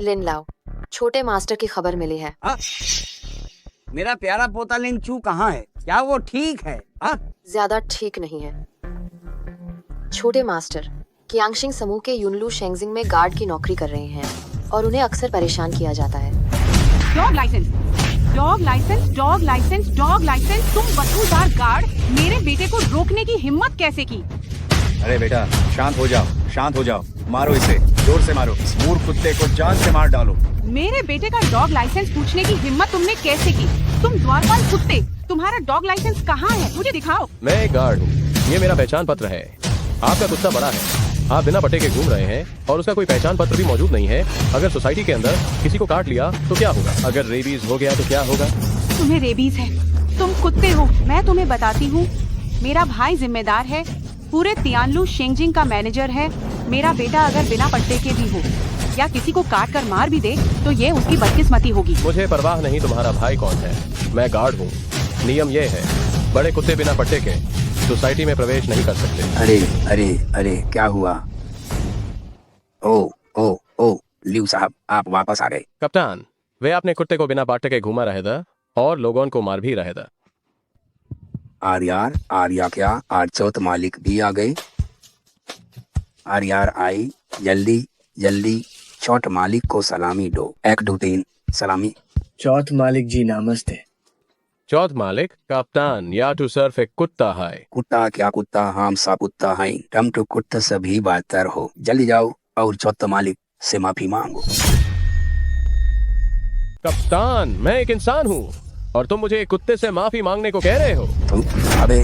लिन लाओ, छोटे मास्टर की खबर मिली है। मेरा प्यारा पोता लिन चू कहाँ है? क्या वो ठीक है? ज्यादा ठीक नहीं है। छोटे मास्टर कियांगशिंग समूह के युनलू शेंगजिंग में गार्ड की नौकरी कर रहे हैं और उन्हें अक्सर परेशान किया जाता है। Dog licence, dog licence, dog licence, dog licence. तुम बदबूदार गार्ड मेरे बेटे को रोकने की हिम्मत कैसे की? अरे बेटा शांत हो जाओ, शांत हो जाओ। मारो इसे, जोर से मारो। इस मूर्ख कुत्ते को जान से मार डालो। मेरे बेटे का डॉग लाइसेंस पूछने की हिम्मत तुमने कैसे की? तुम द्वारपाल कुत्ते, तुम्हारा डॉग लाइसेंस कहाँ है? मुझे दिखाओ। मैं एक गार्ड हूँ, ये मेरा पहचान पत्र है। आपका कुत्ता बड़ा है, आप बिना पट्टे के घूम रहे हैं और उसका कोई पहचान पत्र भी मौजूद नहीं है। अगर सोसाइटी के अंदर किसी को काट लिया तो क्या होगा? अगर रेबीज हो गया तो क्या होगा? तुम्हें रेबीज है, तुम कुत्ते हो। मैं तुम्हें बताती हूँ, मेरा भाई जिम्मेदार है, पूरे तियानलू शेंगजिंग का मैनेजर है। मेरा बेटा अगर बिना पट्टे के भी हो या किसी को काट कर मार भी दे तो ये उसकी बदकिस्मती होगी। मुझे परवाह नहीं तुम्हारा भाई कौन है, मैं गार्ड हूँ। नियम ये है, बड़े कुत्ते बिना पट्टे के सोसाइटी में प्रवेश नहीं कर सकते। अरे अरे अरे क्या हुआ? ओ ओ ओ लियू साहब, आप वापस आ गए। कप्तान, वे अपने कुत्ते को बिना पट्टे के घुमा रहे थे और लोगों को मार भी रहे थे। आर्यार, आर्या क्या? आज चौथ मालिक भी आ गए। आर्यार आई, जल्दी जल्दी चौथ मालिक को सलामी दो। 1 2 3 सलामी। चौथ मालिक जी नमस्ते। चौथ मालिक, कप्तान या तो सिर्फ एक कुत्ता है। कुत्ता क्या कुत्ता, हम सा कुत्ता है। तुम तो कुत्ता से भी बदतर हो। जल्दी जाओ और चौथ मालिक से माफी मांगो। कप्तान, मैं एक इंसान हूँ और तुम मुझे एक कुत्ते से माफी मांगने को कह रहे हो? अबे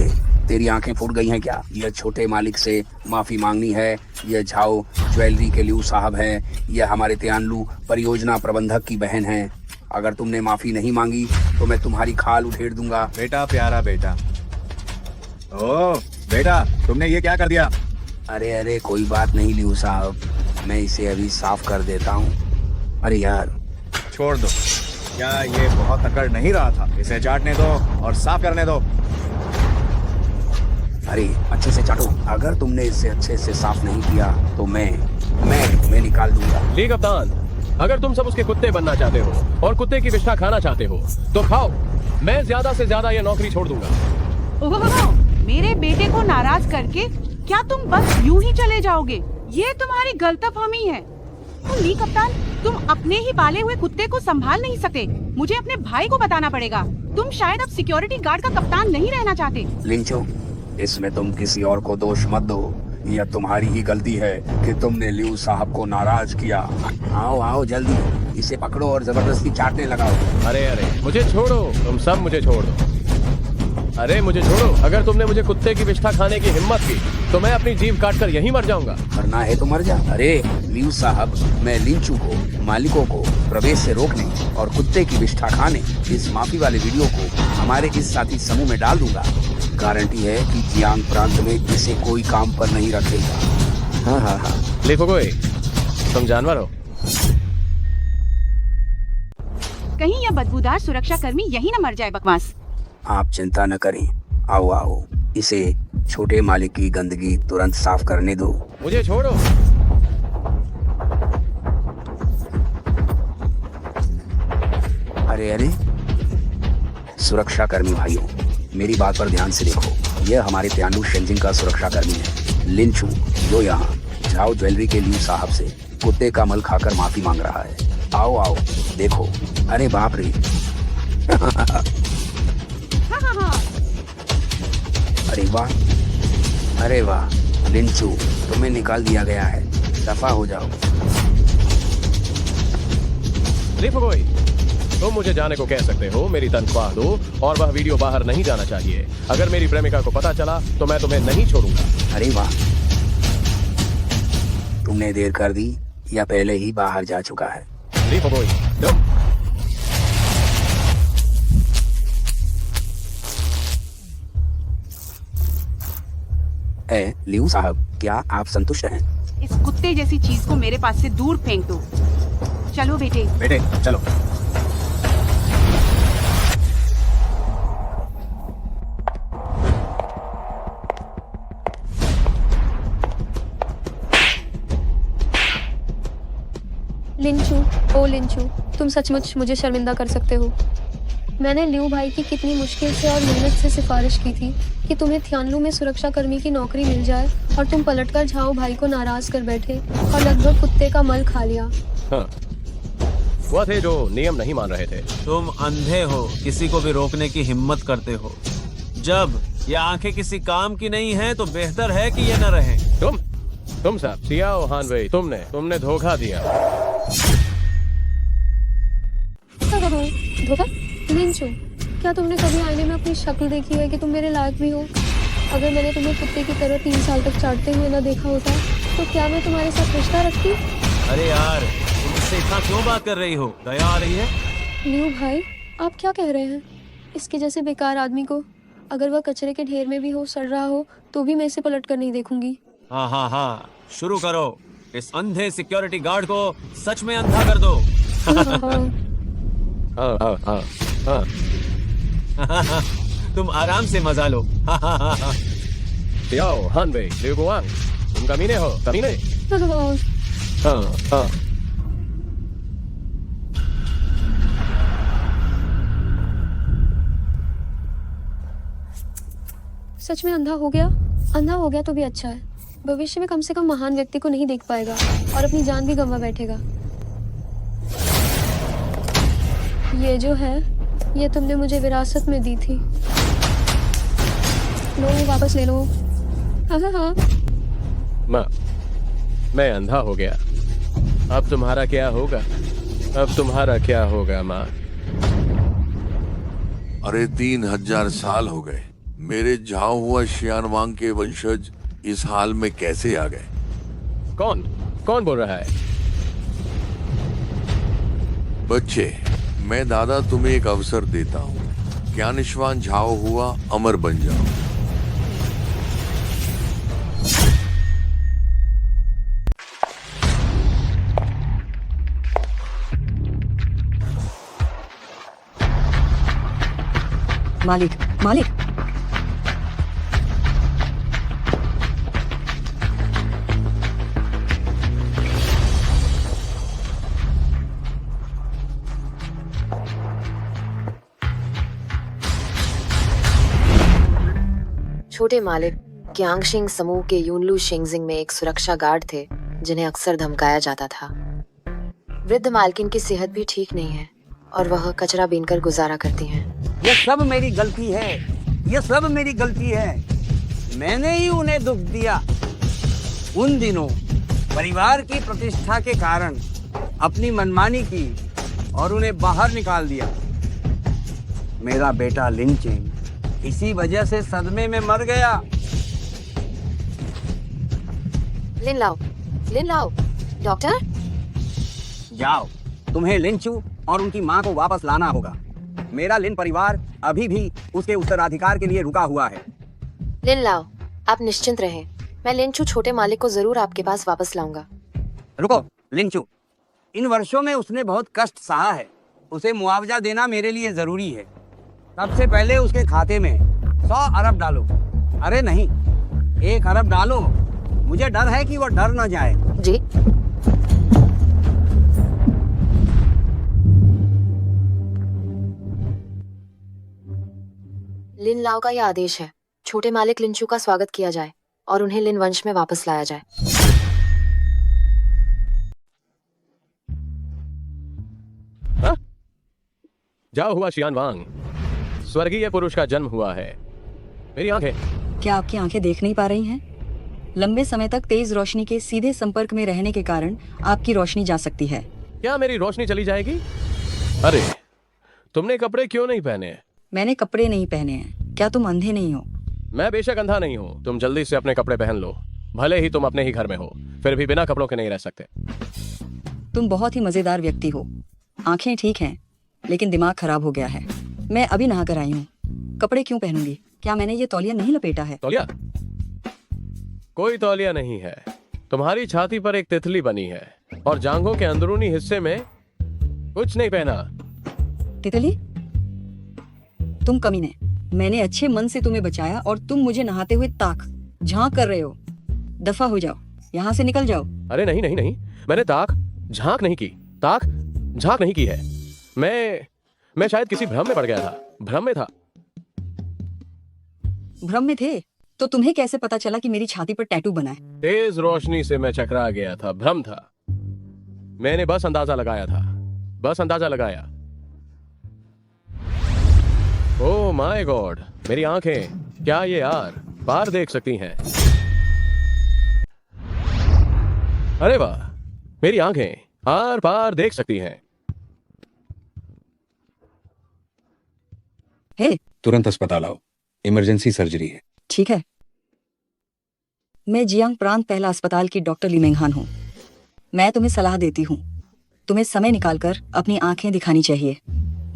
तेरी आंखें फूट गई हैं क्या? यह छोटे मालिक से माफी मांगनी है। यह झाओ ज्वेलरी के लियू साहब है। यह हमारे तियानलू परियोजना प्रबंधक की बहन है। अगर तुमने माफी नहीं मांगी तो मैं तुम्हारी खाल उधेड़ दूंगा। बेटा, प्यारा बेटा। ओ बेटा, तुमने ये क्या कर दिया? अरे अरे कोई बात नहीं लियू साहब, मैं इसे अभी साफ कर देता हूँ। अरे यार छोड़ दो, क्या ये बहुत अकड़ नहीं रहा था? इसे चाटने दो और साफ करने दो। अरे अच्छे से चाटो। अगर तुमने इसे अच्छे से साफ नहीं किया तो मैं निकाल दूंगा। ली कप्तान, अगर तुम सब उसके कुत्ते बनना चाहते हो और कुत्ते की विष्ठा खाना चाहते हो तो खाओ। मैं ज्यादा से ज्यादा ये नौकरी छोड़ दूंगा। ओहो, मेरे बेटे को नाराज करके क्या तुम बस यूं ही चले जाओगे? ये तुम्हारी गलतफहमी है। ली कप्तान, तुम अपने ही पाले हुए कुत्ते को संभाल नहीं सकते। मुझे अपने भाई को बताना पड़ेगा। तुम शायद अब सिक्योरिटी गार्ड का कप्तान नहीं रहना चाहते। लिंचो, इसमें तुम किसी और को दोष मत दो। यह तुम्हारी ही गलती है कि तुमने लियू साहब को नाराज किया। आओ आओ जल्दी, इसे पकड़ो और जबरदस्ती चाटने लगाओ। अरे अरे मुझे छोड़ो, तुम सब मुझे छोड़ दो। अरे मुझे छोड़ो, अगर तुमने मुझे कुत्ते की विष्ठा खाने की हिम्मत की तो मैं अपनी जीभ काटकर यहीं मर जाऊंगा। मरना है तो मर जा। अरे लियू साहब, मैं लिंचू को मालिकों को प्रवेश से रोकने और कुत्ते की विष्ठा खाने इस माफी वाले वीडियो को हमारे इस साथी समूह में डाल दूंगा। गारंटी है कि जियांग प्रांत में इसे कोई काम पर नहीं रखेगा। हाँ हाँ हाँ। ले फुगोए, तुम जानवर हो। कहीं यह बदबूदार सुरक्षा कर्मी यही न मर जाए। बकवास। आप चिंता न करें। आओ आओ, इसे छोटे मालिक की गंदगी तुरंत साफ करने दो। मुझे छोड़ो। अरे अरे सुरक्षा कर्मी भाइयों, मेरी बात पर ध्यान से देखो। यह हमारे तियानलू शेंगजिंग का सुरक्षा कर्मी है, लिंचू, जो यहाँ झाओ ज्वेलरी के लियू साहब से कुत्ते का मल खाकर माफी मांग रहा है। आओ आओ देखो। अरे बाप रे। अरे वाह, अरे वाह लिंचू, तुम्हें निकाल दिया गया है। दफा हो जाओ। ले फुगोए, तुम मुझे जाने को कह सकते हो, मेरी तनख्वाह दो और वह वीडियो बाहर नहीं जाना चाहिए। अगर मेरी प्रेमिका को पता चला तो मैं तुम्हें नहीं छोड़ूंगा। अरे वाह, तुमने देर कर दी या पहले ही बाहर जा चुका है? ले फुगोए, तुम लियू साहब, क्या आप संतुष्ट हैं? इस कुत्ते जैसी चीज को मेरे पास से दूर फेंक दो। चलो बेटे। बेटे चलो। लिंचू, ओ लिंचू, तुम सचमुच मुझे शर्मिंदा कर सकते हो। मैंने लिऊ भाई की कितनी मुश्किल से और मेहनत से सिफारिश की थी कि तुम्हें थियानलू में सुरक्षा कर्मी की नौकरी मिल जाए, और तुम पलटकर झाओ भाई को नाराज कर बैठे और लगभग कुत्ते का मल खा लिया। हाँ, वह थे जो नियम नहीं मान रहे थे। तुम अंधे हो, किसी को भी रोकने की हिम्मत करते हो। जब ये आंखें किसी काम की नहीं है तो बेहतर है कि ये न रहें। तुम साहब, सियाओ हान भाई, तुमने धोखा दिया। धोखा? लिंचू, क्या तुमने कभी आईने में अपनी शक्ल देखी है कि तुम मेरे लायक भी हो? अगर मैंने तुम्हें कुत्ते की तरह 3 साल तक चाटते हुए न देखा होता तो क्या मैं तुम्हारे साथ रिश्ता रखती? अरे यार, तुम इससे इतना क्यों बात कर रही हो? दया आ रही है? लिऊ भाई, आप क्या कह रहे हैं? इसके जैसे बेकार आदमी को, अगर वह कचरे के ढेर में भी हो, सड़ रहा हो, तो भी मैं इसे पलट कर नहीं देखूंगी। हाँ हाँ हाँ, शुरू करो। इस अंधे सिक्योरिटी गार्ड को सच में अंधा कर दो। हाँ। तुम आराम से मजा लो। सियाओ हान भाई, लिऊ गुआंग, तुम कमीने हो, कमीने। हाँ। सच में अंधा हो गया तो भी अच्छा है। भविष्य में कम से कम महान व्यक्ति को नहीं देख पाएगा और अपनी जान भी गंवा बैठेगा। ये जो है, ये तुमने मुझे विरासत में दी थी। लो, वापस ले लो। हाँ। मैं अंधा हो गया। अब तुम्हारा क्या होगा माँ? अरे 3000 साल हो गए। मेरे झाओ हुआ शियानवांग के वंशज इस हाल में कैसे आ गए? कौन बोल रहा है? बच्चे, मैं दादा तुम्हें एक अवसर देता हूँ। ज्ञानश्वान झाओ हुआ अमर बन जाओ। मालिक, छोटे मालिक, क्यांगशिंग समूह के यूनलू शेंगजिंग में एक सुरक्षा गार्ड थे जिन्हें अक्सर धमकाया जाता था। वृद्ध मालकिन की सेहत भी ठीक नहीं है और वह कचरा बीनकर गुजारा करती हैं। ये सब मेरी गलती है। मैंने ही उन्हें दुख दिया। उन दिनों परिवार की प्रतिष्ठा के कारण अपनी मनमानी की और उन्हें बाहर निकाल दिया। मेरा बेटा लिंचिंग इसी वजह से सदमे में मर गया। लिन लाओ। डॉक्टर, जाओ, तुम्हें लिंचू और उनकी माँ को वापस लाना होगा। मेरा लिन परिवार अभी भी उसके उत्तराधिकार के लिए रुका हुआ है। लिन लाओ, आप निश्चिंत रहें। मैं लिंचू छोटे मालिक को जरूर आपके पास वापस लाऊंगा। रुको लिंचू, इन वर्षों में उसने बहुत कष्ट सहा है। उसे मुआवजा देना मेरे लिए जरूरी है। सबसे पहले उसके खाते में 100 अरब डालो। अरे नहीं, 1 अरब डालो। मुझे डर है कि वो डर न जाए। जी। लिन लाओ का यह आदेश है। छोटे मालिक लिंचू का स्वागत किया जाए और उन्हें लिन वंश में वापस लाया जाए। जाओ हुआ शियानवांग, स्वर्गीय पुरुष का जन्म हुआ है। मेरी आंखें। क्या आपकी आंखें देख नहीं पा रही हैं? लंबे समय तक तेज रोशनी के सीधे संपर्क में रहने के कारण आपकी रोशनी जा सकती है। क्या मेरी रोशनी चली जाएगी? अरे, तुमने कपड़े क्यों नहीं पहने? मैंने कपड़े नहीं पहने हैं। क्या तुम अंधे नहीं हो? मैं बेशक अंधा नहीं हूँ। तुम जल्दी से अपने कपड़े पहन लो। भले ही तुम अपने ही घर में हो, फिर भी बिना कपड़ों के नहीं रह सकते। तुम बहुत ही मजेदार व्यक्ति हो। आंखें ठीक हैं, लेकिन दिमाग खराब हो गया है। मैं अभी नहा कर आई हूँ। कपड़े क्यों पहनूंगी? क्या मैंने ये तौलिया नहीं लपेटा है? तौलिया? कोई तौलिया नहीं है। तुम्हारी छाती पर एक तितली बनी है और जांघों के अंदरूनी हिस्से में कुछ नहीं पहना। तितली? तुम कमीने। मैंने अच्छे मन से तुम्हें बचाया और तुम मुझे नहाते हुए झांक कर रहे हो। दफा हो जाओ, यहाँ से निकल जाओ। अरे नहीं, मैंने झांक नहीं की। ताक झांक नहीं की है। मैं शायद किसी भ्रम में पड़ गया था। भ्रम में था। भ्रम में थे तो तुम्हें कैसे पता चला कि मेरी छाती पर टैटू बना है? तेज रोशनी से मैं चकरा गया था। भ्रम था। मैंने बस अंदाजा लगाया था। बस अंदाजा लगाया। ओह माय गॉड, मेरी आंखें क्या ये आर पार देख सकती हैं? अरे वाह, मेरी आंखें आर पार देख सकती हैं। हे, तुरंत अस्पताल आओ, इमरजेंसी सर्जरी है। ठीक है। मैं जियांग प्रांत पहला अस्पताल की डॉक्टर ली मेंगहान हूँ। मैं तुम्हें सलाह देती हूँ, तुम्हें समय निकालकर अपनी आंखें दिखानी चाहिए।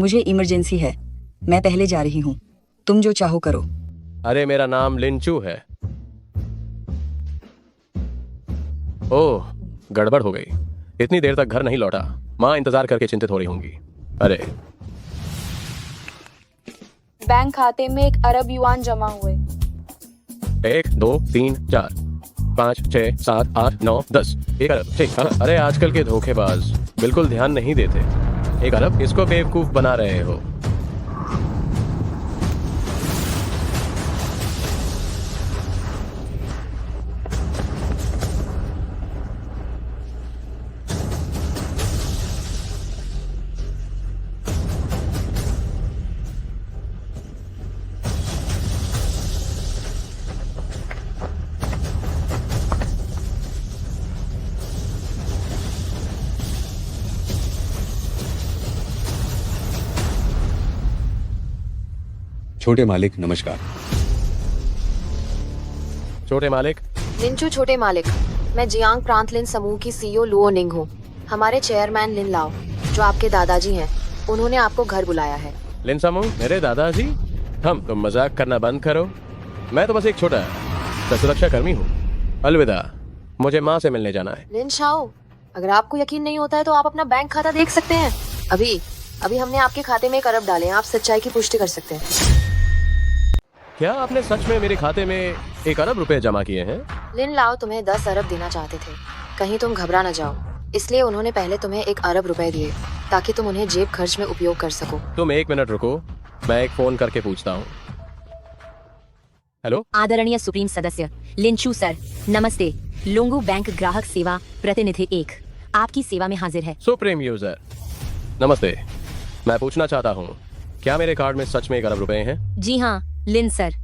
मुझे इमरजेंसी है, मैं पहले जा रही हूँ। तुम जो चाहो करो। अरे मेरा नाम लिंचू है। ओह, गड़बड़ हो गई। इतनी देर तक घर नहीं लौटा। माँ इंतजार करके चिंतित हो रही होंगी। अरे बैंक खाते में 1 अरब युआन जमा हुए। 1 2 3 4 5 6 7 8 9 10 1 अरब। ठीक। अरे आजकल के धोखेबाज बिल्कुल ध्यान नहीं देते। 1 अरब, इसको बेवकूफ बना रहे हो। छोटे मालिक नमस्कार। छोटे मालिक। लिंचू छोटे मालिक, मैं जियांग प्रांत लिन समूह की सीईओ लुओ निंग हूँ। हमारे चेयरमैन लिन लाओ, जो आपके दादाजी हैं, उन्होंने आपको घर बुलाया है। लिन समूह, मेरे दादाजी? तुम मजाक करना बंद करो। मैं तो बस एक छोटा सा सुरक्षा कर्मी हूँ। अलविदा, मुझे माँ से मिलने जाना है। लिन शाओ, अगर आपको यकीन नहीं होता है तो आप अपना बैंक खाता देख सकते हैं। अभी हमने आपके खाते में 1 अरब डाले हैं। आप सच्चाई की पुष्टि कर सकते हैं। क्या आपने सच में मेरे खाते में 1 अरब रुपए जमा किए हैं? लिन लाओ तुम्हें 10 अरब देना चाहते थे। कहीं तुम घबरा न जाओ, इसलिए उन्होंने पहले तुम्हें 1 अरब रुपए दिए ताकि तुम उन्हें जेब खर्च में उपयोग कर सको। तुम 1 मिनट रुको, मैं एक फोन करके पूछता हूँ। हेलो। आदरणीय सुप्रीम सदस्य लिंचू सर, नमस्ते। लोंगू बैंक ग्राहक सेवा प्रतिनिधि 1 आपकी सेवा में हाजिर है। सुप्रीम यूजर नमस्ते। मैं पूछना चाहता हूँ, क्या मेरे कार्ड में सच में 1 अरब रुपए हैं? जी हाँ लिन सर,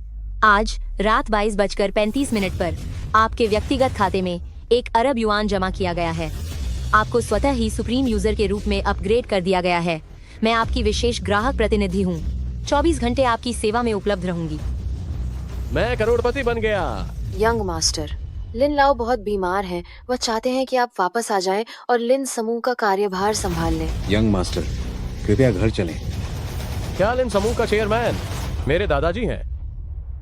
आज रात 22:35 पर आपके व्यक्तिगत खाते में 1 अरब युआन जमा किया गया है। आपको स्वतः ही सुप्रीम यूजर के रूप में अपग्रेड कर दिया गया है। मैं आपकी विशेष ग्राहक प्रतिनिधि हूँ। 24 घंटे आपकी सेवा में उपलब्ध रहूंगी। मैं करोड़पति बन गया। यंग मास्टर, लिन लाओ बहुत बीमार हैं। वह चाहते हैं कि आप वापस आ जाएं और लिन समूह का कार्यभार संभाल लें। यंग मास्टर, कृपया घर चलें। क्या लिन समूह का चेयरमैन मेरे दादाजी हैं?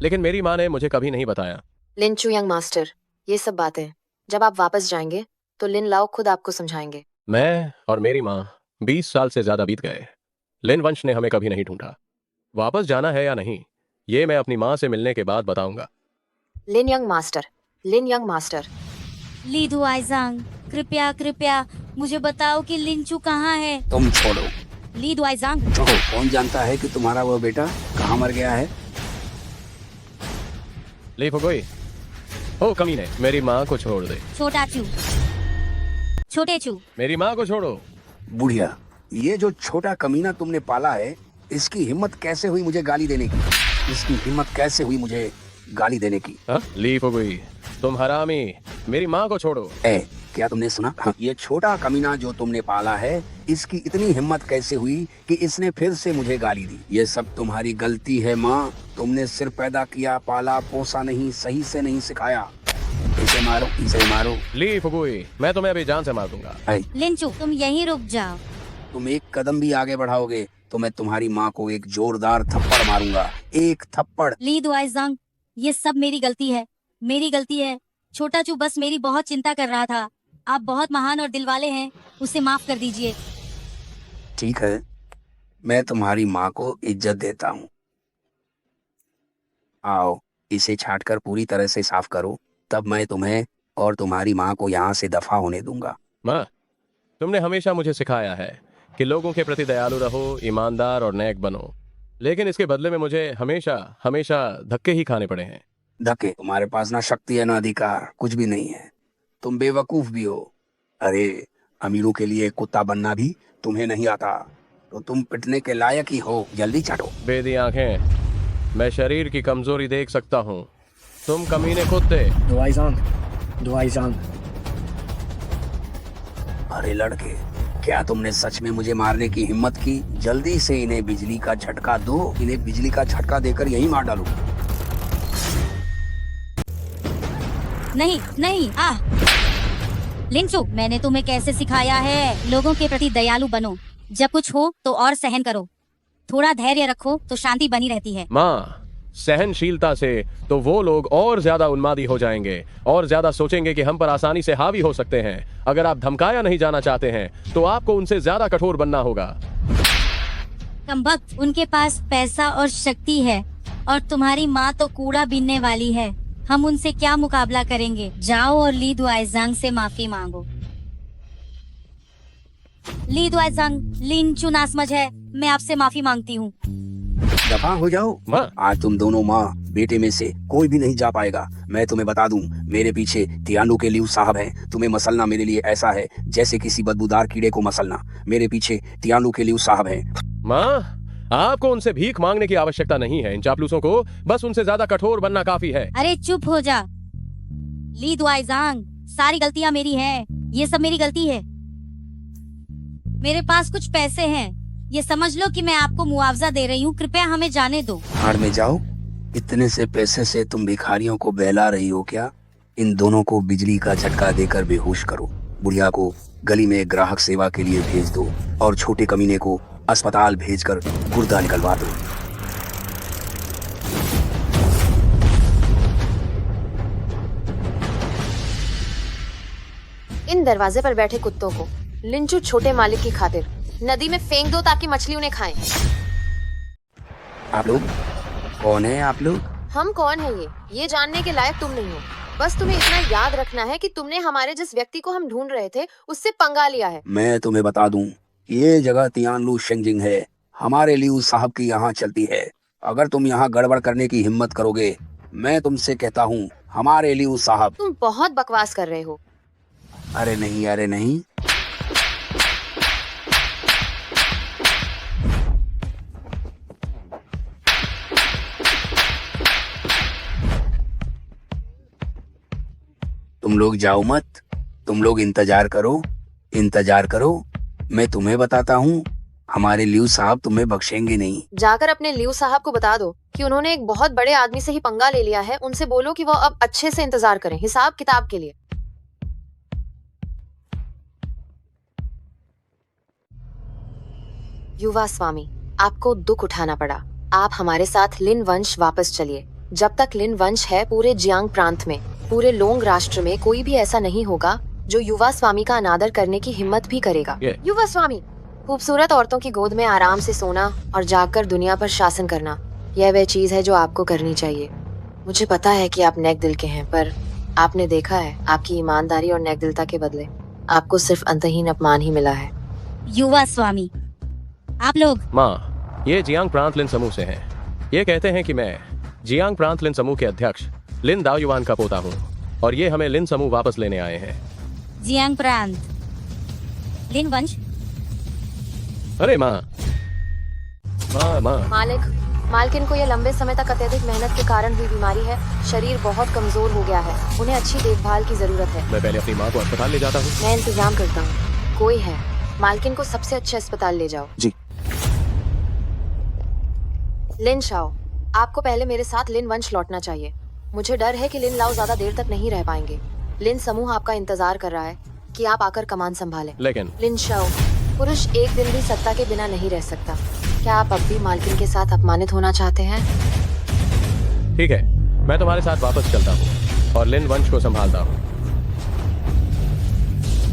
लेकिन मेरी माँ ने मुझे कभी नहीं बताया। लिंचू यंग मास्टर, ये सब बातें जब आप वापस जाएंगे तो लिन लाओ खुद आपको समझाएंगे। मैं और मेरी माँ 20 साल से ज्यादा बीत गए। लिन वंश ने हमें कभी नहीं ढूंढा। वापस जाना है या नहीं, ये मैं अपनी माँ से मिलने के बाद बताऊंगा। लिन यंग मास्टर। ली दुआइजांग, कृपया मुझे बताओ कि लिंचू कहाँ है। तुम छोड़ो। ली दुआइजांग, कौन जानता है कि तुम्हारा वो बेटा कहाँ मर गया है? ली फुगुई, ओ कमीने, मेरी माँ को छोड़ दे। छोटे चू, मेरी माँ को छोड़ो। बुढ़िया, ये जो छोटा कमीना तुमने पाला है, इसकी हिम्मत कैसे हुई मुझे गाली देने की? इसकी हिम्मत कैसे हुई मुझे गाली देने की? ली फुगुई, तुम हरामी, मेरी माँ को छोड़ो। क्या तुमने सुना? ये छोटा कमीना जो तुमने पाला है, इसकी इतनी हिम्मत कैसे हुई कि इसने फिर से मुझे गाली दी? ये सब तुम्हारी गलती है माँ। तुमने सिर्फ पैदा किया, पाला पोसा नहीं, सही से नहीं सिखाया। इसे मारो। ली फुगुई, मैं तुम्हें अभी जान से मार दूंगा। लिंचू तुम यहीं रुक जाओ। तुम एक कदम भी आगे बढ़ाओगे तो मैं तुम्हारी माँ को एक जोरदार थप्पड़ मारूंगा। एक थप्पड़। ली दुआइजांग, ये सब मेरी गलती है। छोटा चू बस मेरी बहुत चिंता कर रहा था। आप बहुत महान और दिलवाले हैं, उसे माफ कर दीजिए। ठीक है, मैं तुम्हारी माँ को इज्जत देता हूँ। आओ, इसे छांटकर पूरी तरह से साफ करो, तब मैं तुम्हें और तुम्हारी माँ को यहाँ से दफा होने दूंगा। माँ, तुमने हमेशा मुझे सिखाया है कि लोगों के प्रति दयालु रहो, ईमानदार और नेक बनो, लेकिन इसके बदले में मुझे हमेशा हमेशा धक्के ही खाने पड़े हैं। धक्के? तुम्हारे पास ना शक्ति है ना अधिकार, कुछ भी नहीं है। तुम बेवकूफ भी हो। अरे अमीरों के लिए कुत्ता बनना भी तुम्हें नहीं आता, तो तुम पिटने के लायक ही हो। जल्दी चाटो। बेदी आंखें, मैं शरीर की कमजोरी देख सकता हूँ। तुम कमीने कुत्ते। दो आइजान। अरे लड़के, क्या तुमने सच में मुझे मारने की हिम्मत की? जल्दी से इन्हें बिजली का झटका दो। इन्हें बिजली का झटका देकर यहीं मार डालो। नहीं नहीं, लिंचू, मैंने तुम्हें कैसे सिखाया है, लोगों के प्रति दयालु बनो, जब कुछ हो तो और सहन करो, थोड़ा धैर्य रखो तो शांति बनी रहती है। माँ, सहनशीलता से तो वो लोग और ज्यादा उन्मादी हो जाएंगे और ज्यादा सोचेंगे कि हम पर आसानी से हावी हो सकते हैं। अगर आप धमकाया नहीं जाना चाहते हैं तो आपको उनसे ज्यादा कठोर बनना होगा। कमबख्त, उनके पास पैसा और शक्ति है और तुम्हारी माँ तो कूड़ा बीनने वाली है। हम उनसे क्या मुकाबला करेंगे? जाओ और ली दुआइजांग से माफी मांगो। ली दुआइजांग, लिंचू नासमझ है, मैं आपसे माफी मांगती हूँ। दफा हो जाओ। आज तुम दोनों माँ बेटे में से कोई भी नहीं जा पाएगा। मैं तुम्हें बता दूं, मेरे पीछे तियानु के लियू साहब हैं। तुम्हें मसलना मेरे लिए ऐसा है जैसे किसी बदबूदार कीड़े को मसलना। मेरे पीछे तियानु के लियू साहब हैं। माँ, आपको उनसे भीख मांगने की आवश्यकता नहीं है। इन चापलूसों को बस उनसे ज्यादा कठोर बनना काफी है। अरे चुप हो जा ली दुआइजांग, सारी गलतियाँ मेरी हैं। ये सब मेरी गलती है। मेरे पास कुछ पैसे हैं, ये समझ लो कि मैं आपको मुआवजा दे रही हूँ। कृपया हमें जाने दो। भाड़ में जाओ। इतने से पैसे से तुम भिखारियों को बहला रही हो क्या? इन दोनों को बिजली का झटका देकर बेहोश करो। बुढ़िया को गली में ग्राहक सेवा के लिए भेज दो और छोटे कमीने को अस्पताल भेजकर गुर्दा निकलवा दो। इन दरवाजे पर बैठे कुत्तों को लिंचू छोटे मालिक की खातिर नदी में फेंक दो ताकि मछली उन्हें खाएं। आप लोग कौन है? आप लोग? हम कौन है ये जानने के लायक तुम नहीं हो। बस तुम्हें इतना याद रखना है कि तुमने हमारे जिस व्यक्ति को हम ढूंढ रहे थे उससे पंगा लिया है। मैं तुम्हें बता दूं, ये जगह तियानलू शेंगजिंग है। हमारे लियू साहब की यहाँ चलती है। अगर तुम यहाँ गड़बड़ करने की हिम्मत करोगे, मैं तुमसे कहता हूँ, हमारे लियू साहब। तुम बहुत बकवास कर रहे हो। अरे नहीं, अरे नहीं। तुम लोग जाओ मत, तुम लोग इंतजार करो, इंतजार करो। मैं तुम्हें बताता हूँ, हमारे लियू साहब तुम्हें बख्शेंगे नहीं। जाकर अपने लियू साहब को बता दो कि उन्होंने एक बहुत बड़े आदमी से ही पंगा ले लिया है। उनसे बोलो कि वो अब अच्छे से इंतजार करें, हिसाब किताब के लिए। युवा स्वामी, आपको दुख उठाना पड़ा। आप हमारे साथ लिन वंश वापस चलिए। जब तक लिन वंश है, पूरे जियांग प्रांत में, पूरे लोंग राष्ट्र में कोई भी ऐसा नहीं होगा जो युवा स्वामी का अनादर करने की हिम्मत भी करेगा। युवा स्वामी, खूबसूरत औरतों की गोद में आराम से सोना और जागकर दुनिया पर शासन करना, यह वह चीज है जो आपको करनी चाहिए। मुझे पता है कि आप नेक दिल के हैं, पर आपने देखा है, आपकी ईमानदारी और नेक दिलता के बदले आपको सिर्फ अंतहीन अपमान ही मिला है। युवा स्वामी, आप लोग। माँ, ये जियांग प्रांत लिन समूह से हैं। ये कहते हैं कि मैं जियांग प्रांत लिन समूह के अध्यक्ष लिन दाओयुआन का पोता हूँ और ये हमें लिन समूह वापस लेने आए हैं। जियांग प्रांत, लिन वंश। अरे माँ, मालिक, मालकिन को यह लंबे समय तक अत्यधिक मेहनत के कारण हुई बीमारी है। शरीर बहुत कमजोर हो गया है, उन्हें अच्छी देखभाल की जरूरत है। मैं पहले अपनी माँ को अस्पताल ले जाता हूँ। मैं इंतजाम करता हूँ। कोई है, मालकिन को सबसे अच्छे अस्पताल ले जाओ। जी। लिन शाओ, आपको पहले मेरे साथ लिन वंश लौटना चाहिए। मुझे डर है कि लिन लाओ ज्यादा देर तक नहीं रह पाएंगे। लिन समूह आपका इंतजार कर रहा है कि आप आकर कमान संभालें। लेकिन लिन शाओ, पुरुष एक दिन भी सत्ता के बिना नहीं रह सकता। क्या आप अब भी मालकिन के साथ अपमानित होना चाहते हैं? ठीक है, मैं तुम्हारे साथ वापस चलता हूँ और लिन वंश को संभालता हूँ।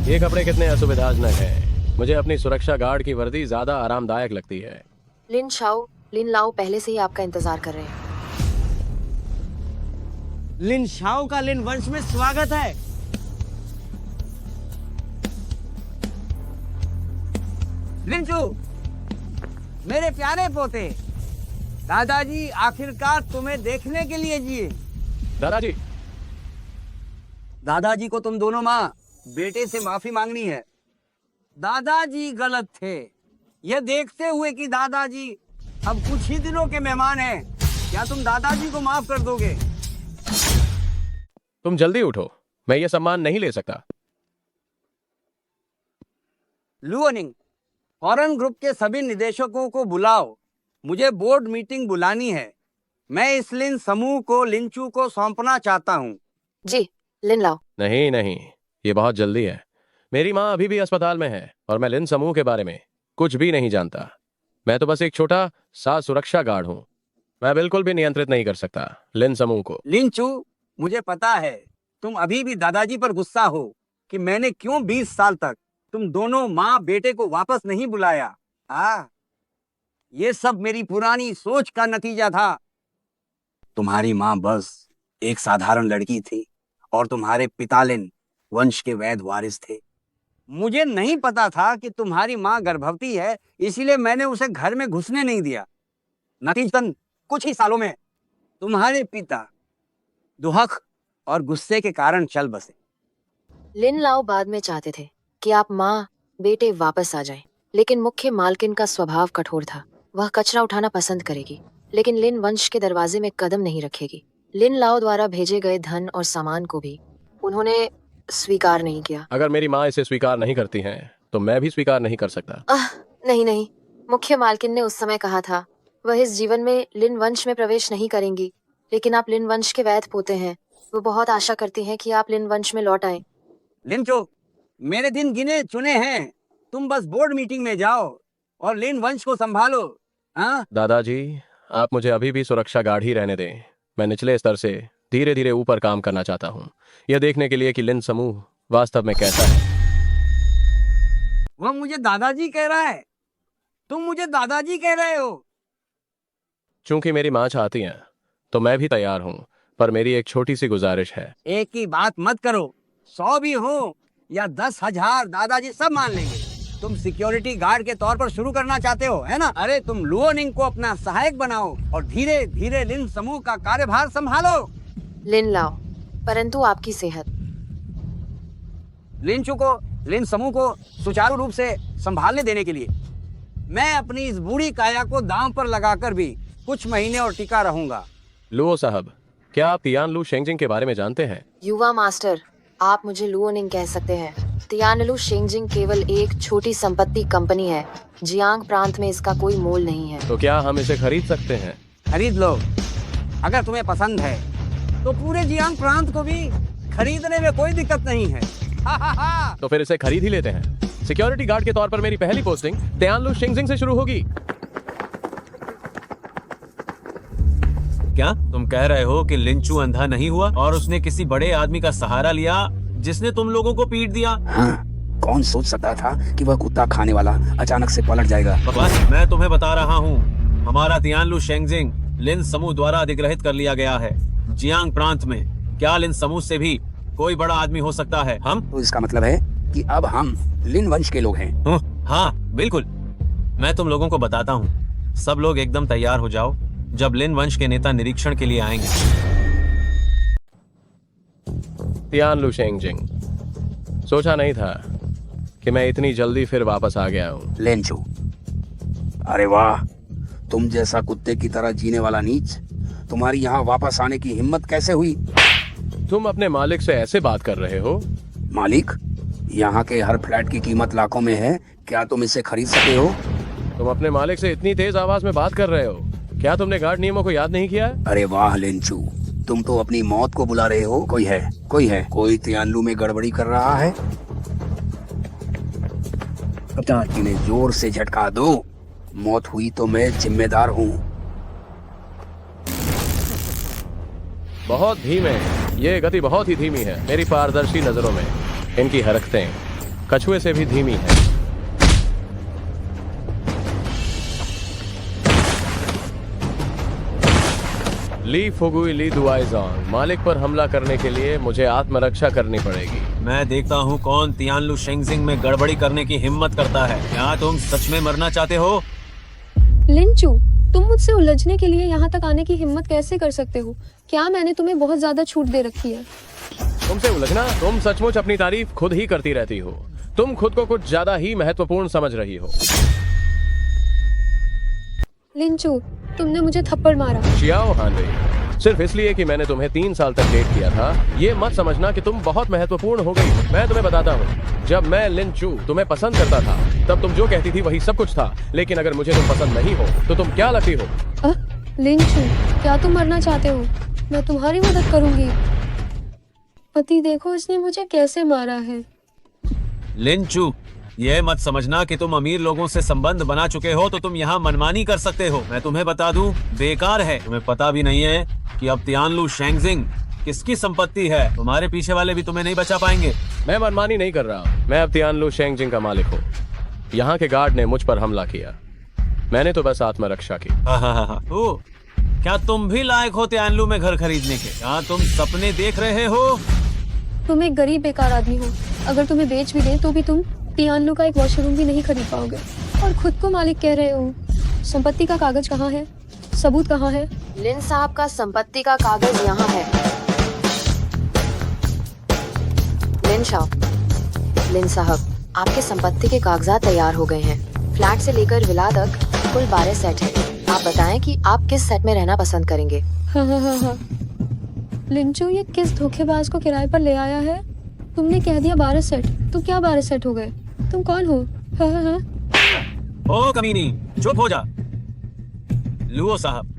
ये कपड़े कितने असुविधाजनक हैं। मुझे अपनी सुरक्षा गार्ड की वर्दी ज्यादा आरामदायक लगती है। लिन शाओ, लिन लाओ पहले से ही आपका इंतजार कर रहे हैं। लिन शाओ का लिन वंश में स्वागत है। लिंचू, मेरे प्यारे पोते, दादाजी आखिरकार तुम्हें देखने के लिए जिए। दादाजी, दादाजी को तुम दोनों माँ बेटे से माफी मांगनी है। दादाजी गलत थे। यह देखते हुए कि दादाजी अब कुछ ही दिनों के मेहमान हैं, क्या तुम दादाजी को माफ कर दोगे? तुम जल्दी उठो, मैं ये सम्मान नहीं ले सकता। लुओनिंग, फॉरेन ग्रुप के सभी निदेशकों को बुलाओ, मुझे बोर्ड मीटिंग बुलानी है। मैं इस लिन समूह को लिंचू को सौंपना चाहता हूँ। जी, लिन लाओ। नहीं नहीं, ये बहुत जल्दी है। मेरी माँ अभी भी अस्पताल में है और मैं लिन समूह के बारे में कुछ भी नहीं जानता। मैं तो बस एक छोटा सा सुरक्षा गार्ड हूँ। मैं बिल्कुल भी नियंत्रित नहीं कर सकता लिन समूह को। लिंचू, मुझे पता है तुम अभी भी दादाजी पर गुस्सा हो कि मैंने क्यों 20 साल तक तुम दोनों माँ बेटे को वापस नहीं बुलाया। ये सब मेरी पुरानी सोच का नतीजा था। तुम्हारी माँ बस एक साधारण लड़की थी और तुम्हारे पिता लिन वंश के वैध वारिस थे। मुझे नहीं पता था कि तुम्हारी माँ गर्भवती है, इसीलिए मैंने उसे घर में घुसने नहीं दिया। नतीजतन कुछ ही सालों में तुम्हारे पिता दुहक और गुस्से के कारण चल बसे। लिन लाओ बाद में चाहते थे कि आप माँ बेटे वापस आ जाएं, लेकिन मुख्य मालकिन का स्वभाव कठोर था। वह कचरा उठाना पसंद करेगी, लेकिन लिन वंश के दरवाजे में कदम नहीं रखेगी। लिन लाओ द्वारा भेजे गए धन और सामान को भी उन्होंने स्वीकार नहीं किया। अगर मेरी माँ इसे स्वीकार नहीं करती हैं, तो मैं भी स्वीकार नहीं कर सकता। नहीं नहीं, मुख्य मालकिन ने उस समय कहा था वह इस जीवन में लिन वंश में प्रवेश नहीं करेंगी, लेकिन आप लिन वंश के वैध पोते हैं। वो बहुत आशा करती हैं कि आप लिन वंश में लौट आएं। लिंचो, मेरे दिन गिने चुने हैं। तुम बस बोर्ड मीटिंग में जाओ और लिन वंश को संभालो। हाँ दादाजी, आप मुझे अभी भी सुरक्षा गार्ड ही रहने दें। मैं निचले स्तर से धीरे धीरे ऊपर काम करना चाहता हूँ, यह देखने के लिए कि लिन समूह वास्तव में कैसा है। वह मुझे दादाजी कह रहा है। तुम मुझे दादाजी कह रहे हो। चूंकि मेरी माँ चाहती हैं, तो मैं भी तैयार हूँ, पर मेरी एक छोटी सी गुजारिश है। एक ही बात मत करो, 100 भी हो या 10,000, दादाजी सब मान लेंगे। तुम सिक्योरिटी गार्ड के तौर पर शुरू करना चाहते हो, है ना? अरे तुम लुओनिंग को अपना सहायक बनाओ और धीरे धीरे लिन समूह का कार्यभार संभालो। लिन लाओ, परंतु आपकी सेहत। लिंचू को लिन समूह को सुचारू रूप से संभालने देने के लिए मैं अपनी इस बूढ़ी काया को दांव पर लगाकर भी कुछ महीने और टिका रहूंगा। लुओ साहब, क्या आप तियानलू शेंगजिंग के बारे में जानते हैं? युवा मास्टर, आप मुझे लुओनिंग कह सकते हैं। तियानलू शेंगजिंग केवल एक छोटी संपत्ति कंपनी है। जियांग प्रांत में इसका कोई मोल नहीं है। तो क्या हम इसे खरीद सकते हैं? खरीद लो, अगर तुम्हें पसंद है तो पूरे जियांग प्रांत को भी खरीदने में कोई दिक्कत नहीं है। तो फिर इसे खरीद ही लेते हैं। सिक्योरिटी गार्ड के तौर पर मेरी पहली पोस्टिंग तियानलू शेंगजिंग से शुरू होगी। क्या तुम कह रहे हो कि लिंचू अंधा नहीं हुआ और उसने किसी बड़े आदमी का सहारा लिया जिसने तुम लोगों को पीट दिया? हाँ, कौन सोच सकता था कि वह कुत्ता खाने वाला अचानक से पलट जाएगा। बस मैं तुम्हें बता रहा हूँ, हमारा तियानलू शेंगजिंग लिन समूह द्वारा अधिग्रहित कर लिया गया है जियांग प्रांत में। क्या लिन समूह से भी कोई बड़ा आदमी हो सकता है? हम तो इसका मतलब है कि अब हम लिन वंश के लोग हैं। हाँ बिल्कुल, मैं तुम लोगों को बताता हूँ। सब लोग एकदम तैयार हो जाओ, जब लिन वंश के नेता निरीक्षण के लिए आएंगे। तियानलू शेंगजिंग, सोचा नहीं था कि मैं इतनी जल्दी फिर वापस आ गया हूँ। लेंचू, अरे वाह, तुम जैसा कुत्ते की तरह जीने वाला नीच, तुम्हारी यहाँ वापस आने की हिम्मत कैसे हुई? तुम अपने मालिक से ऐसे बात कर रहे हो? मालिक, यहाँ के हर फ्लैट की कीमत लाखों में है, क्या तुम इसे खरीद सके हो? तुम अपने मालिक से इतनी तेज आवाज में बात कर रहे हो? क्या तुमने गार्ड नियमों को याद नहीं किया? अरे वाह लेंचू, तुम तो अपनी मौत को बुला रहे हो। कोई तियानलू में गड़बड़ी कर रहा है। कप्तान, इन्हें जोर से झटका दो, मौत हुई तो मैं जिम्मेदार हूँ। बहुत धीमे, ये गति बहुत ही धीमी है। मेरी पारदर्शी नजरों में इनकी हरकतें कछुए से भी धीमी है। ली फुगुई ली दुआइजोंग, मालिक पर हमला करने के लिए मुझे आत्मरक्षा करनी पड़ेगी। मैं देखता हूँ कौन तियानलू शेंगजिंग में गड़बड़ी करने की हिम्मत करता है। क्या तुम सच में मरना चाहते हो? लिंचू, तुम मुझसे उलझने के लिए यहाँ तक आने की हिम्मत कैसे कर सकते हो? क्या मैंने तुम्हें बहुत ज्यादा छूट दे रखी है? तुमसे उलझना? तुम सचमुच अपनी तारीफ खुद ही करती रहती हो। तुम खुद को कुछ ज्यादा ही महत्वपूर्ण समझ रही हो। लिंचू, तुमने मुझे थप्पड़ मारा। शियाओ हानवे, सिर्फ इसलिए कि मैंने तुम्हें 3 साल तक डेट किया था, ये मत समझना कि तुम बहुत महत्वपूर्ण हो गई। मैं तुम्हें बताता हूँ, जब मैं लिंचू तुम्हें पसंद करता था, तब तुम जो कहती थी वही सब कुछ था। लेकिन अगर मुझे तुम पसंद नहीं हो, तो तुम क्या लगती हो? लिंचू, क्या तुम मरना चाहते हो? मैं तुम्हारी मदद करूंगी। पति, देखो इसने मुझे कैसे मारा है। लिंचू, ये मत समझना कि तुम अमीर लोगों से संबंध बना चुके हो तो तुम यहाँ मनमानी कर सकते हो। मैं तुम्हें बता दूं, बेकार है। तुम्हें पता भी नहीं है कि अब तियानलू शेंगजिंग किसकी संपत्ति है। तुम्हारे पीछे वाले भी तुम्हें नहीं बचा पाएंगे। मैं मनमानी नहीं कर रहा। मैं अब तियानलू शेंगजिंग का मालिक हूँ। यहाँ के गार्ड ने मुझ पर हमला किया, मैंने तो बस आत्मरक्षा की। ओ, क्या तुम भी लायक हो तियानलू में घर खरीदने के? क्या तुम सपने देख रहे हो? तुम एक गरीब बेकार आदमी हो। अगर तुम्हें बेच भी दे तो भी तुम तियानलू का एक वॉशरूम भी नहीं खरीद पाओगे, और खुद को मालिक कह रहे हो। संपत्ति का कागज कहाँ है? सबूत कहाँ है? लिन साहब का संपत्ति का कागज यहाँ है। लिन साहब, आपके संपत्ति के कागजात तैयार हो गए हैं। फ्लैट से लेकर विला तक कुल 12 सेट है। आप बताएं कि आप किस सेट में रहना पसंद करेंगे। हाँ। लिंचू, ये किस धोखेबाज को किराए पर ले आया है? तुमने कह दिया 12 सेट, तो क्या 12 सेट हो गए? तुम कौन हो? हाँ। ओ कमीनी, चुप हो जा। लुओ साहब।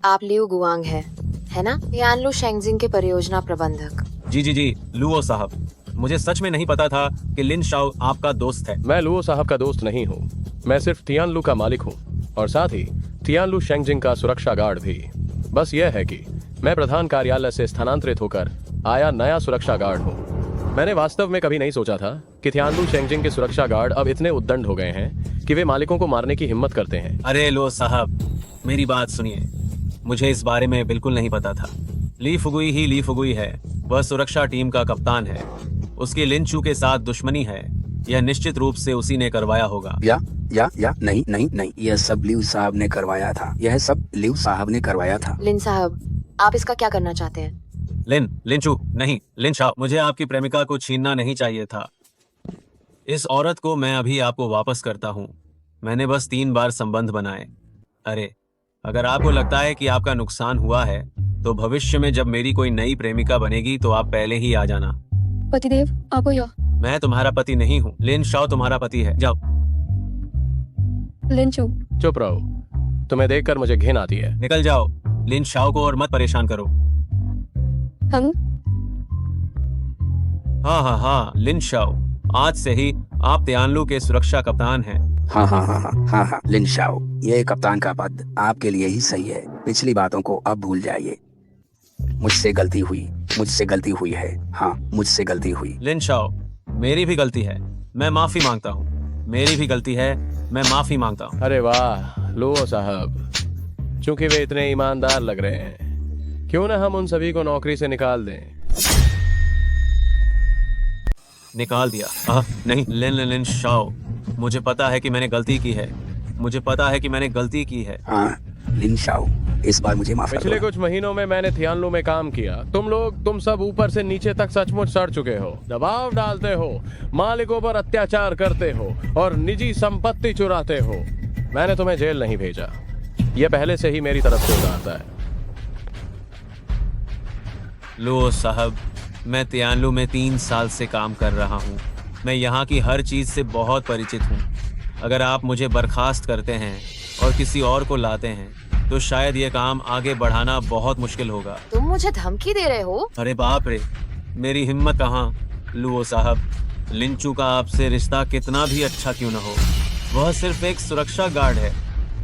आप लिऊ गुआंग है ना? तियानलू शेंगजिंग के परियोजना प्रबंधक। जी, लुओ साहब। मुझे सच में नहीं पता था कि लिन शाओ आपका दोस्त है। मैं लुओ साहब का दोस्त नहीं हूँ। मैं सिर्फ तियानलू का मालिक हूँ, और साथ ही तियानलू शेंगजिंग का सुरक्षा गार्ड भी। बस यह है कि मैं प्रधान कार्यालय से स्थानांतरित होकर आया नया सुरक्षा गार्ड हूँ। मैंने वास्तव में कभी नहीं सोचा था कि तियानलू शेंगजिंग के सुरक्षा गार्ड अब इतने उद्दंड हो गए हैं कि वे मालिकों को मारने की हिम्मत करते हैं। अरे लो साहब, मेरी बात सुनिए। मुझे इस बारे में बिल्कुल नहीं पता था। ली फुगुई है। वह सुरक्षा टीम का कप्तान है। उसकी लिंचू के साथ दुश्मनी है। यह निश्चित रूप से उसी ने करवाया होगा। या नहीं, यह सब लिऊ साहब ने करवाया था। यह सब लिऊ साहब ने करवाया था। लिन साहब, आप इसका क्या करना चाहते हैं? लिंचू नहीं, लिन शाओ, मुझे आपकी प्रेमिका को छीनना नहीं चाहिए था। इस औरत को मैं अभी आपको वापस करता हूँ। मैंने बस 3 बार संबंध बनाए। अरे, अगर आपको लगता है कि आपका नुकसान हुआ है, तो भविष्य में जब मेरी कोई नई प्रेमिका बनेगी तो आप पहले ही आ जाना। पतिदेव, आपको या मैं तुम्हारा पति नहीं हूँ। लिन शाओ तुम्हारा पति है। जाओ। लिंचू, चुप रहो। तुम्हें देखकर मुझे घिन आती है। निकल जाओ। लिन शाओ को और मत परेशान करो। हम हाँ, लिन शाओ, आज से ही आप तियानलू के सुरक्षा कप्तान हैं। हाँ, लिन शाओ, ये कप्तान का पद आपके लिए ही सही है। पिछली बातों को अब भूल जाइए। मुझसे गलती हुई है। हाँ, मुझसे गलती हुई। लिन शाओ, मेरी भी गलती है। मैं माफी मांगता हूँ। मेरी भी गलती है। मैं माफी मांगता हूँ। अरे वाह लुओ साहब, चूंकि वे इतने ईमानदार लग रहे हैं, क्यों ना हम उन सभी को नौकरी से निकाल दें। निकाल दिया? नहीं लिन शाओ, मुझे पता है कि मैंने गलती की है। हाँ, लिन शाओ, इस बार मुझे माफ कर दो। पिछले कुछ महीनों में मैंने तियानलू में काम किया। तुम सब ऊपर से नीचे तक सचमुच सड़ चुके हो। दबाव डालते हो, मालिकों पर अत्याचार करते हो और निजी संपत्ति चुराते हो। मैंने तुम्हें जेल नहीं भेजा, यह पहले से ही मेरी तरफ से उदारता है। लो साहब, मैं तियानलू में 3 साल से काम कर रहा हूँ। मैं यहाँ की हर चीज से बहुत परिचित हूँ। अगर आप मुझे बर्खास्त करते हैं और किसी और को लाते हैं, तो शायद ये काम आगे बढ़ाना बहुत मुश्किल होगा। तुम मुझे धमकी दे रहे हो? अरे बाप रे, मेरी हिम्मत कहाँ। लुओ साहब, लिंचू का आपसे रिश्ता कितना भी अच्छा क्यों न हो, वह सिर्फ एक सुरक्षा गार्ड है।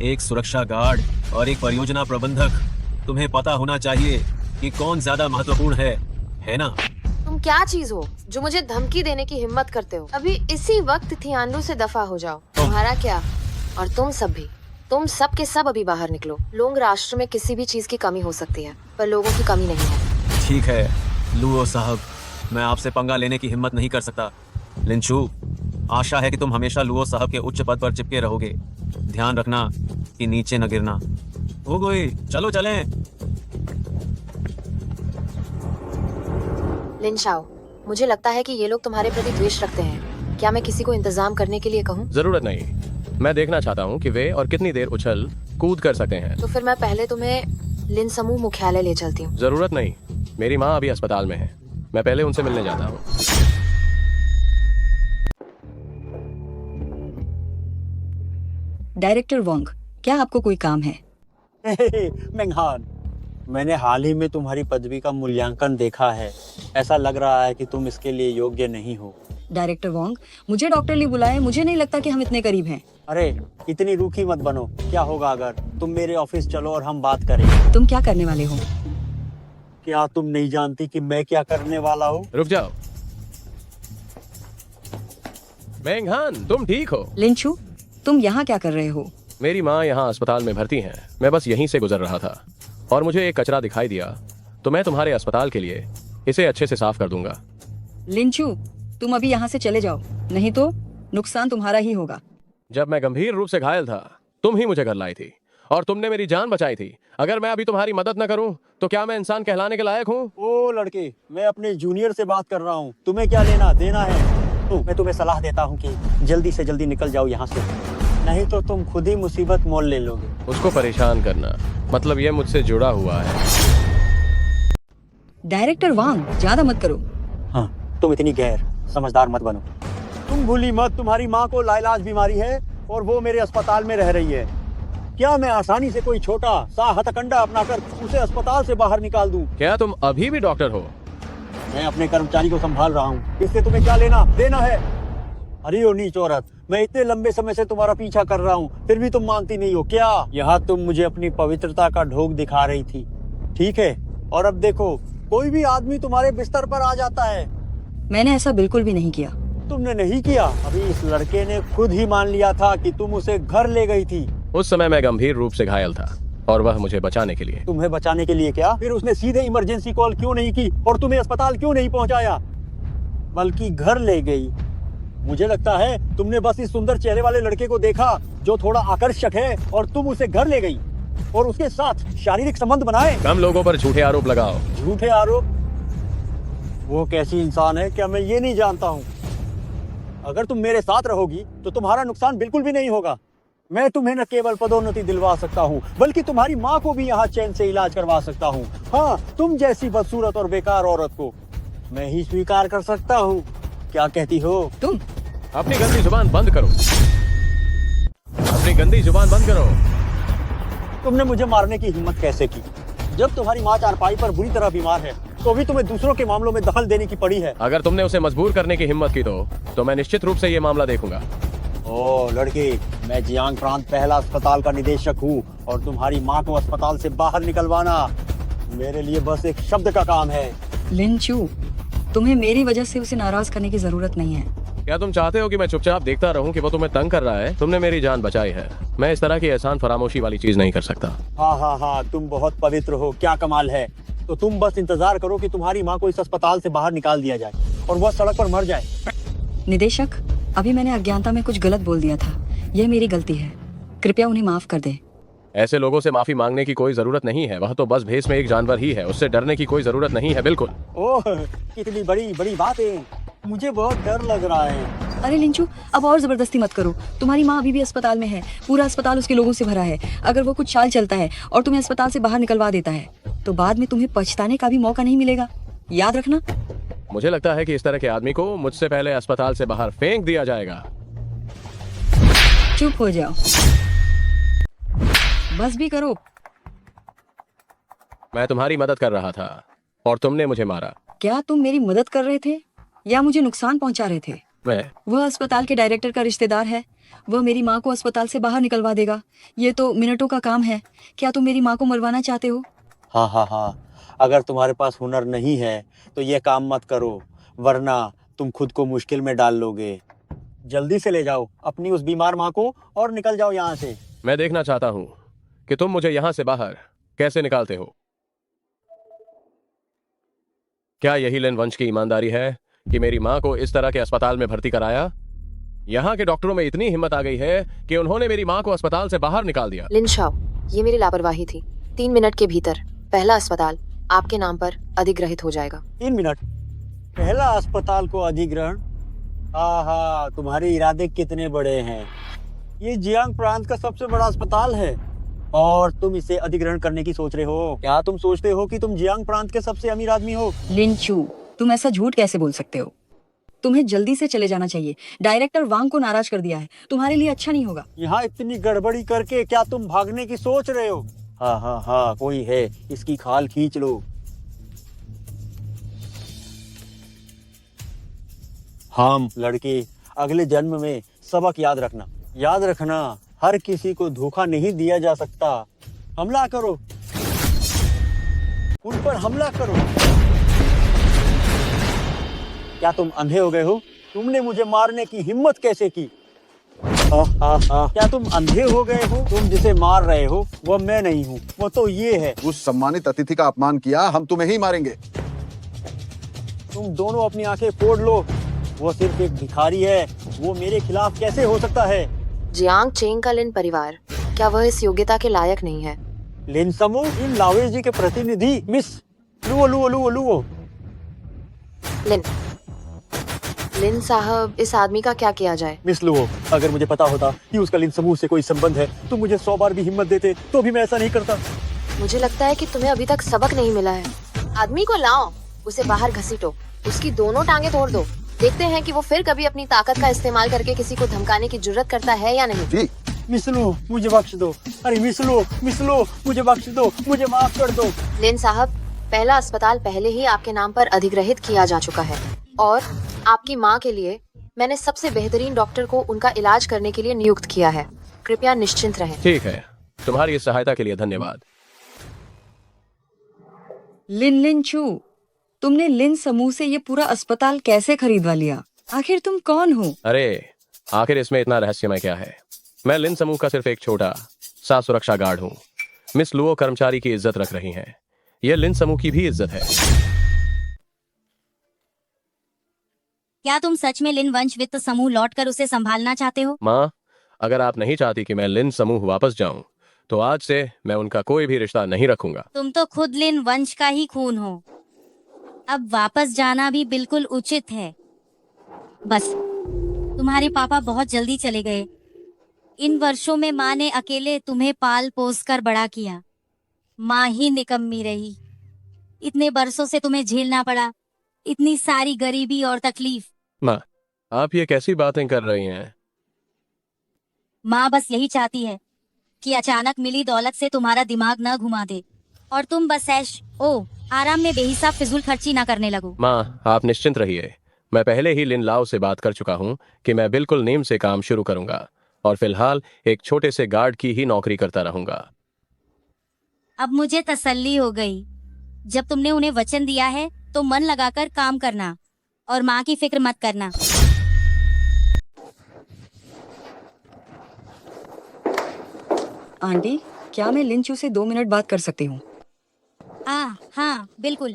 एक सुरक्षा गार्ड और एक परियोजना प्रबंधक। तुम्हें पता होना चाहिए कि कौन ज्यादा महत्वपूर्ण है ना? तुम क्या चीज हो जो मुझे धमकी देने की हिम्मत करते हो? अभी इसी वक्त तियानलू से दफा हो जाओ। तुम्हारा क्या, और तुम सब भी तुम सब के सब अभी बाहर निकलो। लोग राष्ट्र में किसी भी चीज की कमी हो सकती है, पर लोगों की कमी नहीं है। ठीक है लुओ साहब, मैं आपसे पंगा लेने की हिम्मत नहीं कर सकता। लिंचू, आशा है कि तुम हमेशा लुओ साहब के उच्च पद पर चिपके रहोगे। ध्यान रखना कि नीचे न गिरना। हो गई, चलो चलें। लिन शाओ, मुझे लगता है कि ये लोग तुम्हारे प्रति द्वेष रखते हैं। क्या मैं किसी को इंतजाम करने के लिए कहूँ? जरूरत नहीं। मैं देखना चाहता हूँ कि वे और कितनी देर उछल कूद कर सकते हैं। तो फिर मैं पहले तुम्हें लिन समूह मुख्यालय ले चलती हूँ। जरूरत नहीं, मेरी माँ अभी अस्पताल में है। मैं पहले उनसे मिलने जाता हूँ। डायरेक्टर वोंग, क्या आपको कोई काम है? मेंगहान, मैंने हाल ही में तुम्हारी पदवी का मूल्यांकन देखा है। ऐसा लग रहा है कि तुम इसके लिए योग्य नहीं हो। डायरेक्टर वोंग, मुझे डॉक्टर ली बुलाए। मुझे नहीं लगता कि हम इतने करीब हैं। अरे इतनी रूखी मत बनो। क्या होगा अगर तुम मेरे ऑफिस चलो और हम बात करें। तुम क्या करने वाले हो? क्या तुम नहीं जानती कि मैं क्या करने वाला हूँ? रुक जाओ मेंगहान, तुम ठीक हो? लिंचू, तुम यहाँ क्या कर रहे हो? मेरी माँ यहाँ अस्पताल में भर्ती हैं। मैं बस यहीं से गुजर रहा था और मुझे एक कचरा दिखाई दिया, तो मैं तुम्हारे अस्पताल के लिए इसे अच्छे से साफ कर दूंगा। लिंचू, तुम अभी यहाँ से चले जाओ, नहीं तो नुकसान तुम्हारा ही होगा। जब मैं गंभीर रूप से घायल था, तुम ही मुझे घर लाई थी और तुमने मेरी जान बचाई थी। अगर मैं अभी तुम्हारी मदद न करूं, तो क्या मैं इंसान कहलाने के लायक हूं? ओ लड़के, मैं अपने जूनियर से बात कर रहा हूँ। तुम्हें क्या लेना देना है? मैं तुम्हें सलाह देता हूँ कि जल्दी से जल्दी निकल जाओ यहाँ से, नहीं तो तुम खुद ही मुसीबत मोल ले लोगे। उसको परेशान करना मतलब ये मुझसे जुड़ा हुआ है। डायरेक्टर वांग, ज्यादा मत करो। हाँ, तुम इतनी गैर समझदार मत बनो। तुम भूली मत, तुम्हारी माँ को लाइलाज बीमारी है और वो मेरे अस्पताल में रह रही है। क्या मैं आसानी से कोई छोटा सा हथकंडा अपनाकर उसे अस्पताल से बाहर निकाल दूं? क्या तुम अभी भी डॉक्टर हो? मैं अपने कर्मचारी को संभाल रहा हूँ। इससे तुम्हें क्या लेना देना है? अरे ओ नीच औरत, मैं इतने लंबे समय से तुम्हारा पीछा कर रहा हूँ, फिर भी तुम मानती नहीं हो क्या? यहाँ तुम मुझे अपनी पवित्रता का ढोंग दिखा रही थी, ठीक है? और अब देखो, कोई भी आदमी तुम्हारे बिस्तर पर आ जाता है। मैंने ऐसा बिल्कुल भी नहीं किया। तुमने नहीं किया? अभी इस लड़के ने खुद ही मान लिया था कि तुम उसे घर ले गई थी। उस समय मैं गंभीर रूप से घायल था और वह मुझे बचाने के लिए। तुम्हें बचाने के लिए क्या? फिर उसने सीधे इमरजेंसी कॉल क्यों नहीं की और तुम्हें अस्पताल क्यों नहीं पहुंचाया, बल्कि घर ले गई? मुझे लगता है तुमने बस इस सुंदर चेहरे वाले लड़के को देखा जो थोड़ा आकर्षक है और तुम उसे घर ले गई और उसके साथ शारीरिक संबंध बनाए। कम लोगों पर झूठे आरोप लगाओ। झूठे आरोप? वो कैसी इंसान है क्या मैं ये नहीं जानता हूँ? अगर तुम मेरे साथ रहोगी तो तुम्हारा नुकसान बिल्कुल भी नहीं होगा। मैं तुम्हें न केवल पदोन्नति दिलवा सकता हूँ, बल्कि तुम्हारी माँ को भी यहाँ चैन से इलाज करवा सकता हूँ। हाँ, तुम जैसी बदसूरत और बेकार औरत को मैं ही स्वीकार कर सकता हूँ। क्या कहती हो? तुम अपनी गंदी जुबान बंद करो। अपनी गंदी जुबान बंद करो। तुमने मुझे मारने की हिम्मत कैसे की? जब तुम्हारी माँ चारपाई पर बुरी तरह बीमार है, तो भी तुम्हें दूसरों के मामलों में दखल देने की पड़ी है। अगर तुमने उसे मजबूर करने की हिम्मत की तो मैं निश्चित रूप से ये मामला देखूंगा। ओ लड़की, मैं जियांग प्रांत पहला अस्पताल का निदेशक हूँ और तुम्हारी माँ को अस्पताल से बाहर निकलवाना मेरे लिए बस एक शब्द का काम है। लिंचू, तुम्हें मेरी वजह से उसे नाराज करने की जरूरत नहीं है। क्या तुम चाहते हो कि मैं चुपचाप देखता रहूं कि वो तुम्हें तंग कर रहा है? तुमने मेरी जान बचाई है, मैं इस तरह की एहसान फरामोशी वाली चीज नहीं कर सकता। हाँ हाँ हाँ, तुम बहुत पवित्र हो, क्या कमाल है। तो तुम बस इंतजार करो कि तुम्हारी माँ को इस अस्पताल से बाहर निकाल दिया जाए और वह सड़क पर मर जाए। निदेशक, अभी मैंने अज्ञानता में कुछ गलत बोल दिया था। यह मेरी गलती है, कृपया उन्हें माफ कर दे। ऐसे लोगों से माफी मांगने की कोई जरूरत नहीं है। वह तो बस भेस में एक जानवर ही है, उससे डरने की कोई जरूरत नहीं है। बिल्कुल। ओह, कितनी बड़ी बड़ी बात है, मुझे बहुत डर लग रहा है। अरे लिंचू, अब और जबरदस्ती मत करो। तुम्हारी माँ अभी भी अस्पताल में है, पूरा अस्पताल उसके लोगों से भरा है। अगर वो कुछ चाल चलता है और तुम्हें अस्पताल से बाहर निकलवा देता है, तो बाद में तुम्हें पछताने का भी मौका नहीं मिलेगा, याद रखना। मुझे लगता है कि इस तरह के आदमी को मुझसे पहले अस्पताल से बाहर फेंक दिया जाएगा। चुप हो जाओ, बस भी करो। मैं तुम्हारी मदद कर रहा था और तुमने मुझे मारा। क्या तुम मेरी मदद कर रहे थे या मुझे नुकसान पहुंचा रहे थे? वह अस्पताल के डायरेक्टर का रिश्तेदार है, वह मेरी माँ को अस्पताल से बाहर निकलवा देगा। ये तो मिनटों का काम है। क्या तुम मेरी माँ को मरवाना चाहते हो? हाँ हाँ हाँ, अगर तुम्हारे पास हुनर नहीं है तो ये काम मत करो, वरना तुम खुद को मुश्किल में डाल लोगे। जल्दी से ले जाओ अपनी उस बीमार माँ को और निकल जाओ यहाँ से। मैं देखना चाहता हूं कि तुम मुझे यहां से बाहर कैसे निकालते हो। क्या यही लिन वंश की ईमानदारी है कि मेरी मां को इस तरह के अस्पताल में भर्ती कराया? यहाँ के डॉक्टरों में इतनी हिम्मत आ गई है कि उन्होंने मेरी मां को अस्पताल से बाहर निकाल दिया। लिन शाओ, ये मेरी लापरवाही थी। 3 मिनट के भीतर पहला अस्पताल आपके नाम पर अधिग्रहित हो जाएगा। 3 मिनट? पहला अस्पताल को अधिग्रहण? आहा, तुम्हारे इरादे कितने बड़े हैं। ये जियांग प्रांत का सबसे बड़ा अस्पताल है और तुम इसे अधिग्रहण करने की सोच रहे हो। क्या तुम सोचते हो कि तुम जियांग प्रांत के सबसे अमीर आदमी हो? लिंचू, तुम ऐसा झूठ कैसे बोल सकते हो? तुम्हें जल्दी से चले जाना चाहिए। डायरेक्टर वांग को नाराज कर दिया है, तुम्हारे लिए अच्छा नहीं होगा। यहाँ इतनी गड़बड़ी करके क्या तुम भागने की सोच रहे हो? हाँ हाँ हाँ, कोई है, इसकी खाल खींच लो। हम लड़के अगले जन्म में सबक याद रखना, हर किसी को धोखा नहीं दिया जा सकता। हमला करो, उन पर हमला करो। क्या तुम अंधे हो गए हो? तुमने मुझे मारने की हिम्मत कैसे की? क्या तुम अंधे हो गए हो? तुम जिसे मार रहे हो वो मैं नहीं हूँ, वो तो ये है। उस सम्मानित अतिथि का अपमान किया, हम तुम्हें ही मारेंगे। तुम दोनों अपनी आंखें फोड़ लो। वो सिर्फ एक भिखारी है, वो मेरे खिलाफ कैसे हो सकता है? जियांग चेंग का लिन परिवार, क्या वह इस योग्यता के लायक नहीं है? लिन समूह इन लावेज जी के प्रतिनिधि मिस लुओ। लिन साहब, इस आदमी का क्या किया जाए? मिस लुओ, अगर मुझे पता होता कि उसका लिन समूह से कोई संबंध है तो मुझे 100 बार भी हिम्मत देते तो भी मैं ऐसा नहीं करता। मुझे लगता है कि तुम्हें अभी तक सबक नहीं मिला है। आदमी को लाओ, उसे बाहर घसीटो, उसकी दोनों टांगे तोड़ दो। देखते हैं कि वो फिर कभी अपनी ताकत का इस्तेमाल करके किसी को धमकाने की जुर्रत करता है या नहीं। जी। मिस लुओ, मुझे बख्श दो। अरे मिस लुओ, मुझे बख्श दो, मुझे माफ कर दो। लिन साहब, पहला अस्पताल पहले ही आपके नाम पर अधिग्रहित किया जा चुका है और आपकी माँ के लिए मैंने सबसे बेहतरीन डॉक्टर को उनका इलाज करने के लिए नियुक्त किया है। कृपया निश्चिंत रहें। ठीक है, तुम्हारी इस सहायता के लिए धन्यवाद। लिंचू, तुमने लिन समूह से ये पूरा अस्पताल कैसे खरीदवा लिया? आखिर तुम कौन हो? अरे, आखिर इसमें इतना रहस्यमय क्या है? मैं लिन समूह का सिर्फ एक छोटा सा सुरक्षा गार्ड हूँ। मिस लुओ कर्मचारी की इज्जत रख रही हैं। यह लिन समूह की भी इज्जत है। क्या तुम सच में लिन वंश वित्त समूह लौटकर उसे संभालना चाहते हो? माँ, अगर आप नहीं चाहती कि मैं लिन समूह वापस जाऊं, तो आज से मैं उनका कोई भी रिश्ता नहीं रखूंगा। तुम तो खुद लिन वंश का ही खून हो। अब वापस जाना भी बिल्कुल उचित है। बस, तुम्हारे पापा बहुत जल्दी चले गए। इन वर्षों में माँ ने अकेले तुम्हें पाल पोस कर बड़ा किया। माँ ही निकम्मी रही। इतने बरसों से तुम्हें झेलना पड़ा, इतनी सारी गरीबी और तकलीफ। माँ, आप ये कैसी बातें कर रही हैं? माँ बस यही चाहती है कि अचानक मिली दौलत से तुम्हारा दिमाग न घुमा दे और तुम बस ऐश आराम में बेहिसाब फिजूल खर्ची ना करने लगो। माँ, आप निश्चिंत रहिए। मैं पहले ही लिन लाओ से बात कर चुका हूँ कि मैं बिल्कुल नीम से काम शुरू करूंगा और फिलहाल एक छोटे से गार्ड की ही नौकरी करता रहूंगा। अब मुझे तसल्ली हो गई। जब तुमने उन्हें वचन दिया है तो मन लगाकर काम करना और माँ की फिक्र मत करना। आंटी, क्या मैं लिंचू से 2 मिनट बात कर सकती हूँ? हाँ बिल्कुल।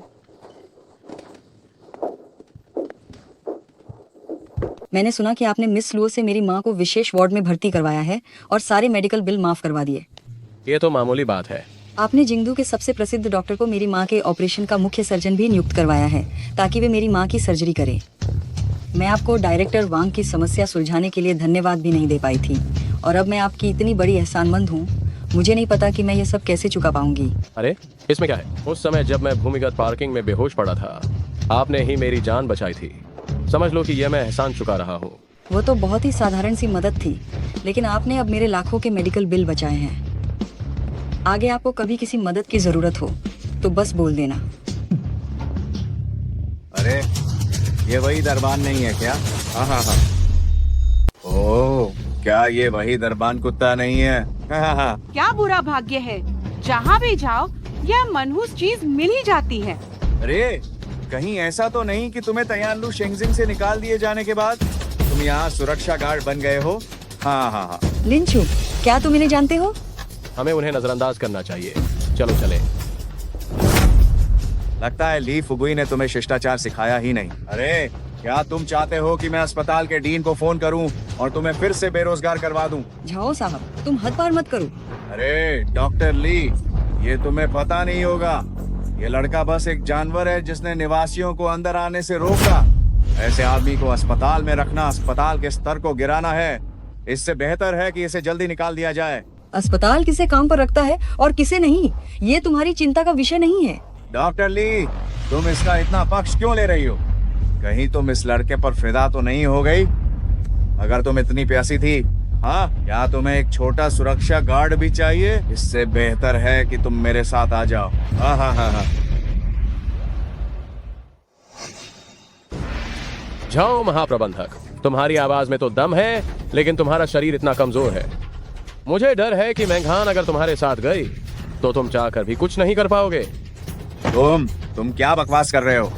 मैंने सुना कि आपने मिस लुओ से मेरी माँ को विशेष वार्ड में भर्ती करवाया है और सारे मेडिकल बिल माफ करवा दिए। ये तो मामूली बात है। आपने जिंगदू के सबसे प्रसिद्ध डॉक्टर को मेरी माँ के ऑपरेशन का मुख्य सर्जन भी नियुक्त करवाया है ताकि वे मेरी माँ की सर्जरी करें। मैं आपको डायरेक्टर वांग की समस्या सुलझाने के लिए धन्यवाद भी नहीं दे पाई थी और अब मैं आपकी इतनी बड़ी एहसानमंद हूँ, मुझे नहीं पता कि मैं ये सब कैसे चुका पाऊंगी। अरे, इसमें क्या है? उस समय जब मैं भूमिगत पार्किंग में बेहोश पड़ा था, आपने ही मेरी जान बचाई थी। समझ लो कि यह मैं एहसान चुका रहा हूँ। वो तो बहुत ही साधारण सी मदद थी, लेकिन आपने अब मेरे लाखों के मेडिकल बिल बचाए हैं। आगे आपको कभी किसी मदद की जरूरत हो तो बस बोल देना। अरे, ये वही दरबान नहीं है क्या? हाँ। ओह, क्या ये वही दरबान कुत्ता नहीं है? हाँ। क्या बुरा भाग्य है, जहाँ भी जाओ यह मनहूस चीज मिल ही जाती है। अरे, कहीं ऐसा तो नहीं कि तुम्हें तयानलू शेंगजिंग से निकाल दिए जाने के बाद तुम यहाँ सुरक्षा गार्ड बन गए हो? हाँ। लिंचू, क्या तुम इन्हें जानते हो? हमें उन्हें नजरअंदाज करना चाहिए। चलो चले। लगता है ली फुगुई ने तुम्हें शिष्टाचार सिखाया ही नहीं। अरे क्या तुम चाहते हो कि मैं अस्पताल के डीन को फोन करूं और तुम्हें फिर से बेरोजगार करवा दूं? झाओ साहब, तुम हद पार मत करो। अरे डॉक्टर ली, ये तुम्हें पता नहीं होगा। ये लड़का बस एक जानवर है जिसने निवासियों को अंदर आने से रोका। ऐसे आदमी को अस्पताल में रखना अस्पताल के स्तर को गिराना है। इससे बेहतर है कि इसे जल्दी निकाल दिया जाए। अस्पताल किसे काम पर रखता है और किसे नहीं, ये तुम्हारी चिंता का विषय नहीं है। डॉक्टर ली, तुम इसका इतना पक्ष क्यों ले रही हो? कहीं तुम इस लड़के पर फिदा तो नहीं हो गई? अगर तुम इतनी प्यासी थी, हाँ, क्या तुम्हें एक छोटा सुरक्षा गार्ड भी चाहिए? इससे बेहतर है कि तुम मेरे साथ आ जाओ। हाँ हाँ हाँ हाँ। जाओ महाप्रबंधक, तुम्हारी आवाज में तो दम है, लेकिन तुम्हारा शरीर इतना कमजोर है। मुझे डर है कि मेंघान अगर तुम्हारे साथ गई तो तुम चाहकर भी कुछ नहीं कर पाओगे। तुम क्या बकवास कर रहे हो?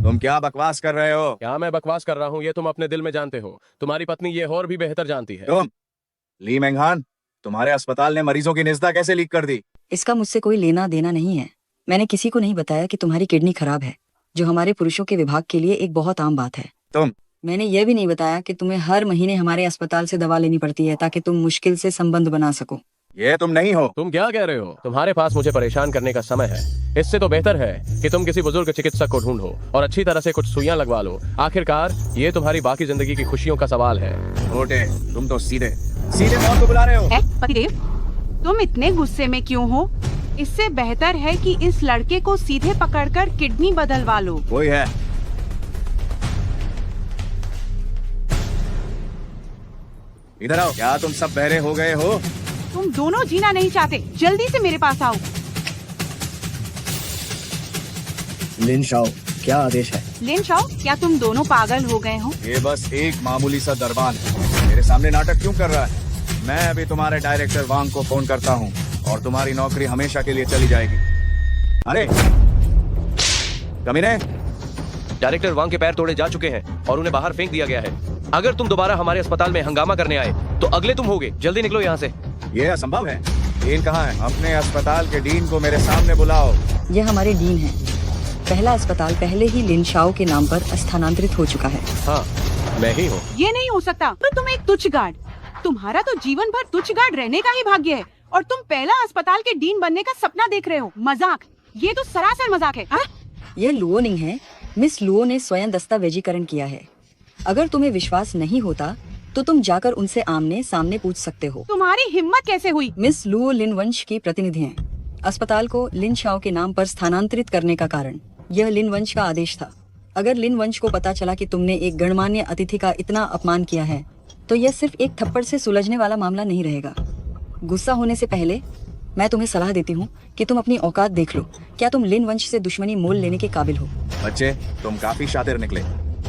तुम क्या बकवास कर रहे हो? क्या मैं बकवास कर रहा हूँ ये तुम अपने दिल में जानते हो। तुम्हारी पत्नी ये और भी बेहतर जानती है। तुम ली मेंघान, तुम्हारे अस्पताल ने मरीजों की निजता कैसे लीक कर दी? इसका मुझसे कोई लेना देना नहीं है। मैंने किसी को नहीं बताया कि तुम्हारी किडनी खराब है, जो हमारे पुरुषों के विभाग के लिए एक बहुत आम बात है। मैंने ये भी नहीं बताया कि तुम्हें हर महीने हमारे अस्पताल से दवा लेनी पड़ती है ताकि तुम मुश्किल से संबंध बना सको। ये तुम नहीं हो। तुम क्या कह रहे हो? तुम्हारे पास मुझे परेशान करने का समय है। इससे तो बेहतर है कि तुम किसी बुजुर्ग चिकित्सक को ढूंढो और अच्छी तरह से कुछ सुइयां लगवा लो। आखिरकार ये तुम्हारी बाकी जिंदगी की खुशियों का सवाल है। छोटे, तुम तो सीधे मौत को बुला रहे हो। पतिदेव, तुम इतने गुस्से में क्यों हो? इससे बेहतर है कि इस लड़के को सीधे पकड़कर किडनी बदलवा लो। कोई है? इधर आओ। क्या तुम सब बहरे हो गए हो? तुम दोनों जीना नहीं चाहते, जल्दी से मेरे पास आओ। लिन शाओ, क्या आदेश है? लिन शाओ, क्या तुम दोनों पागल हो गए हो? ये बस एक मामूली सा दरबान है। मेरे सामने नाटक क्यों कर रहा है? मैं अभी तुम्हारे डायरेक्टर वांग को फोन करता हूँ और तुम्हारी नौकरी हमेशा के लिए चली जाएगी। अरे कमीने, डायरेक्टर वांग के पैर तोड़े जा चुके हैं और उन्हें बाहर फेंक दिया गया है। अगर तुम दोबारा हमारे अस्पताल में हंगामा करने आए तो अगले तुम होगे। जल्दी निकलो यहाँ से। ये असंभव है। डीन कहाँ है? अपने अस्पताल के डीन को मेरे सामने बुलाओ। ये हमारे डीन है। पहला अस्पताल पहले ही लिन शाओ के नाम पर स्थानांतरित हो चुका है। हाँ, मैं ही हूँ। ये नहीं हो सकता। पर तुम एक तुच्छ गार्ड, तुम्हारा तो जीवन भर तुच्छ गार्ड रहने का ही भाग्य है और तुम पहला अस्पताल के डीन बनने का सपना देख रहे हो। मजाक, ये तो सरासर मजाक है। यह लुओ निंग है। मिस लुओ ने स्वयं दस्तावेजीकरण किया है। अगर तुम्हें विश्वास नहीं होता तो तुम जाकर उनसे आमने सामने पूछ सकते हो। तुम्हारी हिम्मत कैसे हुई? मिस लुओ लिन वंश की प्रतिनिधि हैं। अस्पताल को लिन शाओ के नाम पर स्थानांतरित करने का कारण यह लिन वंश का आदेश था। अगर लिन वंश को पता चला कि तुमने एक गणमान्य अतिथि का इतना अपमान किया है तो यह सिर्फ एक थप्पड़ से सुलझने वाला मामला नहीं रहेगा। गुस्सा होने से पहले मैं तुम्हें सलाह देती हूँ कि तुम अपनी औकात देख लो। क्या तुम लिन वंश से दुश्मनी मोल लेने के काबिल हो? बच्चे, तुम काफी शातिर निकले।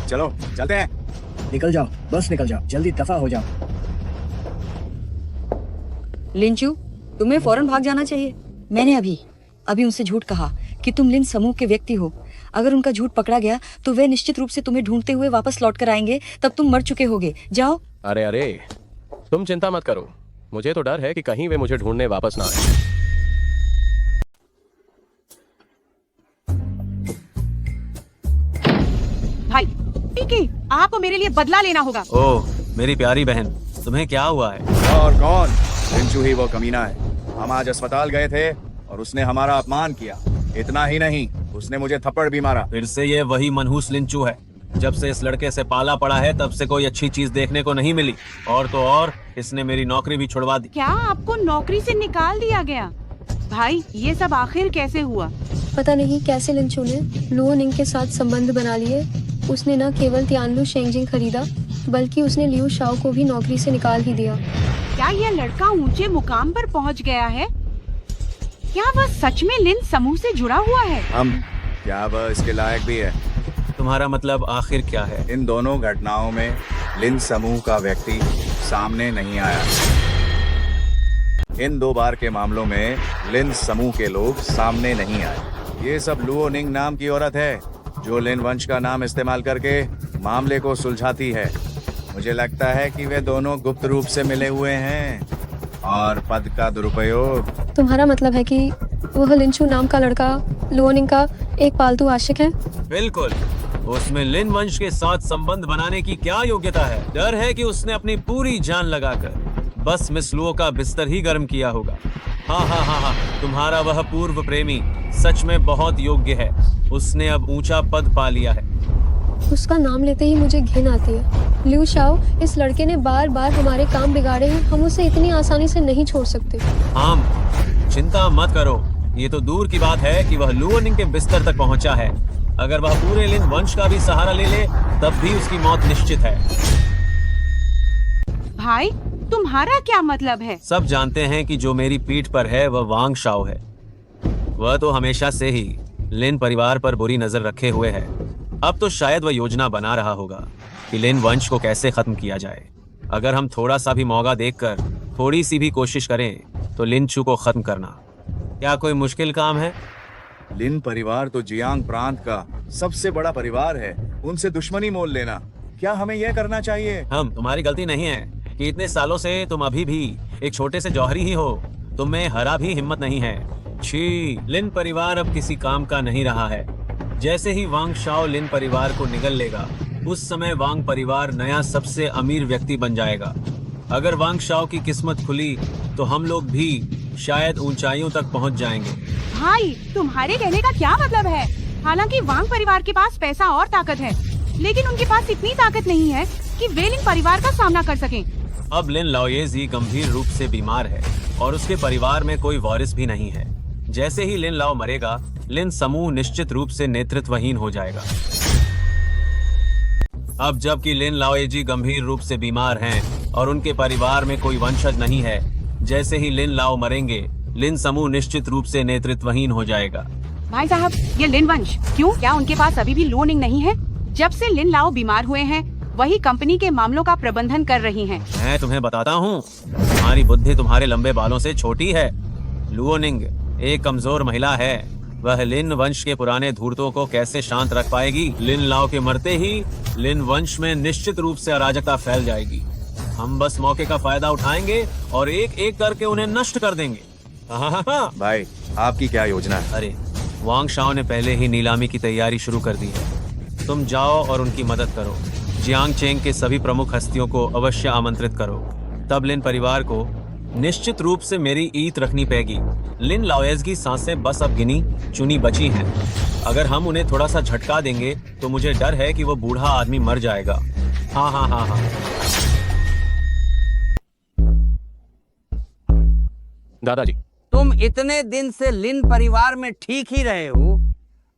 चलो चलते हैं। निकल जाओ, बस निकल जाओ, जल्दी दफा हो जाओ। लिंचू, तुम्हें फौरन भाग जाना चाहिए। मैंने अभी उनसे झूठ कहा कि तुम लिन समूह के व्यक्ति हो। अगर उनका झूठ पकड़ा गया तो वे निश्चित रूप से तुम्हें ढूंढते हुए वापस लौट कर आएंगे। तब तुम मर चुके होगे। जाओ। अरे तुम चिंता मत करो। मुझे तो डर है कि कहीं वे मुझे ढूंढने वापस ना आए। भाई, ठीक है, आपको मेरे लिए बदला लेना होगा। ओह मेरी प्यारी बहन, तुम्हें क्या हुआ है? और कौन? लिंचू ही वो कमीना है। हम आज अस्पताल गए थे और उसने हमारा अपमान किया। इतना ही नहीं, उसने मुझे थप्पड़ भी मारा। फिर से ये वही मनहूस लिंचू है। जब से इस लड़के से पाला पड़ा है तब से कोई अच्छी चीज देखने को नहीं मिली। और तो और इसने मेरी नौकरी भी छुड़वा दी। क्या आपको नौकरी से निकाल दिया गया? भाई, ये सब आखिर कैसे हुआ? पता नहीं कैसे लिंचू ने लुओ निंग के साथ संबंध बना लिए। उसने न केवल तियानलू शेंगजिंग खरीदा बल्कि उसने लियू शाओ को भी नौकरी से निकाल ही दिया। क्या यह लड़का ऊंचे मुकाम पर पहुंच गया है? क्या वह सच में लिन समूह से जुड़ा हुआ है? क्या वह इसके लायक भी है? तुम्हारा मतलब आखिर क्या है? इन दोनों घटनाओं में लिन समूह का व्यक्ति सामने नहीं आया। इन 2 बार के मामलों में लिन समूह के लोग सामने नहीं आए। ये सब लुओ निंग नाम की औरत है जो लिन वंश का नाम इस्तेमाल करके मामले को सुलझाती है। मुझे लगता है कि वे दोनों गुप्त रूप से मिले हुए हैं और पद का दुरुपयोग। तुम्हारा मतलब है कि वह लिंचू नाम का लड़का लुओनिंग का एक पालतू आशिक है? बिल्कुल। उसमें लिन वंश के साथ संबंध बनाने की क्या योग्यता है? डर है कि उसने अपनी पूरी जान लगाकर बस मिस लुओ का बिस्तर ही गर्म किया होगा। हाँ, तुम्हारा वह पूर्व प्रेमी सच में बहुत योग्य है। उसने अब ऊंचा पद पा लिया है। उसका नाम लेते ही मुझे घिन आती है। लिu शाओ, इस लड़के ने बार बार हमारे काम बिगाड़े हैं। हम उसे इतनी आसानी से नहीं छोड़ सकते। हम चिंता मत करो। ये तो दूर की बात है कि वह लुओनिंग के बिस्तर तक पहुंचा है। अगर वह पूरे लिन वंश का भी सहारा ले ले तब भी उसकी मौत निश्चित है। भाई, तुम्हारा क्या मतलब है? सब जानते हैं कि जो मेरी पीठ पर है वह वांग शाओ है। वह तो हमेशा से ही लिन परिवार पर बुरी नजर रखे हुए है। अब तो शायद वह योजना बना रहा होगा कि लिन वंश को कैसे खत्म किया जाए। अगर हम थोड़ा सा भी मौका देखकर थोड़ी सी भी कोशिश करें तो लिनचू को खत्म करना क्या कोई मुश्किल काम है? लिन परिवार तो जियांग प्रांत का सबसे बड़ा परिवार है। उनसे दुश्मनी मोल लेना, क्या हमें यह करना चाहिए? हम तुम्हारी गलती नहीं है कि इतने सालों से तुम अभी भी एक छोटे से जौहरी ही हो। तुम में हरा भी हिम्मत नहीं है। छी, लिन परिवार अब किसी काम का नहीं रहा है। जैसे ही वांग शाओ लिन परिवार को निगल लेगा उस समय वांग परिवार नया सबसे अमीर व्यक्ति बन जाएगा। अगर वांग शाओ की किस्मत खुली तो हम लोग भी शायद ऊंचाइयों तक पहुंच जाएंगे। भाई, तुम्हारे कहने का क्या मतलब है? हालांकि वांग परिवार के पास पैसा और ताकत है, लेकिन उनके पास इतनी ताकत नहीं है कि वे लिन परिवार का सामना कर सकें। अब लिन लाओयेजी गंभीर रूप से बीमार है और उसके परिवार में कोई वारिस भी नहीं है। जैसे ही लिन लाओ मरेगा, लिन समूह निश्चित रूप से नेतृत्वहीन हो जाएगा। अब जबकि लिन लाओयेजी गंभीर रूप से बीमार हैं और उनके परिवार में कोई वंशज नहीं है, जैसे ही लिन लाओ मरेंगे, लिन समूह निश्चित रूप से नेतृत्वहीन हो जाएगा। भाई साहब, ये लिन वंश क्यों? क्या उनके पास अभी भी लुओनिंग नहीं है? जब से लिन लाओ बीमार हुए हैं, वही कंपनी के मामलों का प्रबंधन कर रही हैं। मैं तुम्हें बताता हूँ, तुम्हारी बुद्धि तुम्हारे लंबे बालों से छोटी है। लुओनिंग एक कमजोर महिला है। वह लिन वंश के पुराने धूर्तों को कैसे शांत रख पाएगी? लिन लाओ के मरते ही लिन वंश में निश्चित रूप से अराजकता फैल जाएगी। हम बस मौके का फायदा उठाएंगे और एक एक करके उन्हें नष्ट कर देंगे। भाई, आपकी क्या योजना है? अरे, वांग शाओ ने पहले ही नीलामी की तैयारी शुरू कर दी है। तुम जाओ और उनकी मदद करो। जियांग चेंग के सभी प्रमुख हस्तियों को अवश्य आमंत्रित करो। तब लिन परिवार को निश्चित रूप से मेरी ईद रखनी पड़ेगी। लिन लाओयेज की सांसें बस अब गिनी चुनी बची हैं। अगर हम उन्हें थोड़ा सा झटका देंगे तो मुझे डर है कि वो बूढ़ा आदमी मर जाएगा। हाँ। दादाजी, तुम इतने दिन से लिन परिवार में ठीक ही रहे हो।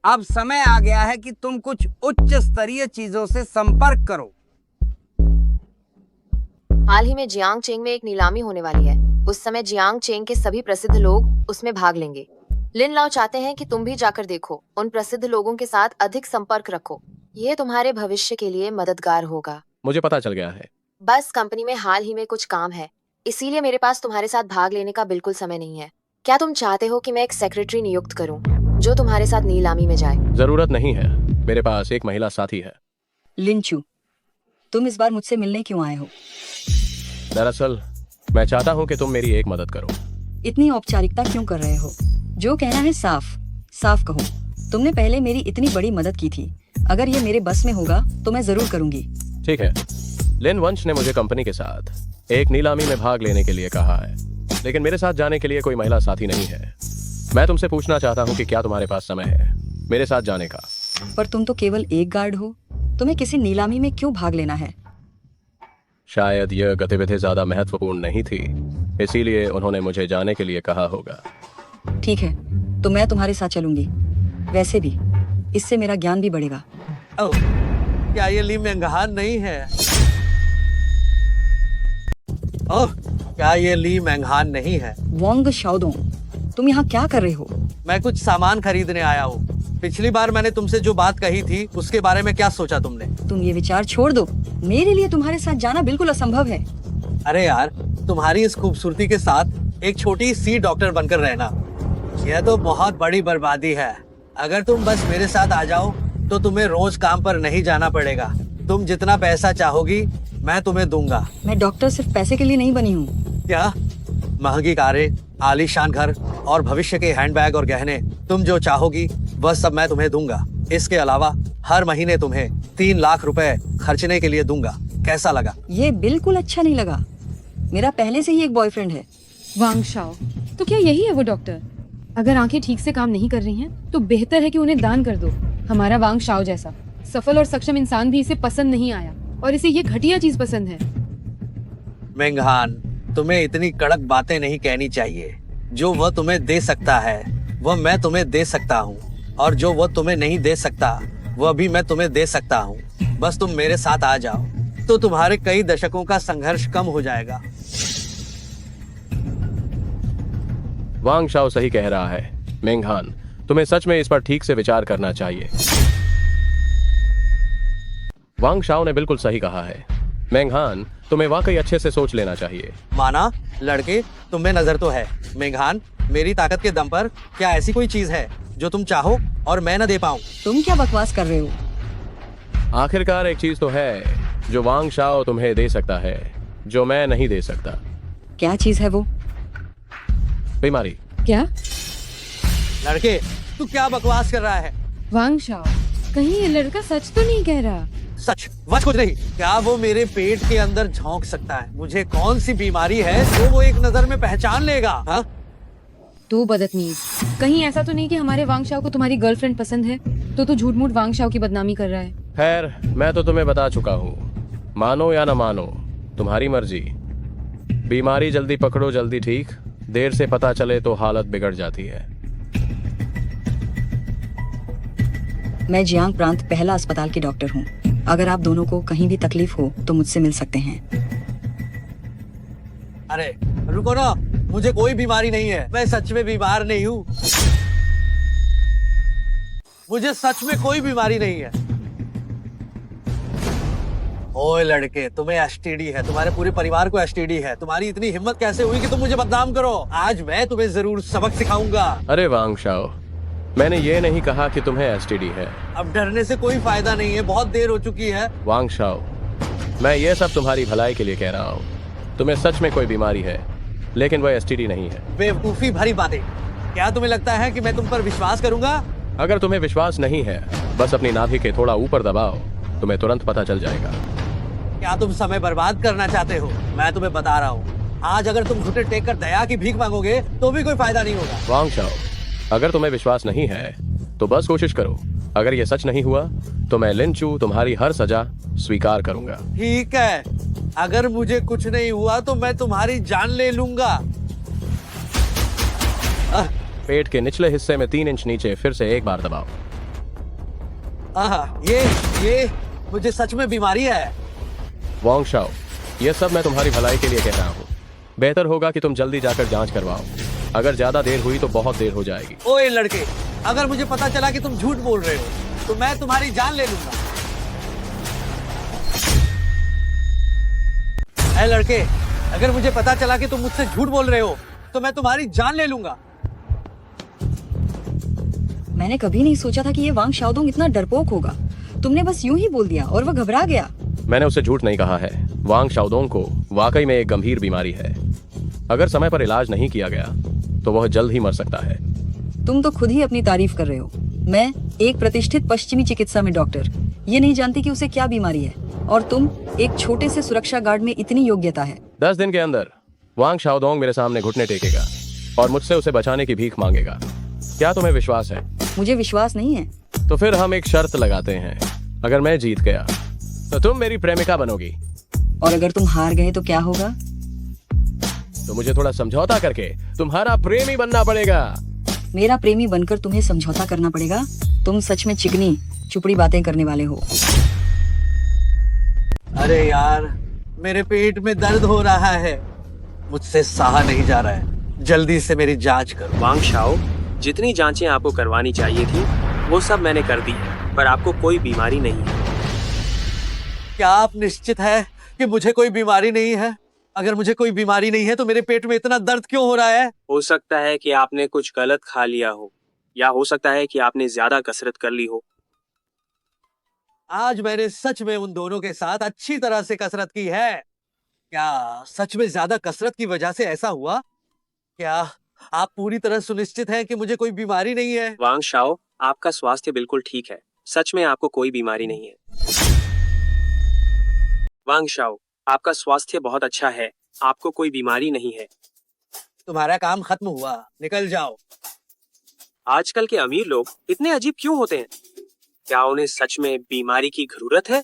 अब समय आ गया है कि तुम कुछ उच्च स्तरीय चीजों से संपर्क करो। हाल ही में जियांग चेंग में एक नीलामी होने वाली है। उस समय जियांग चेंग के सभी प्रसिद्ध लोग उसमें भाग लेंगे। लिन लाओ चाहते हैं कि तुम भी जाकर देखो। उन प्रसिद्ध लोगों के साथ अधिक संपर्क रखो। ये तुम्हारे भविष्य के लिए मददगार होगा। मुझे पता चल गया है। बस कंपनी में हाल ही में कुछ काम है, इसीलिए मेरे पास तुम्हारे साथ भाग लेने का बिल्कुल समय नहीं है। क्या तुम चाहते हो कि मैं एक सेक्रेटरी नियुक्त करूं जो तुम्हारे साथ नीलामी में जाए? जरूरत नहीं है, मेरे पास एक महिला साथी है। लिंचू, तुम इस बार मुझसे मिलने क्यों आए हो? दरअसल मैं चाहता हूँ कि तुम मेरी एक मदद करो। इतनी औपचारिकता क्यों कर रहे हो? जो कहना है साफ साफ कहो। तुमने पहले मेरी इतनी बड़ी मदद की थी। अगर ये मेरे बस में होगा तो मैं जरूर करूंगी। ठीक है, लिन वंश ने मुझे कंपनी के साथ एक नीलामी में भाग लेने के लिए कहा है, लेकिन मेरे साथ जाने के लिए कोई महिला साथी नहीं है। मैं तुमसे पूछना चाहता हूँ कि क्या तुम्हारे पास समय है मेरे साथ जाने का? पर तुम तो केवल एक गार्ड हो, तुम्हें किसी नीलामी में क्यों भाग लेना है? शायद यह गतिविधि ज्यादा महत्वपूर्ण नहीं थी, इसीलिए उन्होंने मुझे जाने के लिए कहा होगा। ठीक है, तो मैं तुम्हारे साथ चलूंगी। वैसे भी इससे मेरा ज्ञान भी बढ़ेगा। ओह, क्या ये ली मेंगहान नहीं है? ओह, क्या ये ली मेंगहान नहीं है? वांग शाओदोंग, तुम यहाँ क्या कर रहे हो? मैं कुछ सामान खरीदने आया हूँ। पिछली बार मैंने तुमसे जो बात कही थी उसके बारे में क्या सोचा तुमने? तुम ये विचार छोड़ दो। मेरे लिए तुम्हारे साथ जाना बिल्कुल असंभव है। अरे यार, तुम्हारी इस खूबसूरती के साथ एक छोटी सी डॉक्टर बनकर रहना, यह तो बहुत बड़ी बर्बादी है। अगर तुम बस मेरे साथ आ जाओ तो तुम्हें रोज काम पर नहीं जाना पड़ेगा। तुम जितना पैसा चाहोगी मैं तुम्हें दूंगा। मैं डॉक्टर सिर्फ पैसे के लिए नहीं बनी हूँ। क्या? महंगी कारें, आलीशान घर और भविष्य के हैंडबैग और गहने, तुम जो चाहोगी वह सब मैं तुम्हें दूंगा। इसके अलावा हर महीने तुम्हें 3 लाख रुपए खर्चने के लिए दूंगा। कैसा लगा? ये बिल्कुल अच्छा नहीं लगा। मेरा पहले से ही एक बॉयफ्रेंड है। वांग शाओ, तो क्या यही है वो डॉक्टर? अगर आंखें ठीक से काम नहीं कर रही हैं, तो बेहतर है कि उन्हें दान कर दो। हमारा वांग शाओ जैसा सफल और सक्षम इंसान भी इसे पसंद नहीं आया और इसे ये घटिया चीज पसंद है। मेंगहान, तुम्हें इतनी कड़क बातें नहीं कहनी चाहिए। जो वह तुम्हें दे सकता है वह मैं तुम्हें दे सकता हूँ, और जो वह तुम्हें नहीं दे सकता वह भी मैं तुम्हें दे सकता हूँ। बस तुम मेरे साथ आ जाओ तो तुम्हारे कई दशकों का संघर्ष कम हो जाएगा। वांग शाओ सही कह रहा है। मेंगहान, तुम्हें सच में इस पर ठीक से विचार करना चाहिए। वांग शाओ ने बिल्कुल सही कहा है। मेंगहान, तुम्हें वाकई अच्छे से सोच लेना चाहिए। माना, लड़के, तुम में नजर तो है। मेंगहान, मेरी ताकत के दम पर क्या ऐसी कोई चीज है जो तुम चाहो और मैं न दे पाऊं? तुम क्या बकवास कर रहे हो? आखिरकार एक चीज तो है जो वांग शाओ तुम्हें दे सकता है, जो मैं नहीं दे सकता। क्या चीज है वो? बीमारी। क्या? लड़के, तू क्या बकवास कर रहा है? वांग शाओ, कहीं ये लड़का सच तो नहीं कह रहा? सच बस कुछ नहीं। क्या वो मेरे पेट के अंदर झोंक सकता है? मुझे कौन सी बीमारी है जो वो एक नजर में पहचान लेगा? हाँ? तू बदतमीज, कहीं ऐसा तो नहीं कि हमारे वांग शाओ को तुम्हारी गर्लफ्रेंड पसंद है तो तू झूठ मूठ वांग शाओ की बदनामी कर रहा है। खैर, मैं तो तुम्हें बता चुका हूँ, मानो या न मानो तुम्हारी मर्जी। बीमारी जल्दी पकड़ो जल्दी ठीक, देर से पता चले तो हालत बिगड़ जाती है। मैं जियांग प्रांत पहला अस्पताल की डॉक्टर हूँ। अगर आप दोनों को कहीं भी तकलीफ हो तो मुझसे मिल सकते हैं। अरे रुको ना, मुझे कोई बीमारी नहीं है। मैं सच में बीमार नहीं हूँ। मुझे सच में कोई बीमारी नहीं है। ओए लड़के, तुम्हें एसटीडी है, तुम्हारे पूरे परिवार को एसटीडी है। तुम्हारी इतनी हिम्मत कैसे हुई कि तुम मुझे बदनाम करो? आज मैं तुम्हें जरूर सबक सिखाऊंगा। अरे वांग शाओ, मैंने ये नहीं कहा कि तुम्हें एसटीडी है। अब डरने से कोई फायदा नहीं है, बहुत देर हो चुकी है। वांग शाओ, मैं ये सब तुम्हारी भलाई के लिए कह रहा हूँ। तुम्हें सच में कोई बीमारी है, लेकिन वह एसटीडी नहीं है। बेवकूफी भरी बातें। क्या तुम्हें लगता है कि मैं तुम पर विश्वास करूंगा? अगर तुम्हें विश्वास नहीं है, बस अपनी नाभि के थोड़ा ऊपर दबाओ, तुम्हें तुरंत पता चल जाएगा। क्या तुम समय बर्बाद करना चाहते हो? मैं तुम्हें बता रहा हूँ, आज अगर तुम घुटने टेक कर दया की भीख मांगोगे तो भी कोई फायदा नहीं होगा। वांग शाओ, अगर तुम्हें विश्वास नहीं है तो बस कोशिश करो। अगर ये सच नहीं हुआ तो मैं लिंचू तुम्हारी हर सजा स्वीकार करूंगा। ठीक है, अगर मुझे कुछ नहीं हुआ तो मैं तुम्हारी जान ले लूंगा। पेट के निचले हिस्से में 3 इंच नीचे फिर से एक बार दबाओ। ये मुझे सच में बीमारी है। वांग शाओ, ये सब मैं तुम्हारी भलाई के लिए कह रहा हूँ। बेहतर होगा कि तुम जल्दी जाकर जांच करवाओ। अगर ज्यादा देर हुई तो बहुत देर हो जाएगी। ओए लड़के, अगर मुझे पता चला कि तुम झूठ बोल रहे हो तो मैं तुम्हारी जान ले लूंगा। ऐ लड़के, अगर मुझे पता चला कि तुम मुझसे झूठ बोल रहे हो तो मैं तुम्हारी जान ले लूंगा। मैंने कभी नहीं सोचा था कि ये वांग शाओदोंग इतना डरपोक होगा। तुमने बस यूं ही बोल दिया और वह घबरा गया। मैंने उसे झूठ नहीं कहा है। वांग शाओदोंग को वाकई में एक गंभीर बीमारी है। अगर समय पर इलाज नहीं किया गया तो वह जल्द ही मर सकता है। तुम तो खुद ही अपनी तारीफ कर रहे हो। मैं एक प्रतिष्ठित पश्चिमी चिकित्सा में डॉक्टर ये नहीं जानती कि उसे क्या बीमारी है, और तुम एक छोटे से सुरक्षा गार्ड में इतनी योग्यता है। 10 दिन के अंदर वांग शाओदोंग मेरे सामने घुटने टेकेगा और मुझसे उसे बचाने की भीख मांगेगा। क्या तुम्हें विश्वास है? मुझे विश्वास नहीं है। तो फिर हम एक शर्त लगाते हैं। अगर मैं जीत गया तो तुम मेरी प्रेमिका बनोगी, और अगर तुम हार गए तो क्या होगा? तो मुझे थोड़ा समझौता करके तुम्हारा प्रेमी बनना पड़ेगा। मेरा प्रेमी बनकर तुम्हें समझौता करना पड़ेगा? तुम सच में चिकनी चुपड़ी बातें करने वाले हो। अरे यार, मेरे पेट में दर्द हो रहा है, मुझसे सहा नहीं जा रहा है। जल्दी से मेरी जांच करो। वांग शाओ, जितनी जांचें आपको करवानी चाहिए थी वो सब मैंने कर दी है, पर आपको कोई बीमारी नहीं है। क्या आप निश्चित है कि मुझे कोई बीमारी नहीं है? अगर मुझे कोई बीमारी नहीं है तो मेरे पेट में इतना दर्द क्यों हो रहा है? हो सकता है कि आपने कुछ गलत खा लिया हो, या हो सकता है कि आपने ज्यादा कसरत कर ली हो। आज मैंने सच में उन दोनों के साथ अच्छी तरह से कसरत की है। क्या सच में ज्यादा कसरत की वजह से ऐसा हुआ? क्या आप पूरी तरह सुनिश्चित हैं कि मुझे कोई बीमारी नहीं है? वांग शाओ, आपका स्वास्थ्य बिल्कुल ठीक है। सच में आपको कोई बीमारी नहीं है। वांग शाओ, आपका स्वास्थ्य बहुत अच्छा है। आपको कोई बीमारी नहीं है। तुम्हारा काम खत्म हुआ, निकल जाओ। आजकल के अमीर लोग इतने अजीब क्यों होते हैं? क्या उन्हें सच में बीमारी की जरूरत है?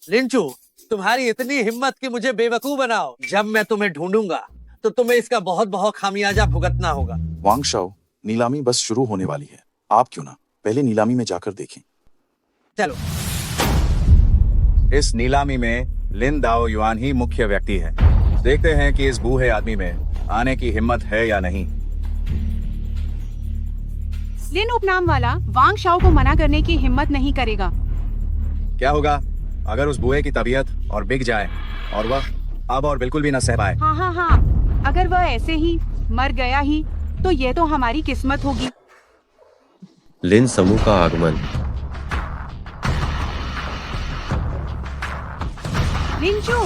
लिंचू, तुम्हारी इतनी हिम्मत कि मुझे बेवकूफ बनाओ। जब मैं तुम्हें ढूंढूंगा तो तुम्हें इसका बहुत बहुत खामियाजा भुगतना होगा। वांग शाओ, नीलामी बस शुरू होने वाली है। आप क्यों ना पहले नीलामी में जाकर देखें। चलो। इस नीलामी में लिन दाओ युआन ही मुख्य व्यक्ति है। देखते हैं कि इस बूढ़े आदमी में आने की हिम्मत है या नहीं। लिन उपनाम वाला वांग शाओ को मना करने की हिम्मत नहीं करेगा। क्या होगा अगर उस बूढ़े की तबीयत और बिक जाए और वह अब और बिल्कुल भी न सह पाए? हाँ, अगर वह ऐसे ही मर गया ही तो ये तो हमारी किस्मत होगी। लिन समूह का आगमन। लिंचू,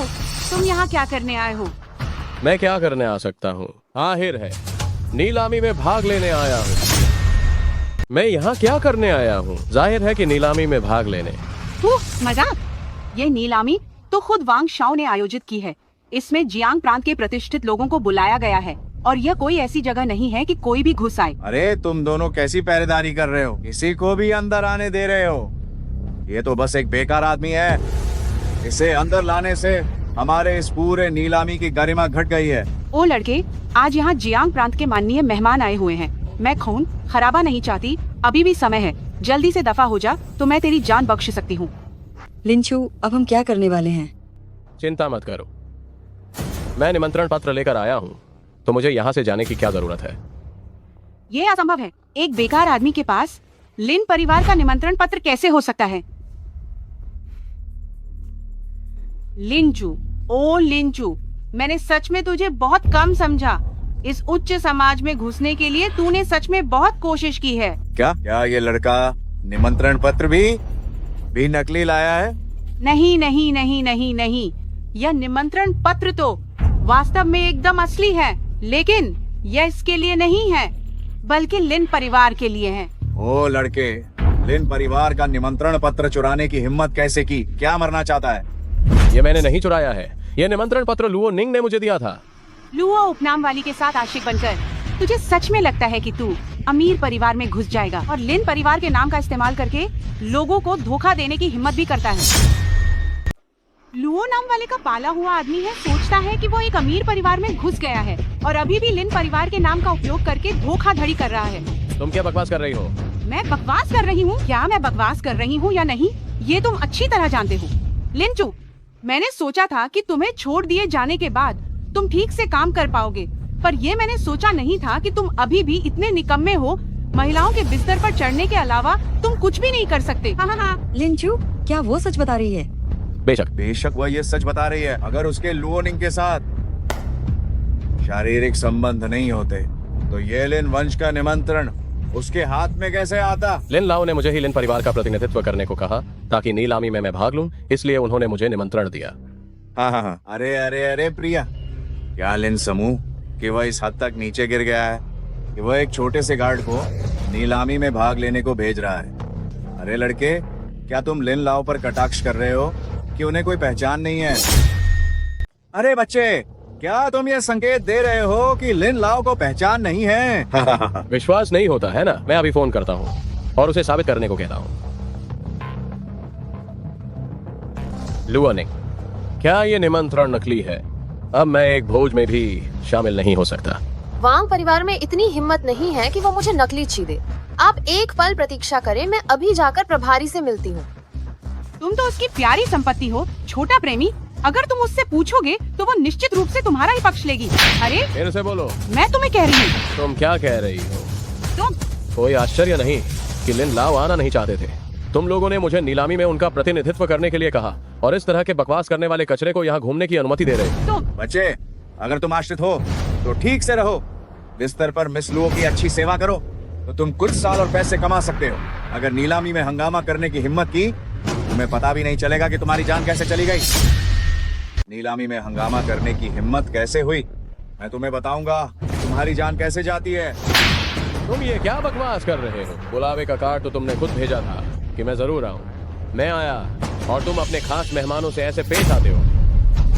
तुम यहाँ क्या करने आए हो? मैं क्या करने आ सकता हूँ? आहिर है नीलामी में भाग लेने आया हूँ। मैं यहाँ क्या करने आया हूँ? जाहिर है कि नीलामी में भाग लेने। मजाक? ये नीलामी तो खुद वांग शाओ ने आयोजित की है। इसमें जियांग प्रांत के प्रतिष्ठित लोगों को बुलाया गया है और यह कोई ऐसी जगह नहीं है कि कोई भी घुस आए। अरे तुम दोनों कैसी पहरेदारी कर रहे हो? किसी को भी अंदर आने दे रहे हो? ये तो बस एक बेकार आदमी है। इसे अंदर लाने से हमारे इस पूरे नीलामी की गरिमा घट गई है। ओ लड़के, आज यहाँ जियांग प्रांत के माननीय मेहमान आए हुए हैं। मैं खून खराबा नहीं चाहती। अभी भी समय है, जल्दी से दफा हो जा तो मैं तेरी जान बख्श सकती हूँ। लिंचू, अब हम क्या करने वाले हैं? चिंता मत करो, मैं निमंत्रण पत्र लेकर आया हूँ, तो मुझे यहाँ से जाने की क्या जरूरत है? ये असंभव है। एक बेकार आदमी के पास लिन परिवार का निमंत्रण पत्र कैसे हो सकता है? लिंचू, ओ लिंचू, मैंने सच में तुझे बहुत कम समझा। इस उच्च समाज में घुसने के लिए तूने सच में बहुत कोशिश की है। क्या ये लड़का निमंत्रण पत्र भी नकली लाया है? नहीं, यह निमंत्रण पत्र तो वास्तव में एकदम असली है, लेकिन यह इसके लिए नहीं है, बल्कि लिन परिवार के लिए है। ओ लड़के, लिन परिवार का निमंत्रण पत्र चुराने की हिम्मत कैसे की? क्या मरना चाहता है? ये मैंने नहीं चुराया है। ये निमंत्रण पत्र लुओ निंग ने मुझे दिया था। लुओ उपनाम वाली के साथ आशिक बनकर तुझे सच में लगता है कि तू अमीर परिवार में घुस जाएगा और लिन परिवार के नाम का इस्तेमाल करके लोगों को धोखा देने की हिम्मत भी करता है। लुओ नाम वाले का पाला हुआ आदमी है, सोचता है कि वो एक अमीर परिवार में घुस गया है और अभी भी लिन परिवार के नाम का उपयोग करके धोखाधड़ी कर रहा है। तुम क्या बकवास कर रही हो? मैं बकवास कर रही हूँ? क्या मैं बकवास कर रही हूँ या नहीं, ये तुम अच्छी तरह जानते हो। लिंचू, मैंने सोचा था कि तुम्हें छोड़ दिए जाने के बाद तुम ठीक से काम कर पाओगे, पर ये मैंने सोचा नहीं था कि तुम अभी भी इतने निकम्मे हो। महिलाओं के बिस्तर पर चढ़ने के अलावा तुम कुछ भी नहीं कर सकते। हाँ। लिंचू, क्या वो सच बता रही है? बेशक वह ये सच बता रही है। अगर उसके लुओनिंग के साथ शारीरिक संबंध नहीं होते तो ये लिन वंश का निमंत्रण उसके हाथ में कैसे आता? लिन लाओ ने मुझे ही लिन परिवार का प्रतिनिधित्व करने को कहा ताकि नीलामी में मैं भाग लूं, इसलिए उन्होंने मुझे निमंत्रण दिया। हाँ। अरे प्रिया, क्या लिन समूह कि वह इस हद तक नीचे गिर गया है कि वह एक छोटे से गार्ड को नीलामी में भाग लेने को भेज रहा है? अरे लड़के, क्या तुम लिन लाओ पर कटाक्ष कर रहे हो कि उन्हें कोई पहचान नहीं है? अरे बच्चे, क्या तुम ये संकेत दे रहे हो कि लिन लाओ को पहचान नहीं है? विश्वास नहीं होता है ना? मैं अभी फोन करता हूँ और उसे साबित करने को कहता हूँ। लुओनिंग, क्या ये निमंत्रण नकली है? अब मैं एक भोज में भी शामिल नहीं हो सकता। वांग परिवार में इतनी हिम्मत नहीं है कि वो मुझे नकली ची दे। आप एक पल प्रतीक्षा करें, मैं अभी जाकर प्रभारी से मिलती हूँ। तुम तो उसकी प्यारी संपत्ति हो, छोटा प्रेमी। अगर तुम उससे पूछोगे तो वो निश्चित रूप से तुम्हारा ही पक्ष लेगी। अरे फिर से बोलो। मैं तुम्हें कह रही हूँ। तुम क्या कह रही हो? तुम कोई आश्चर्य नहीं कि लिन लाओ आना नहीं चाहते थे। तुम लोगों ने मुझे नीलामी में उनका प्रतिनिधित्व करने के लिए कहा और इस तरह के बकवास करने वाले कचरे को यहाँ घूमने की अनुमति दे रहे। बच्चे, अगर तुम आश्रित हो तो ठीक से रहो। बिस्तर पर मिस लुओ की अच्छी सेवा करो तो तुम कुछ साल और पैसे कमा सकते हो। अगर नीलामी में हंगामा करने की हिम्मत की तुम्हें पता भी नहीं चलेगा कि तुम्हारी जान कैसे चली गई। नीलामी में हंगामा करने की हिम्मत कैसे हुई, मैं तुम्हें बताऊंगा तुम्हारी जान कैसे जाती है। तुम ये क्या बकवास कर रहे हो? बुलावे का कार्ड तो तुमने खुद भेजा था कि मैं जरूर आऊं। मैं आया और तुम अपने खास मेहमानों से ऐसे पेश आते हो।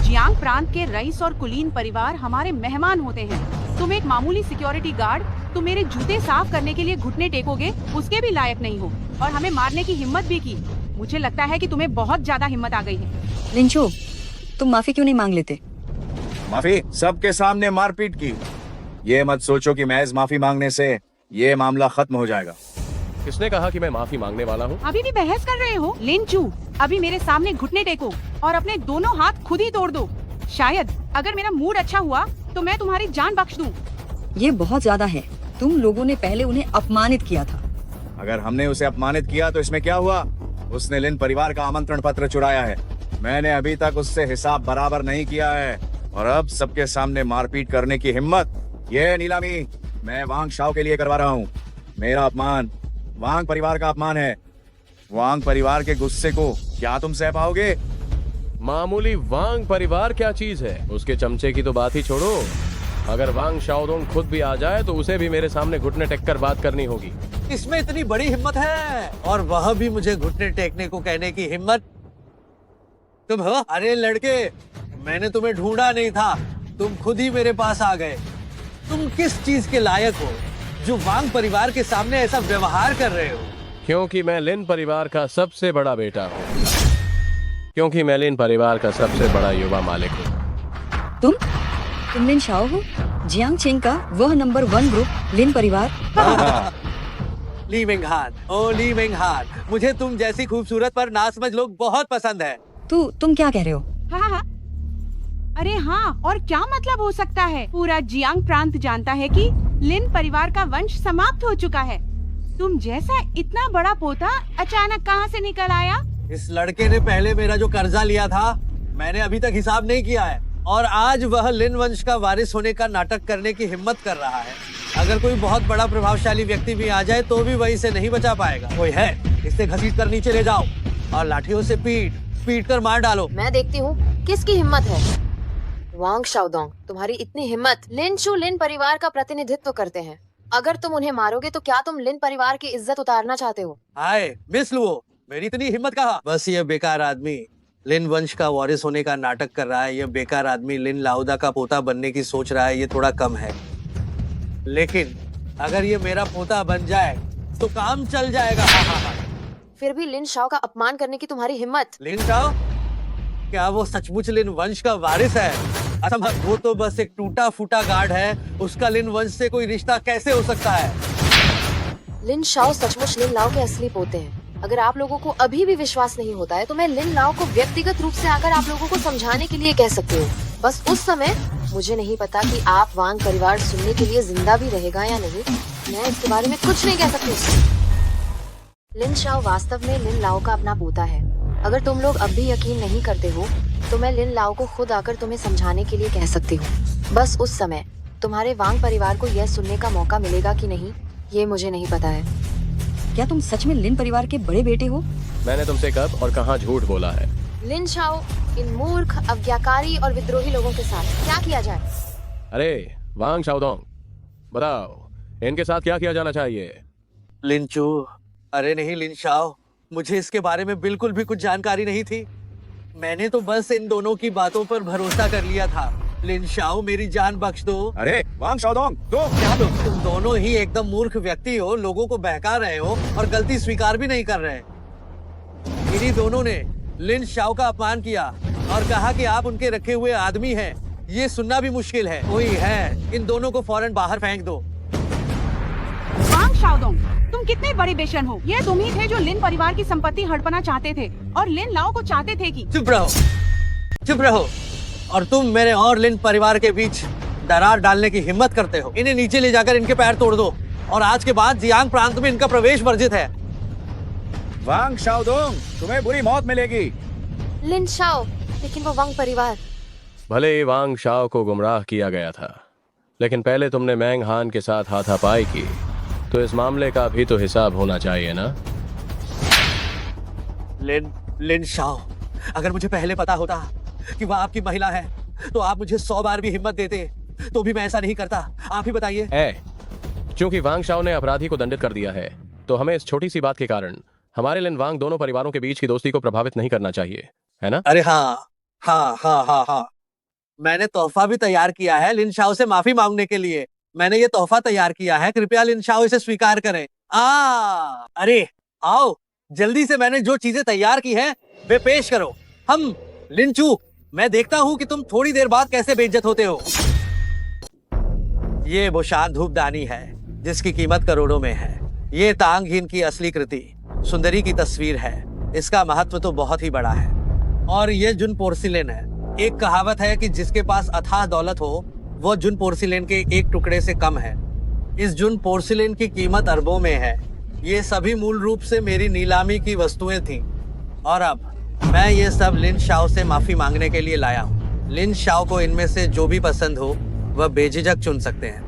जियांग प्रांत के रईस और कुलीन परिवार हमारे मेहमान होते हैं। तुम एक मामूली सिक्योरिटी गार्ड, तुम मेरे जूते साफ करने के लिए घुटने टेकोगे, उसके भी लायक नहीं हो, और हमें मारने की हिम्मत भी की। मुझे लगता है कि तुम्हें बहुत ज्यादा हिम्मत आ गई है। लिंचू, तुम माफी क्यों नहीं मांग लेते? माफी? सबके सामने मारपीट की। ये मत सोचो कि महज माफी मांगने से ये मामला खत्म हो जाएगा। किसने कहा कि मैं माफी मांगने वाला हूँ? अभी भी बहस कर रहे हो? लिंचू, अभी मेरे सामने घुटने टेको और अपने दोनों हाथ खुद ही तोड़ दो। शायद अगर मेरा मूड अच्छा हुआ तो मैं तुम्हारी जान बख्श दूं। ये बहुत ज्यादा है। तुम लोगों ने पहले उन्हें अपमानित किया था। अगर हमने उसे अपमानित किया तो इसमें क्या हुआ? उसने लिन परिवार का आमंत्रण पत्र चुराया है। मैंने अभी तक उससे हिसाब बराबर नहीं किया है, और अब सबके सामने मारपीट करने की हिम्मत? ये नीलामी मैं वांग शाओ के लिए करवा रहा हूँ। मेरा अपमान वांग परिवार का अपमान है। वांग परिवार के गुस्से को क्या तुम सह पाओगे? मामूली वांग परिवार क्या चीज है? उसके चमचे की तो बात ही छोड़ो। अगर वांग शाओदोंग खुद भी आ जाए तो उसे भी मेरे सामने घुटने टेक कर बात करनी होगी। इसमें इतनी बड़ी हिम्मत है, और वह भी मुझे घुटने टेकने को कहने की हिम्मत? तुम हो? अरे लड़के, मैंने तुम्हें ढूंढा नहीं था, तुम खुद ही मेरे पास आ गए। तुम किस चीज के लायक हो जो वांग परिवार के सामने ऐसा व्यवहार कर रहे हो? क्योंकि मैं लिन परिवार का सबसे बड़ा बेटा हूँ। क्योंकि मैं लिन परिवार का सबसे बड़ा युवा मालिक हूँ। तुम लिन शाओ हो? जियांग चिंग का वह नंबर 1 ग्रुप लिन परिवार? ली मेंगहान, ओ ली मेंगहान, मुझे तुम जैसी खूबसूरत पर नासमझ लोग बहुत पसंद है। तुम क्या कह रहे हो? हाँ। अरे हाँ, और क्या मतलब हो सकता है? पूरा जियांग प्रांत जानता है कि लिन परिवार का वंश समाप्त हो चुका है। तुम जैसा इतना बड़ा पोता अचानक कहाँ से निकल आया? इस लड़के ने पहले मेरा जो कर्जा लिया था, मैंने अभी तक हिसाब नहीं किया है, और आज वह लिन वंश का वारिस होने का नाटक करने की हिम्मत कर रहा है। अगर कोई बहुत बड़ा प्रभावशाली व्यक्ति भी आ जाए तो भी वह इसे नहीं बचा पाएगा। कोई है? इसे घसीट कर नीचे ले जाओ और लाठियों से पीट कर मार डालो। मैं देखती हूँ किसकी हिम्मत है। वांग शाओदोंग, तुम्हारी इतनी हिम्मत। लिन चू लिन परिवार का प्रतिनिधित्व करते हैं। अगर तुम उन्हें मारोगे तो क्या तुम लिन परिवार की इज्जत उतारना चाहते हो? हाय मिस लुओ, मेरी इतनी हिम्मत कहाँ? बस ये बेकार आदमी लिन वंश का वारिस होने का नाटक कर रहा है। ये बेकार आदमी लिन लाउदा का पोता बनने की सोच रहा है। ये थोड़ा कम है, लेकिन अगर ये मेरा पोता बन जाए तो काम चल जाएगा। फिर भी लिन शाओ का अपमान करने की तुम्हारी हिम्मत? लिन शाओ? क्या वो सचमुच लिन वंश का वारिस है? असंभव, वो तो बस एक टूटा फूटा गार्ड है। उसका लिन वंश से कोई रिश्ता कैसे हो सकता है? लिन शाओ सचमुच लिन लाओ के असली पोते हैं। अगर आप लोगों को अभी भी विश्वास नहीं होता है तो मैं लिन लाओ को व्यक्तिगत रूप से आकर आप लोगों को समझाने के लिए कह सकती हूँ। बस उस समय मुझे नहीं पता कि आप वांग परिवार सुनने के लिए जिंदा भी रहेगा या नहीं। मैं इसके बारे में कुछ नहीं कह सकती। लिन शाओ वास्तव में लिन लाओ का अपना पोता है। अगर तुम लोग अब भी यकीन नहीं करते हो तो मैं लिन लाओ को खुद आकर तुम्हें समझाने के लिए कह सकती हूँ। बस उस समय तुम्हारे वांग परिवार को यह सुनने का मौका मिलेगा कि नहीं, ये मुझे नहीं पता है। क्या तुम सच में लिन परिवार के बड़े बेटे हो? मैंने तुमसे कब और कहाँ झूठ बोला है? लिन शाओ, इन मूर्ख, अज्ञाकारी और विद्रोही लोगों के साथ क्या किया जाए? अरे वांग शाओदोंग, बताओ इनके साथ क्या किया जाना चाहिए? लिंचू, अरे नहीं लिन शाओ, मुझे इसके बारे में बिल्कुल भी कुछ जानकारी नहीं थी। मैंने तो बस इन दोनों की बातों पर भरोसा कर लिया था। लिन शाओ, मेरी जान बख्श दो। अरे वांग शाओदोंग, तुम दोनों ही एकदम मूर्ख व्यक्ति हो, लोगों को बहका रहे हो और गलती स्वीकार भी नहीं कर रहे। इन्हीं दोनों ने लिन शाओ का अपमान किया और कहा कि आप उनके रखे हुए आदमी हैं। ये सुनना भी मुश्किल है। कोई है, इन दोनों को फौरन बाहर फेंक दो। वांग शाओदोंग, तुम कितने बड़े बेशर्म हो। ये तुम ही थे जो लिन परिवार की संपत्ति हड़पना चाहते थे और लिन लाओ को चाहते थे कि चुप रहो। और तुम मेरे और लिन परिवार के बीच दरार डालने की हिम्मत करते हो। इन्हें नीचे ले जाकर इनके पैर तोड़ दो और आज के बाद जियांग प्रांत में इनका प्रवेश वर्जित है। वांग शाओदोंग, तुम्हें बुरी मौत मिलेगी। लिन शाओ, लेकिन वो वांग परिवार। भले ही वांग शाओ को गुमराह किया गया था, लेकिन पहले तुमने मैंग हान के साथ हाथापाई की, तो इस मामले का भी तो हिसाब होना चाहिए ना? लिन शाओ, अगर मुझे पहले पता होता कि वह आपकी महिला है तो आप मुझे 100 बार भी हिम्मत देते, तो भी मैं ऐसा नहीं करता। आप ही बताइए। क्योंकि वांग शाओ ने अपराधी को दंडित कर दिया है, तो हमें इस छोटी सी बात के कारण हमारे लिन वांग दोनों परिवारों के बीच की दोस्ती को प्रभावित नहीं करना चाहिए, है ना? अरे हाँ हाँ हाँ हाँ हाँ, मैंने तोहफा भी तैयार किया है लिन शाओ से माफी मांगने के लिए। मैंने ये तोहफा तैयार किया है, कृपया लिन शाओ इसे स्वीकार करें। अरे आओ जल्दी से, मैंने जो चीजें तैयार की हैं वे पेश करो। हम लिंचू, मैं देखता हूँ कि तुम थोड़ी देर बाद कैसे बेइज्जत होते हो। ये बोशान धूपदानी है जिसकी कीमत करोड़ों में है। ये तांगहीन की असली कृति सुंदरी की तस्वीर है। इसका महत्व तो बहुत ही बड़ा है। और ये जुन पोर्सिलेन है। एक कहावत है कि जिसके पास अथाह दौलत हो वो जुन पोर्सिलेन के एक टुकड़े से कम है। इस जुन पोर्सिलेन की कीमत अरबों में है। ये सभी मूल रूप से मेरी नीलामी की वस्तुएं थीं और अब मैं ये सब लिन शाओ से माफी मांगने के लिए लाया हूँ। लिन शाओ को इनमें से जो भी पसंद हो वह बेझिझक चुन सकते हैं।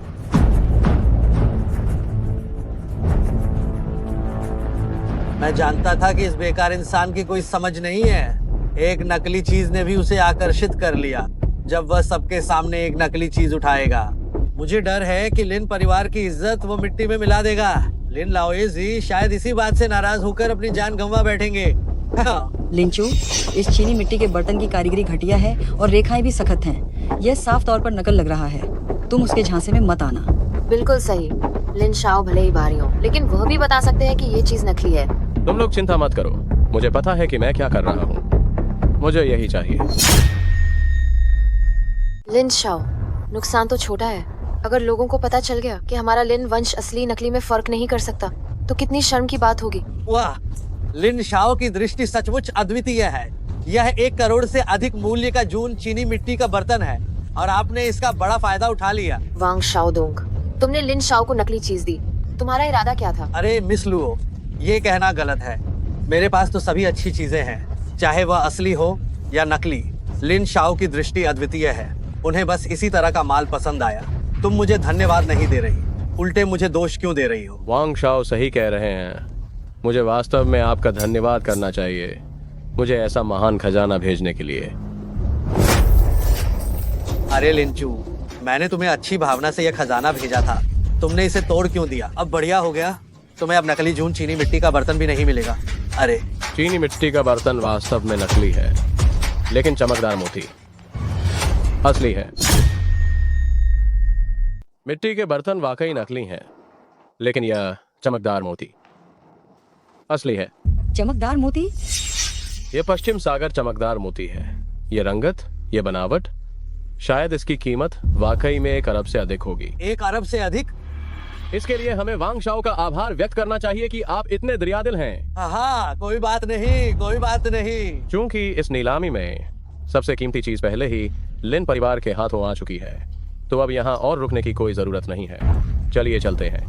मैं जानता था कि इस बेकार इंसान की कोई समझ नहीं है। एक नकली चीज ने भी उसे आकर्षित कर लिया। जब वह सबके सामने एक नकली चीज उठाएगा, मुझे डर है कि लिन परिवार की इज्जत वो मिट्टी में मिला देगा। लिन लाओजी शायद इसी बात से नाराज होकर अपनी जान गंवा बैठेंगे। लिंचू, इस चीनी मिट्टी के बर्तन की कारीगरी घटिया है और रेखाएं भी सख्त हैं। यह साफ तौर पर नकल लग रहा है। तुम उसके झांसे में मत आना। बिल्कुल सही। लिन शाओ भले ही भारी हो, लेकिन वह भी बता सकते हैं कि ये चीज नकली है। तुम लोग चिंता मत करो, मुझे पता है कि मैं क्या कर रहा हूँ। मुझे यही चाहिए। लिन शाओ, नुकसान तो छोटा है। अगर लोगों को पता चल गया कि हमारा लिन वंश असली नकली में फर्क नहीं कर सकता, तो कितनी शर्म की बात होगी। वाह, लिन शाओ की दृष्टि सचमुच अद्वितीय है। यह 1 करोड़ से अधिक मूल्य का जून चीनी मिट्टी का बर्तन है और आपने इसका बड़ा फायदा उठा लिया। वांग शाओदोंग, तुमने लिन शाओ को नकली चीज दी, तुम्हारा इरादा क्या था? अरे मिस लुओ, ये कहना गलत है। मेरे पास तो सभी अच्छी चीजें हैं, चाहे वह असली हो या नकली। लिन शाओ की दृष्टि अद्वितीय है। उन्हें बस इसी तरह का माल पसंद आया। तुम मुझे धन्यवाद नहीं दे रही, उल्टे मुझे दोष क्यों दे रही हो? वांग शाओ सही कह रहे हैं। मुझे वास्तव में आपका धन्यवाद करना चाहिए, मुझे ऐसा महान खजाना भेजने के लिए। अरे लिंचू, मैंने तुम्हें अच्छी भावना से यह खजाना भेजा था, तुमने इसे तोड़ क्यों दिया? अब बढ़िया हो गया, तुम्हें अब नकली जून चीनी मिट्टी का बर्तन भी नहीं मिलेगा। अरे चीनी मिट्टी का बर्तन वास्तव में नकली है, लेकिन चमकदार मोती असली है। मिट्टी के बर्तन वाकई नकली हैं, लेकिन यह चमकदार मोती असली है। चमकदार मोती? यह पश्चिम सागर चमकदार मोती है। ये रंगत, ये बनावट, शायद इसकी कीमत वाकई में 1 अरब से अधिक होगी। 1 अरब से अधिक? इसके लिए हमें वांग शाओ का आभार व्यक्त करना चाहिए कि आप इतने दरियादिल हैं। हाँ, कोई बात नहीं, कोई बात नहीं। क्योंकि इस नीलामी में सबसे कीमती चीज पहले ही लिन परिवार के हाथों आ चुकी है, तो अब यहाँ और रुकने की कोई जरूरत नहीं है। चलिए चलते हैं।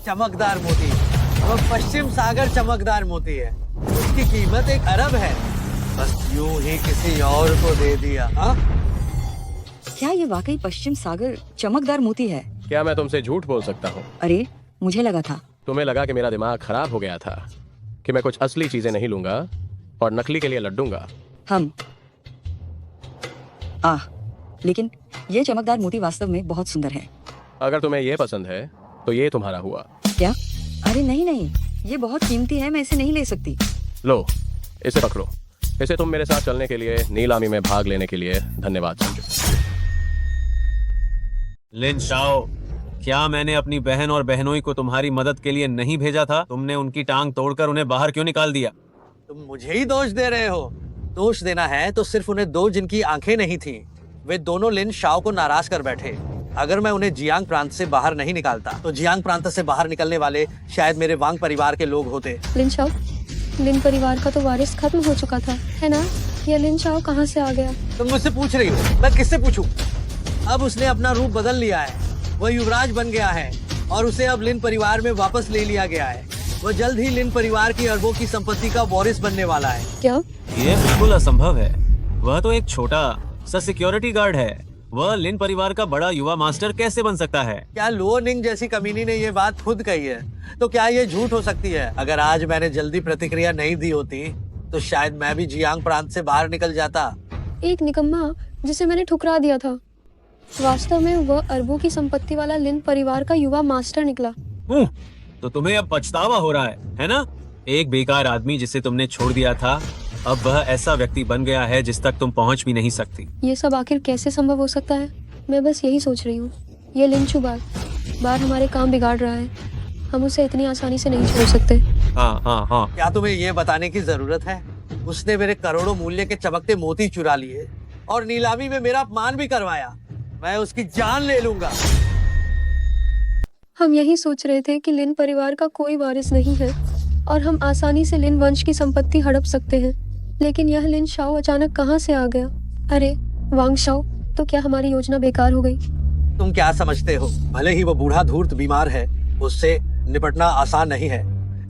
चमकदार मोती, वो पश्चिम सागर चमकदार मोती है। उसकी कीमत 1 अरब है। बस यूं ही किसी और को दे दिया। हा? क्या ये वाकई पश्चिम सागर चमकदार मोती है? क्या मैं तुमसे झूठ बोल सकता हूँ? अरे मुझे लगा था। तुम्हें लगा कि मेरा दिमाग खराब हो गया था, कि मैं कुछ असली चीजें नहीं लूंगा और नकली के लिए लड्डूंगा। लेकिन ये चमकदार मोती वास्तव में बहुत सुंदर है। अगर तुम्हें ये पसंद है तो ये तुम्हारा हुआ। क्या? अरे नहीं, ये बहुत कीमती है, मैं इसे नहीं ले सकती। लो, इसे पकड़ो। इसे तुम मेरे साथ चलने के लिए, नीलामी में भाग लेने के लिए धन्यवाद समझो। लिन शाओ, क्या मैंने अपनी बहन और बहनोई को तुम्हारी मदद के लिए नहीं भेजा था? तुमने उनकी टांग तोड़कर उन्हें बाहर क्यों निकाल दिया? तुम मुझे ही दोष दे रहे हो। दोष देना है तो सिर्फ उन्हें दो जिनकी आंखें नहीं थीं। वे दोनों लिन शाओ को नाराज कर बैठे। अगर मैं उन्हें जियांग प्रांत से बाहर नहीं निकालता तो जियांग प्रांत से बाहर निकलने वाले शायद मेरे वांग परिवार के लोग होते। लिन शाओ, लिन परिवार का तो वारिस खत्म हो चुका था, है ना? ये लिन शाओ कहाँ से आ गया? तुम मुझसे पूछ रही हो, मैं किससे पूछूं? अब उसने अपना रूप बदल लिया है। वह युवराज बन गया है और उसे अब लिन परिवार में वापस ले लिया गया है। वह जल्द ही लिन परिवार की अरबों की संपत्ति का वारिस बनने वाला है। क्या? ये बिल्कुल असंभव है। वह तो एक छोटा सा सिक्योरिटी गार्ड है वह लिन परिवार का बड़ा युवा मास्टर कैसे बन सकता है? क्या लो निंग जैसी कमीनी ने ये बात खुद कही है, तो क्या ये झूठ हो सकती है? अगर आज मैंने जल्दी प्रतिक्रिया नहीं दी होती तो शायद मैं भी जियांग प्रांत से बाहर निकल जाता। एक निकम्मा जिसे मैंने ठुकरा दिया था, वास्तव में वह अरबों की संपत्ति वाला लिन परिवार का युवा मास्टर निकला। तो तुम्हें अब पछतावा हो रहा है ना? एक बेकार आदमी जिसे तुमने छोड़ दिया था, अब वह ऐसा व्यक्ति बन गया है जिस तक तुम पहुंच भी नहीं सकती। ये सब आखिर कैसे संभव हो सकता है? मैं बस यही सोच रही हूँ। ये लिंचू बार हमारे काम बिगाड़ रहा है। हम उसे इतनी आसानी से नहीं छोड़ सकते। हाँ। क्या तुम्हें ये बताने की जरूरत है? उसने मेरे करोड़ों मूल्य के चमकते मोती चुरा लिए और नीलामी में मेरा अपमान भी करवाया। मैं उसकी जान ले लूंगा। हम यही सोच रहे थे कि लिन परिवार का कोई वारिस नहीं है और हम आसानी से लिन वंश की संपत्ति हड़प सकते हैं, लेकिन यह लिन शाओ अचानक कहाँ से आ गया? अरे वांग शाओ, तो क्या हमारी योजना बेकार हो गई? तुम क्या समझते हो? भले ही वो बूढ़ा धूर्त बीमार है, उससे निपटना आसान नहीं है।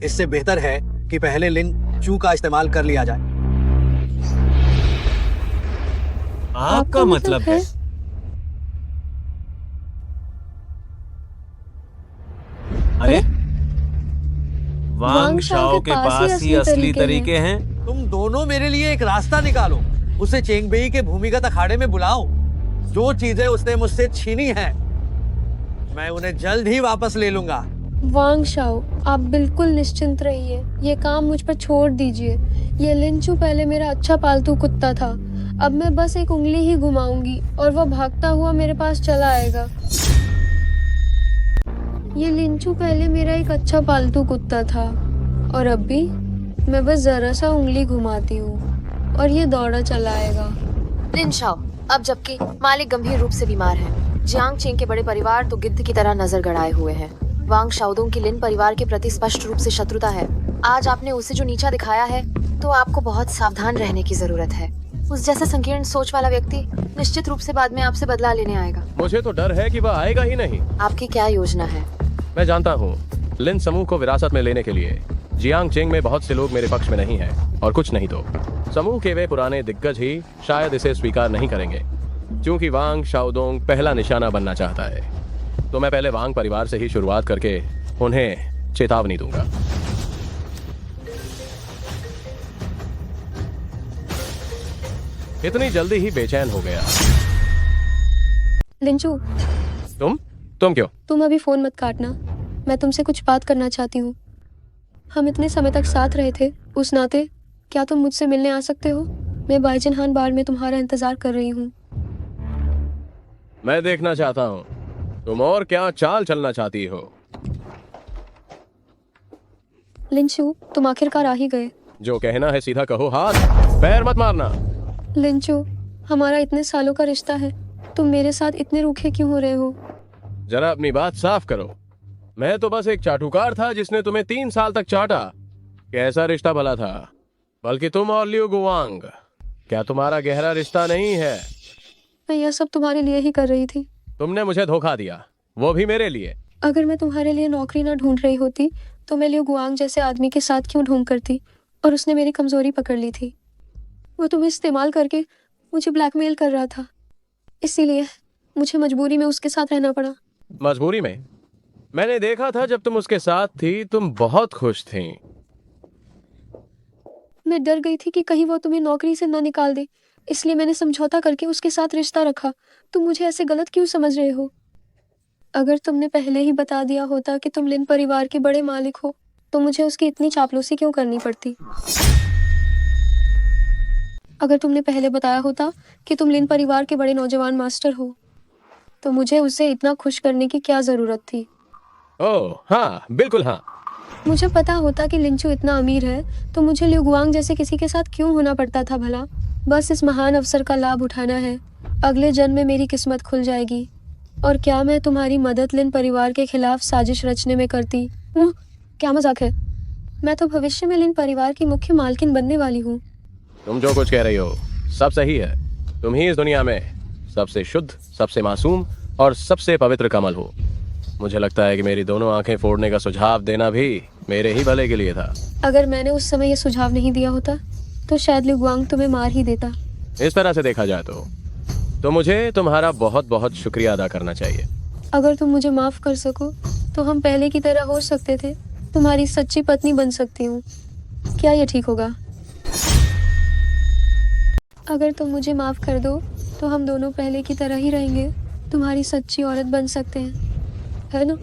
इससे बेहतर है कि पहले लिन चू का इस्तेमाल कर लिया जाए। आपका मतलब है? अरे वांग शाओ के पास ही असली तरीके हैं। तुम दोनों मेरे लिए एक रास्ता निकालो। उसे चेंगबेई के भूमिगत अखाड़े में बुलाओ। जो चीजें उसने मुझसे छीनी हैं, मैं उन्हें जल्द ही वापस ले लूंगा। वांग शाओ, आप बिल्कुल निश्चिंत रहिए। ये काम मुझ पर छोड़ दीजिए। ये लिंचू पहले मेरा अच्छा पालतू कुत्ता था। अब मैं बस एक उंगली ही घुमाऊंगी और वह भागता हुआ मेरे पास चला आएगा। ये लिंचू पहले मेरा एक अच्छा पालतू कुत्ता था और अब भी मैं बस जरा सा उंगली घुमाती हूँ और ये दौड़ा चला आएगा। लिन शाओ, अब जबकि मालिक गंभीर रूप से बीमार है, जियांग चेंग के बड़े परिवार तो गिद्ध की तरह नजर गड़ाए हुए हैं। वांग शाओदोंग की लिन परिवार के प्रति स्पष्ट रूप से शत्रुता है। आज आपने उसे जो नीचा दिखाया है, तो आपको बहुत सावधान रहने की जरूरत है। उस जैसा संकीर्ण सोच वाला व्यक्ति निश्चित रूप से बाद में आपसे बदला लेने आएगा। मुझे तो डर है कि वह आएगा ही नहीं। आपकी क्या योजना है? मैं जानता हूँ, लिन समूह को विरासत में लेने के लिए जियांग चेंग में बहुत से लोग मेरे पक्ष में नहीं हैं, और कुछ नहीं तो समूह के वे पुराने दिग्गज ही शायद इसे स्वीकार नहीं करेंगे, क्योंकि वांग शाओदोंग पहला निशाना बनना चाहता है। तो मैं पहले वांग परिवार से ही शुरुआत करके उन्हें चेतावनी दूंगा। इतनी जल्दी ही बेचैन हो गया। लिंचू, तुम क्यों? तुम अभी फोन मत काटना। मैं तुमसे कुछ बात करना चाहती हूँ। हम इतने समय तक साथ रहे थे, उस नाते क्या तुम मुझसे मिलने आ सकते हो? मैं बाइजनहान बार में तुम्हारा इंतजार कर रही हूँ। मैं देखना चाहता हूँ तुम और क्या चाल चलना चाहती हो। लिंचू, तुम आखिरकार आ ही गए। जो कहना है सीधा कहो, हाथ पैर मत मारना। लिंचू, हमारा इतने सालों का रिश्ता है, तुम मेरे साथ इतने रूखे क्यों हो रहे हो? जरा अपनी बात साफ करो। मैं तो बस एक चाटुकार था जिसने तुम्हें 3 साल तक चाटा। कैसा रिश्ता भला था? बल्कि तुम और लियो गुवांग, क्या तुम्हारा गहरा रिश्ता नहीं है? मैं यह सब तुम्हारे लिए ही कर रही थी। तुमने मुझे धोखा दिया, वो भी मेरे लिए। अगर मैं तुम्हारे लिए नौकरी ना ढूंढ रही होती तो मैं लियो गुआंग जैसे आदमी के साथ क्यों ढूंढ करती? और उसने मेरी कमजोरी पकड़ ली थी। वो तुम्हें इस्तेमाल करके मुझे ब्लैकमेल कर रहा था, इसीलिए मुझे मजबूरी में उसके साथ रहना पड़ा। मजबूरी में? मैंने देखा था जब तुम उसके साथ थी, तुम बहुत खुश थी। मैं डर गई थी कि कहीं वो तुम्हें नौकरी से ना निकाल दे, इसलिए मैंने समझौता करके उसके साथ रिश्ता रखा। तुम मुझे ऐसे गलत क्यों समझ रहे हो? अगर तुमने पहले ही बता दिया होता कि तुम लिन परिवार के बड़े मालिक हो, तो मुझे उसकी इतनी चापलूसी क्यों करनी पड़ती? अगर तुमने पहले बताया होता कि तुम लिन परिवार के बड़े नौजवान मास्टर हो, तो मुझे उसे इतना खुश करने की क्या जरूरत थी? ओह हाँ, बिल्कुल हाँ। मुझे पता होता कि लिंचू इतना अमीर है, तो मुझे लियो गुआंग जैसे किसी के साथ क्यों होना पड़ता था भला? बस इस महान अवसर का लाभ उठाना है। अगले जन्म में मेरी किस्मत खुल जाएगी। और क्या मैं तुम्हारी मदद लिन परिवार के खिलाफ साजिश रचने में करती? क्या मजाक है? मैं तो भविष्य में लिन परिवार की मुख्य मालकिन बनने वाली हूँ। तुम जो कुछ कह रही हो सब सही है। तुम ही इस दुनिया में सबसे शुद्ध, सबसे मासूम और सबसे पवित्र कमल हो। मुझे लगता है कि मेरी दोनों आंखें फोड़ने का सुझाव देना भी मेरे ही भले के लिए था। अगर मैंने उस समय ये सुझाव नहीं दिया होता तो शायद लियो गुआंग तुम्हें मार ही देता। इस तरह से देखा जाए तो तो मुझे तुम्हारा बहुत बहुत शुक्रिया अदा करना चाहिए। अगर तुम मुझे माफ कर सको तो हम पहले की तरह हो सकते थे। तुम्हारी सच्ची पत्नी बन सकती हूँ। क्या ये ठीक होगा? अगर तुम मुझे माफ कर दो तो हम दोनों पहले की तरह ही रहेंगे। तुम्हारी सच्ची औरत बन सकते हैं, है ना?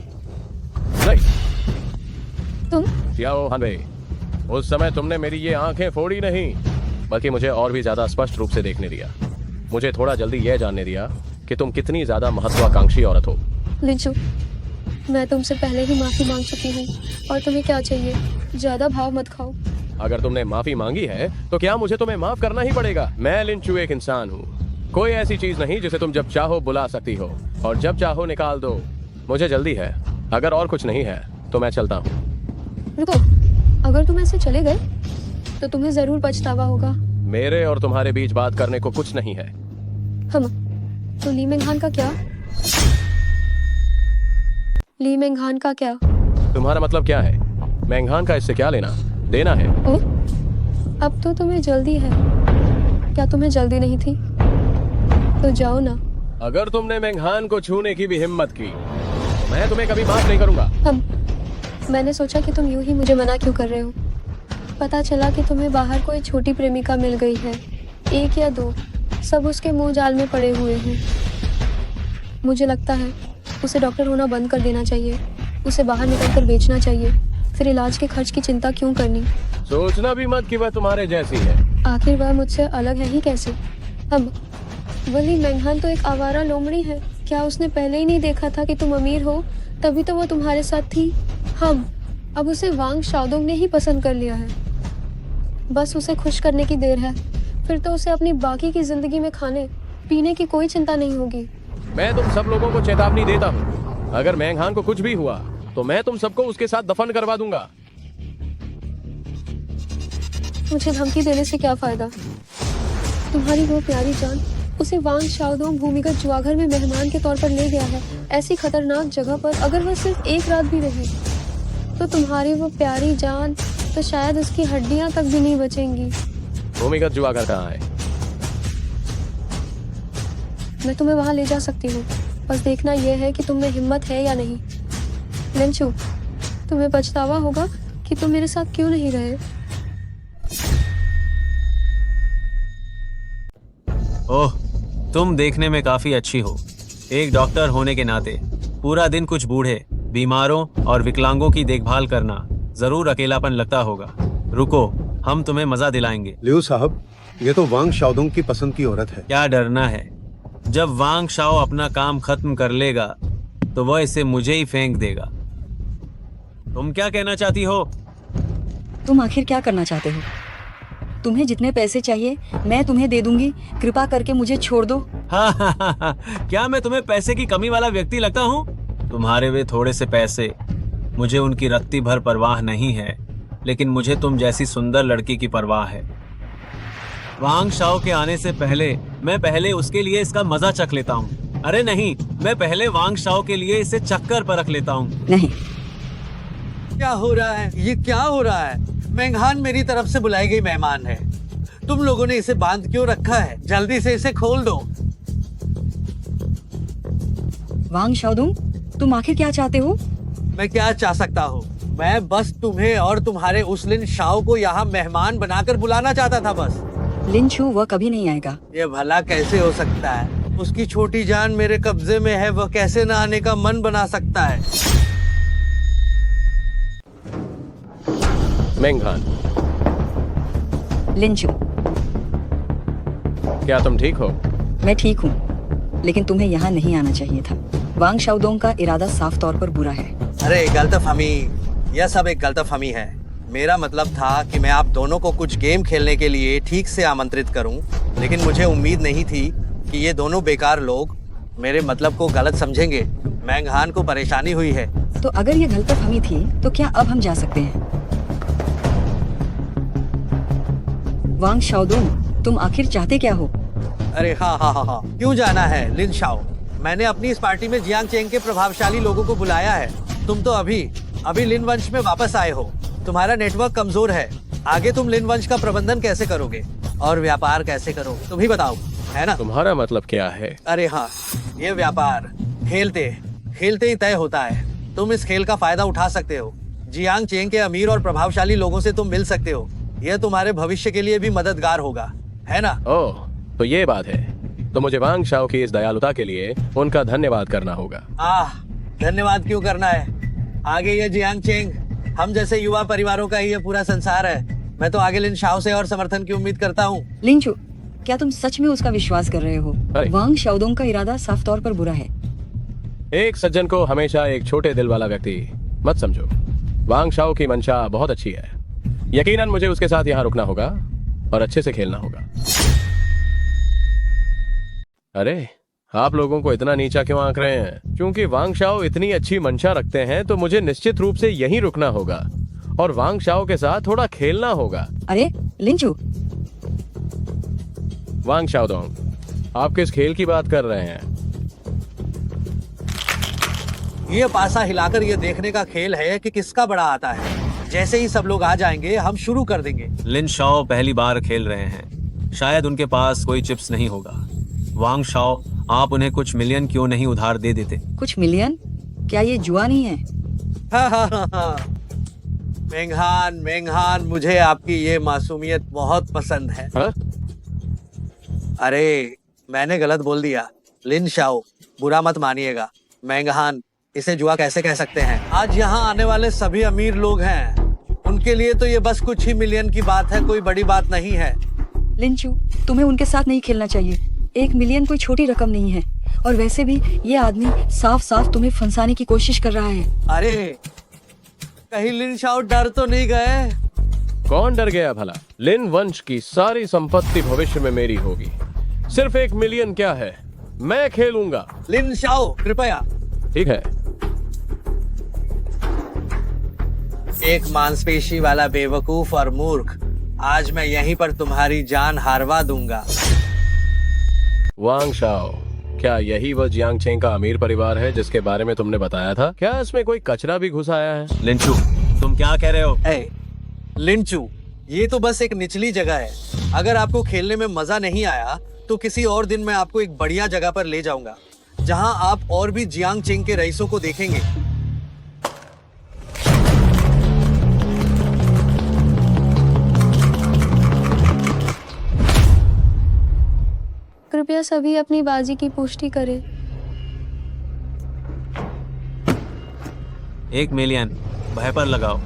नहीं। तुम सियाओ हानबे, उस समय तुमने मेरी ये आंखें फोड़ी नहीं, बल्कि मुझे और भी ज्यादा स्पष्ट रूप से देखने दिया। मुझे थोड़ा जल्दी यह जानने दिया कि तुम कितनी ज्यादा महत्वाकांक्षी औरत हो। लिंचू, मैं तुमसे पहले ही माफी मांग चुकी हूँ और तुम्हें क्या चाहिए? ज्यादा भाव मत खाओ। अगर तुमने माफी मांगी है तो क्या मुझे तुम्हें माफ करना ही पड़ेगा? मैं लिंचू एक इंसान हूँ, कोई ऐसी चीज नहीं जिसे तुम जब चाहो बुला सकती हो और जब चाहो निकाल दो। मुझे जल्दी है, अगर और कुछ नहीं है तो मैं चलता हूँ। रुको, अगर तुम ऐसे चले गए तो तुम्हें जरूर पछतावा होगा। मेरे और तुम्हारे बीच बात करने को कुछ नहीं है। हम तो ली मेंघान का क्या? ली मेंघान का क्या? तुम्हारा मतलब क्या है? मेंघान का इससे क्या लेना देना है? ओ, अब तो तुम्हें जल्दी है। क्या तुम्हें जल्दी नहीं थी? तो जाओ ना। अगर तुमने मेंघान को छूने की भी हिम्मत की तो मैं तुम्हें कभी माफ नहीं करूंगा। मैंने सोचा कि तुम यूं ही मुझे मना क्यों कर रहे हो। पता चला कि तुम्हें बाहर कोई छोटी प्रेमिका मिल गई है, 1 या 2, सब उसके मुंह जाल में पड़े हुए हैं। मुझे लगता है उसे डॉक्टर होना बंद कर देना चाहिए, उसे बाहर निकलकर बेचना चाहिए। फिर इलाज के खर्च की चिंता क्यों करनी? सोचना भी मत कि वह तुम्हारे जैसी है। आखिर वह मुझसे अलग है ही कैसे? अब वली मेंघान तो एक आवारा लोमड़ी है। क्या उसने पहले ही नहीं देखा था कि तुम अमीर हो, तभी तो वो तुम्हारे साथ थी। अब उसे वांग शाओदोंग ने ही पसंद कर लिया है। बस उसे खुश करने की देर है, फिर तो उसे अपनी बाकी की जिंदगी में खाने पीने की कोई चिंता नहीं होगी। मैं तुम सब लोगों को चेतावनी देता हूँ, अगर मेंघान को कुछ भी हुआ तो मैं तुम सबको उसके साथ दफन करवा दूंगा। मुझे धमकी देने से क्या फायदा? तुम्हारी वो प्यारी जान उसे वांग शाओदोंग भूमिगत जुआघर में मेहमान के तौर पर ले गया है, ऐसी खतरनाक जगह पर। अगर वह सिर्फ 1 रात भी रही तो तुम्हारी वो प्यारी जान तो शायद उसकी हड्डियां तक भी नहीं बचेंगी। भूमिगत जुआघर कहाँ है? मैं तुम्हें वहां ले जा सकती हूँ, बस देखना यह है कि तुम में हिम्मत है या नहीं। लिंचू, तुम्हें पछतावा होगा कि तुम मेरे साथ क्यों नहीं रहे। ओह, तुम देखने में काफी अच्छी हो। एक डॉक्टर होने के नाते पूरा दिन कुछ बूढ़े, बीमारों और विकलांगों की देखभाल करना जरूर अकेलापन लगता होगा। रुको, हम तुम्हें मजा दिलाएंगे। लियो साहब, ये तो वांग शाओदोंग की पसंद की औरत है। क्या डरना है? जब वांग शाओ अपना काम खत्म कर लेगा तो वह इसे मुझे ही फेंक देगा। तुम क्या कहना चाहती हो? तुम आखिर क्या करना चाहते हो? तुम्हें जितने पैसे चाहिए मैं तुम्हें दे दूंगी, कृपा करके मुझे छोड़ दो। क्या मैं तुम्हें पैसे की कमी वाला व्यक्ति लगता हूँ? तुम्हारे वे थोड़े से पैसे, मुझे उनकी रत्ती भर परवाह नहीं है, लेकिन मुझे तुम जैसी सुंदर लड़की की परवाह है। वांग शाओ के आने से पहले मैं पहले उसके लिए इसका मजा चख लेता हूँ। अरे नहीं, मैं पहले वांग शाओ के लिए इसे चक्कर परख लेता हूँ। नहीं। क्या हो रहा है? ये क्या हो रहा है? मेंघान मेरी तरफ से बुलाई गई मेहमान है। तुम लोगों ने इसे बांध क्यों रखा है? जल्दी से इसे खोल दो। वांग शाओदोंग, तुम आखिर क्या चाहते हो? मैं क्या चाह सकता हूँ? मैं बस तुम्हें और तुम्हारे उस लिन शाओ को यहाँ मेहमान बनाकर बुलाना चाहता था बस। लिन छू वह कभी नहीं आएगा। ये भला कैसे हो सकता है? उसकी छोटी जान मेरे कब्जे में है, वह कैसे न आने का मन बना सकता है? मेंघान। लिन छू, क्या तुम ठीक हो? मैं ठीक हूँ, लेकिन तुम्हें यहाँ नहीं आना चाहिए था। वांग शाओदोंग का इरादा साफ तौर पर बुरा है। अरे गलतफहमी, यह सब एक गलतफहमी है। मेरा मतलब था कि मैं आप दोनों को कुछ गेम खेलने के लिए ठीक से आमंत्रित करूं, लेकिन मुझे उम्मीद नहीं थी कि ये दोनों बेकार लोग मेरे मतलब को गलत समझेंगे। मेंघान को परेशानी हुई है। तो अगर ये गलतफहमी थी तो क्या अब हम जा सकते हैं? वांग शाओदोंग, तुम आखिर चाहते क्या हो? अरे हाँ, क्यों जाना है लिन शाओ? मैंने अपनी इस पार्टी में जियांग चेंग के प्रभावशाली लोगों को बुलाया है। तुम तो अभी लिन वंश में वापस आए हो। तुम्हारा नेटवर्क कमजोर है। आगे तुम लिन वंश का प्रबंधन कैसे करोगे और व्यापार कैसे करोगे? तुम ही बताओ। है ना? तुम्हारा मतलब क्या है? अरे हाँ, ये व्यापार खेलते खेलते ही तय होता है। तुम इस खेल का फायदा उठा सकते हो। जियांग चेंग के अमीर और प्रभावशाली लोगों से तुम मिल सकते हो। यह तुम्हारे भविष्य के लिए भी मददगार होगा, है ना? ओह, तो ये बात है। तो मुझे वांग शाओ की इस दयालुता के लिए उनका धन्यवाद करना होगा। धन्यवाद क्यों करना है? आगे ये जियांग चेंग, हम जैसे युवा परिवारों का ही ये पूरा संसार है। मैं तो आगे लिन शाओ से और समर्थन की उम्मीद करता हूँ। लिंचू, क्या तुम सच में उसका विश्वास कर रहे हो? वांग शाओदोंग का इरादा साफ तौर पर बुरा है। एक सज्जन को हमेशा एक छोटे दिल वाला व्यक्ति मत समझो। वांग शाओ की मंशा बहुत अच्छी है। यकीनन मुझे उसके साथ यहाँ रुकना होगा और अच्छे से खेलना होगा। अरे, आप लोगों को इतना नीचा क्यों आंक रहे हैं? क्योंकि वांग शाओ इतनी अच्छी मंशा रखते हैं तो मुझे निश्चित रूप से यहीं रुकना होगा और वांग शाओ के साथ थोड़ा खेलना होगा। अरे लिंचू, वांग शाओदोंग, आप किस खेल की बात कर रहे हैं? ये पासा हिलाकर ये देखने का खेल है कि किसका बड़ा आता है। जैसे ही सब लोग आ जाएंगे हम शुरू कर देंगे। लिन शाओ पहली बार खेल रहे हैं, शायद उनके पास कोई चिप्स नहीं होगा। वांग शाओ, आप उन्हें कुछ मिलियन क्यों नहीं उधार दे देते? कुछ मिलियन? क्या ये जुआ नहीं है? मेंगहान, मेंगहान, मुझे आपकी ये मासूमियत बहुत पसंद है। अरे, मैंने गलत बोल दिया। लिन शाओ, बुरा मत मानिएगा। मेंगहान, इसे जुआ कैसे कह सकते हैं? आज यहाँ आने वाले सभी अमीर लोग हैं। उनके लिए तो ये बस कुछ ही मिलियन की बात है, कोई बड़ी बात नहीं है। लिंचू, तुम्हें उनके साथ नहीं खेलना चाहिए। 1 मिलियन कोई छोटी रकम नहीं है। और वैसे भी ये आदमी साफ साफ तुम्हें फंसाने की कोशिश कर रहा है। अरे, कहीं लिन शाओ डर तो नहीं गए? कौन डर गया भला? लिन वंश की सारी संपत्ति भविष्य में मेरी होगी। सिर्फ 1 मिलियन क्या है, मैं खेलूंगा। लिन शाओ, कृपया। ठीक है। एक मांसपेशी वाला बेवकूफ और मूर्ख, आज मैं यहीं पर तुम्हारी जान हारवा दूंगा। वांग शाओ, क्या यही वो जियांग चेंग का अमीर परिवार है जिसके बारे में तुमने बताया था? क्या इसमें कोई कचरा भी घुस आया है? लिंचू, तुम क्या कह रहे हो? लिंचू, ये तो बस एक निचली जगह है। अगर आपको खेलने में मजा नहीं आया तो किसी और दिन मैं आपको एक बढ़िया जगह पर ले जाऊंगा जहां आप और भी जियांग चेंग के रईसों को देखेंगे। कृपया सभी अपनी बाजी की पुष्टि करें। 1 मिलियन, भय पर लगाओ।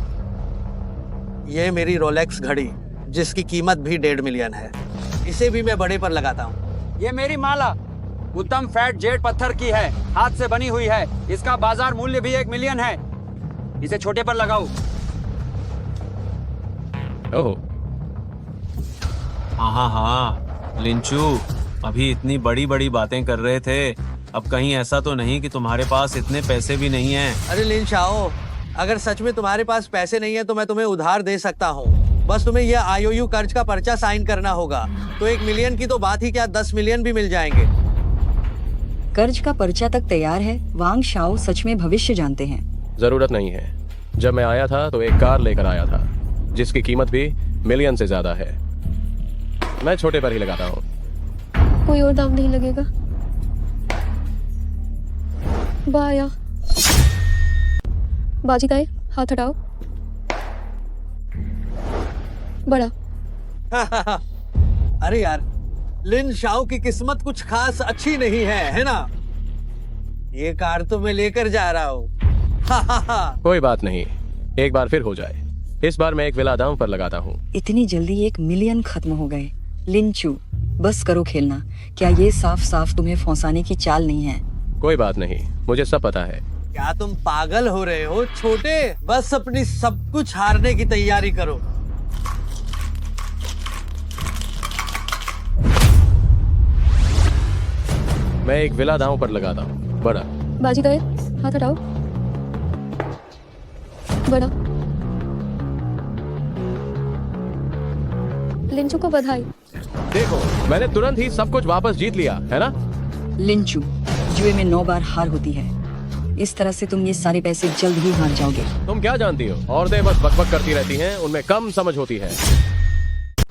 ये मेरी रोलेक्स घड़ी, जिसकी कीमत भी 1.5 मिलियन है, इसे भी मैं बड़े पर लगाता हूँ। ये मेरी माला उत्तम फैट जेड पत्थर की है, हाथ से बनी हुई है। इसका बाजार मूल्य भी 1 मिलियन है। इसे छोटे पर लगाओ। ओह, हाँ, लिंचू, अभी इतनी बड़ी बड़ी बातें कर रहे थे, अब कहीं ऐसा तो नहीं कि तुम्हारे पास इतने पैसे भी नहीं हैं? अरे लिन शाओ, अगर सच में तुम्हारे पास पैसे नहीं है तो मैं तुम्हें उधार दे सकता हूँ। बस तुम्हें यह IOU कर्ज का पर्चा साइन करना होगा। तो 1 मिलियन की तो बात ही क्या, 10 मिलियन भी मिल जाएंगे। कर्ज का पर्चा तक तैयार है। वांग शाओ सच में भविष्य जानते हैं। जरूरत नहीं है। जब मैं आया था तो एक कार लेकर आया था जिसकी कीमत भी मिलियन से ज्यादा है। मैं छोटे पर ही लगाता हूँ। कोई और दाम नहीं लगेगा? बाया बाजी दाए, हाथ हटाओ। बड़ा। अरे यार, लिन शाओ की किस्मत कुछ खास अच्छी नहीं है ना? ये कार तो मैं लेकर जा रहा हूँ। कोई बात नहीं, एक बार फिर हो जाए। इस बार मैं एक विला दांव पर लगाता हूँ। इतनी जल्दी 1 मिलियन खत्म हो गए। लिंचू, बस करो खेलना। क्या ये साफ साफ तुम्हें फंसाने की चाल नहीं है? कोई बात नहीं, मुझे सब पता है। क्या तुम पागल हो रहे हो छोटे? बस अपनी सब कुछ हारने की तैयारी करो। मैं एक विला दांव पर लगाता हूँ। बड़ा। बाजी दाए, हाथ हटाओ। बड़ा। लिंचू को बधाई। देखो, मैंने तुरंत ही सब कुछ वापस जीत लिया है ना? लिंचू, जुए में 9 बार हार होती है। इस तरह से तुम ये सारे पैसे जल्द ही हार जाओगे। तुम क्या जानती हो? औरतें बस बकबक करती रहती हैं, उनमें कम समझ होती है।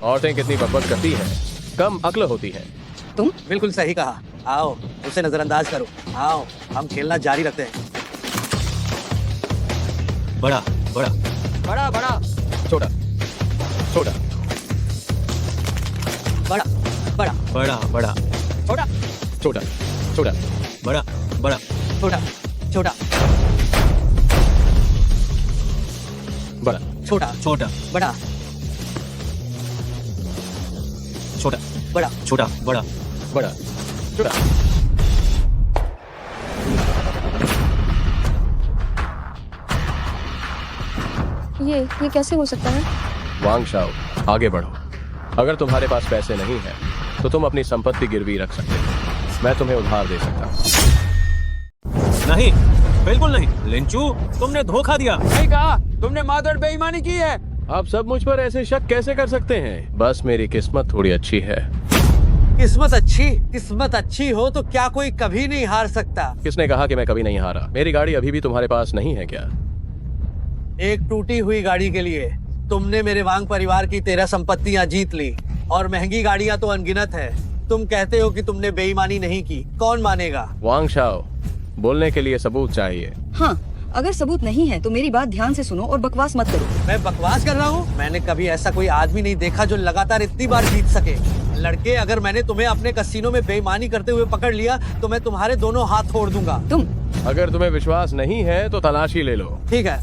औरतें कितनी बकबक करती हैं, कम अक्ल होती है। तुम? बिल्कुल सही कहा। आओ उसे नजरअंदाज करो। आओ हम खेलना जारी रखते हैं। बड़ा बड़ा बड़ा बड़ा छोटा छोटा बड़ा बड़ा बड़ा बड़ा छोटा छोटा छोटा बड़ा बड़ा छोटा छोटा बड़ा छोटा छोटा बड़ा छोटा बड़ा छोटा बड़ा बड़ा छोटा। ये कैसे हो सकता है? वांग शाओ, आगे बढ़ो। अगर तुम्हारे पास पैसे नहीं है तो तुम अपनी संपत्ति गिरवी रख सकते हो। मैं तुम्हें उधार दे सकता हूँ। नहीं, बिल्कुल नहीं। लिंचू, तुमने धोखा दिया। नहीं कहा, तुमने माधर बेईमानी की है। आप सब मुझ पर ऐसे शक कैसे कर सकते हैं? बस मेरी किस्मत थोड़ी अच्छी है। किस्मत अच्छी हो तो क्या कोई कभी नहीं हार सकता? किसने कहा कि मैं कभी नहीं हारा? मेरी गाड़ी अभी भी तुम्हारे पास नहीं है क्या? एक टूटी हुई गाड़ी के लिए तुमने मेरे वांग परिवार की 13 संपत्तियां जीत ली, और महंगी गाड़ियां तो अनगिनत है। तुम कहते हो कि तुमने बेईमानी नहीं की, कौन मानेगा? वांग शाओ, बोलने के लिए सबूत चाहिए। हाँ, अगर सबूत नहीं है तो मेरी बात ध्यान से सुनो और बकवास मत करो। मैं बकवास कर रहा हूँ? मैंने कभी ऐसा कोई आदमी नहीं देखा जो लगातार इतनी बार जीत सके। लड़के, अगर मैंने तुम्हें अपने कसिनो में बेईमानी करते हुए पकड़ लिया तो मैं तुम्हारे दोनों हाथ तोड़ दूंगा। तुम? अगर तुम्हें विश्वास नहीं है तो तलाशी ले लो। ठीक है।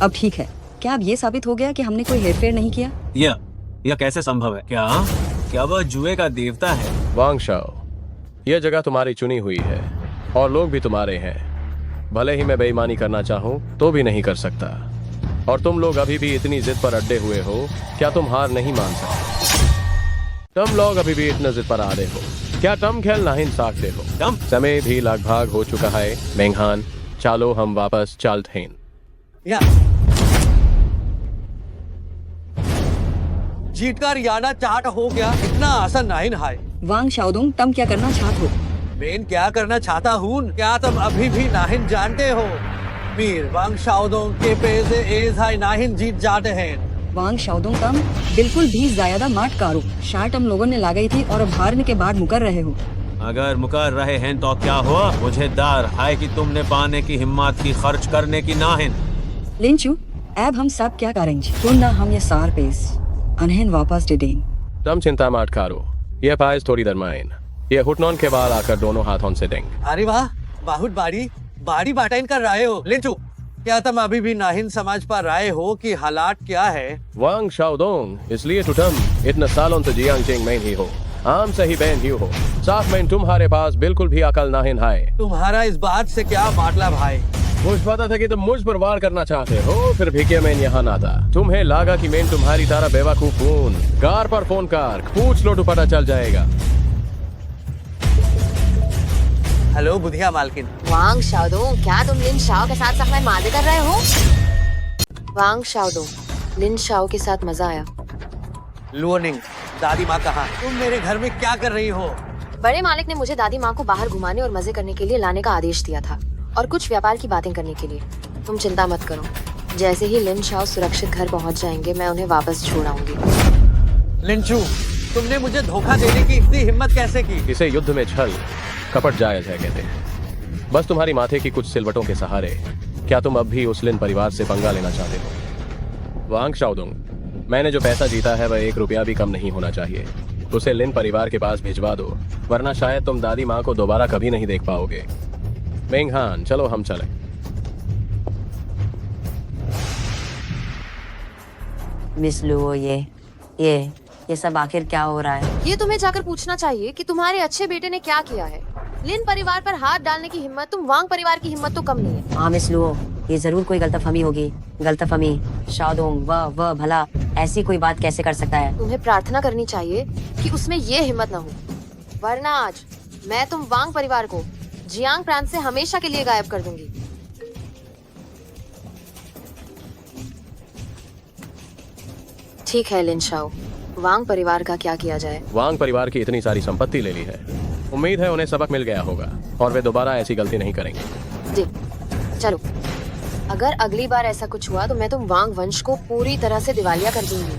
अब ठीक है, क्या अब ये साबित हो गया कि हमने कोई हेरफेर नहीं किया? यह कैसे संभव है? क्या वह जुए का देवता है? वांग शाओ, यह जगह तुम्हारी चुनी हुई है और लोग भी तुम्हारे हैं। भले ही मैं बेईमानी करना चाहूँ तो भी नहीं कर सकता। और तुम लोग अभी भी इतनी जिद पर अड्डे हुए हो, क्या तुम हार नहीं मान सकते? तुम लोग अभी भी इतने जिद पर आ रहे हो, क्या तुम खेल नहीं सकते हो? समय भी लगभग हो चुका है मेंगहान, चलो हम वापस चलते हैं। जीतकर याना चाट हो गया, इतना आसान नहीं है। वांग शाओदोंग, तुम क्या करना चाहते हो? मैं क्या करना चाहता हूँ? क्या तुम अभी भी नाहिन जानते हो? मीर वांग शाओदोंग के पैसे एज है नाहिन जीत जाते हैं। वांग शाओदोंग, तुम बिल्कुल भी ज्यादा मत करो। शार्ट हम लोगों ने लगाई थी और अब हारने के बाद मुकर रहे हो। अगर मुकर रहे हैं तो क्या हुआ? मुझे डर है कि तुमने पाने की हिम्मत की खर्च करने की नाहिन। लिंचू, अब हम सब क्या करेंगे? क्यों ना हम ये सार पेश अनहेन वापस दे दें। तुम चिंता मत करो, ये पाइस थोड़ी दरमाइन, ये हुटनॉन के बाद आकर दोनों हाथों से देंगे। अरे वाह, बहुत बाड़ी बाटाइन कर रहे हो। लिंचू, क्या तुम अभी भी नाहिन समझ पा रहे हो कि हालात क्या है? वांग शाओदोंग, इसलिए तो तुम इतने सालों से जियांगचेंग में ही हो, आम से ही बहन ही हो। साथ में तुम्हारे पास बिल्कुल भी अकल नाहिन है। तुम्हारा इस बात से क्या मतलब है? मुझे पता था कि तुम मुझ पर वार करना चाहते हो, फिर भी क्या मैं यहाँ ना था। तुम्हें लगा कि मैं तुम्हारी तरह बेवकूफ हूँ। कार पर फोन कर, पूछ लो तो पता चल जाएगा। हेलो बुधिया मालकिन। वांग शाओदोंग, क्या तुम लिन शाओ के साथ सफाई मादे कर रहे हो? वांग शाओदोंग, लिन शाओ के साथ मजा आया। लुओनिंग, दादी माँ कहाँ? तुम मेरे घर में क्या कर रही हो? बड़े मालिक ने मुझे दादी माँ को बाहर घुमाने और मजे करने के लिए लाने का आदेश दिया था, और कुछ व्यापार की बातें करने के लिए। तुम चिंता मत करो, जैसे ही लिन शाओ सुरक्षित घर पहुंच जाएंगे मैं उन्हें वापस छोड़ आऊंगी। लिंचू, तुमने मुझे धोखा देने की इतनी हिम्मत कैसे की? इसे युद्ध में छल कपट जायज है कहते हैं। बस तुम्हारी माथे की कुछ सिलवटों के सहारे क्या तुम अब भी उस लिन परिवार से पंगा लेना चाहते हो? वांग शाओदोंग, मैंने जो पैसा जीता है वह 1 रुपया भी कम नहीं होना चाहिए। उसे लिन परिवार के पास भिजवा दो, वरना शायद तुम दादी माँ को दोबारा कभी नहीं देख पाओगे। मेंगहान, चलो हम चलें। मिस लुओ, ये सब आखिर क्या हो रहा है? ये तुम्हें जाकर पूछना चाहिए कि तुम्हारे अच्छे बेटे ने क्या किया है। लिन परिवार पर हाथ डालने की हिम्मत तुम वांग परिवार की हिम्मत तो कम नहीं है। हाँ मिस लुओ, ये जरूर कोई गलतफहमी होगी। गलतफहमी? शाओदोंग, वह भला ऐसी कोई बात कैसे कर सकता है? तुम्हें प्रार्थना करनी चाहिए कि उसमें ये हिम्मत न हो, वरना आज मैं तुम वांग परिवार को जियांग प्रांत से हमेशा के लिए गायब कर दूंगी। ठीक है लिन शाओ, वांग परिवार का क्या किया जाए? वांग परिवार की इतनी सारी संपत्ति ले ली है, उम्मीद है उन्हें सबक मिल गया होगा और वे दोबारा ऐसी गलती नहीं करेंगे। जी, चलो। अगर अगली बार ऐसा कुछ हुआ तो मैं तुम वांग वंश को पूरी तरह से दिवालिया कर दूंगी।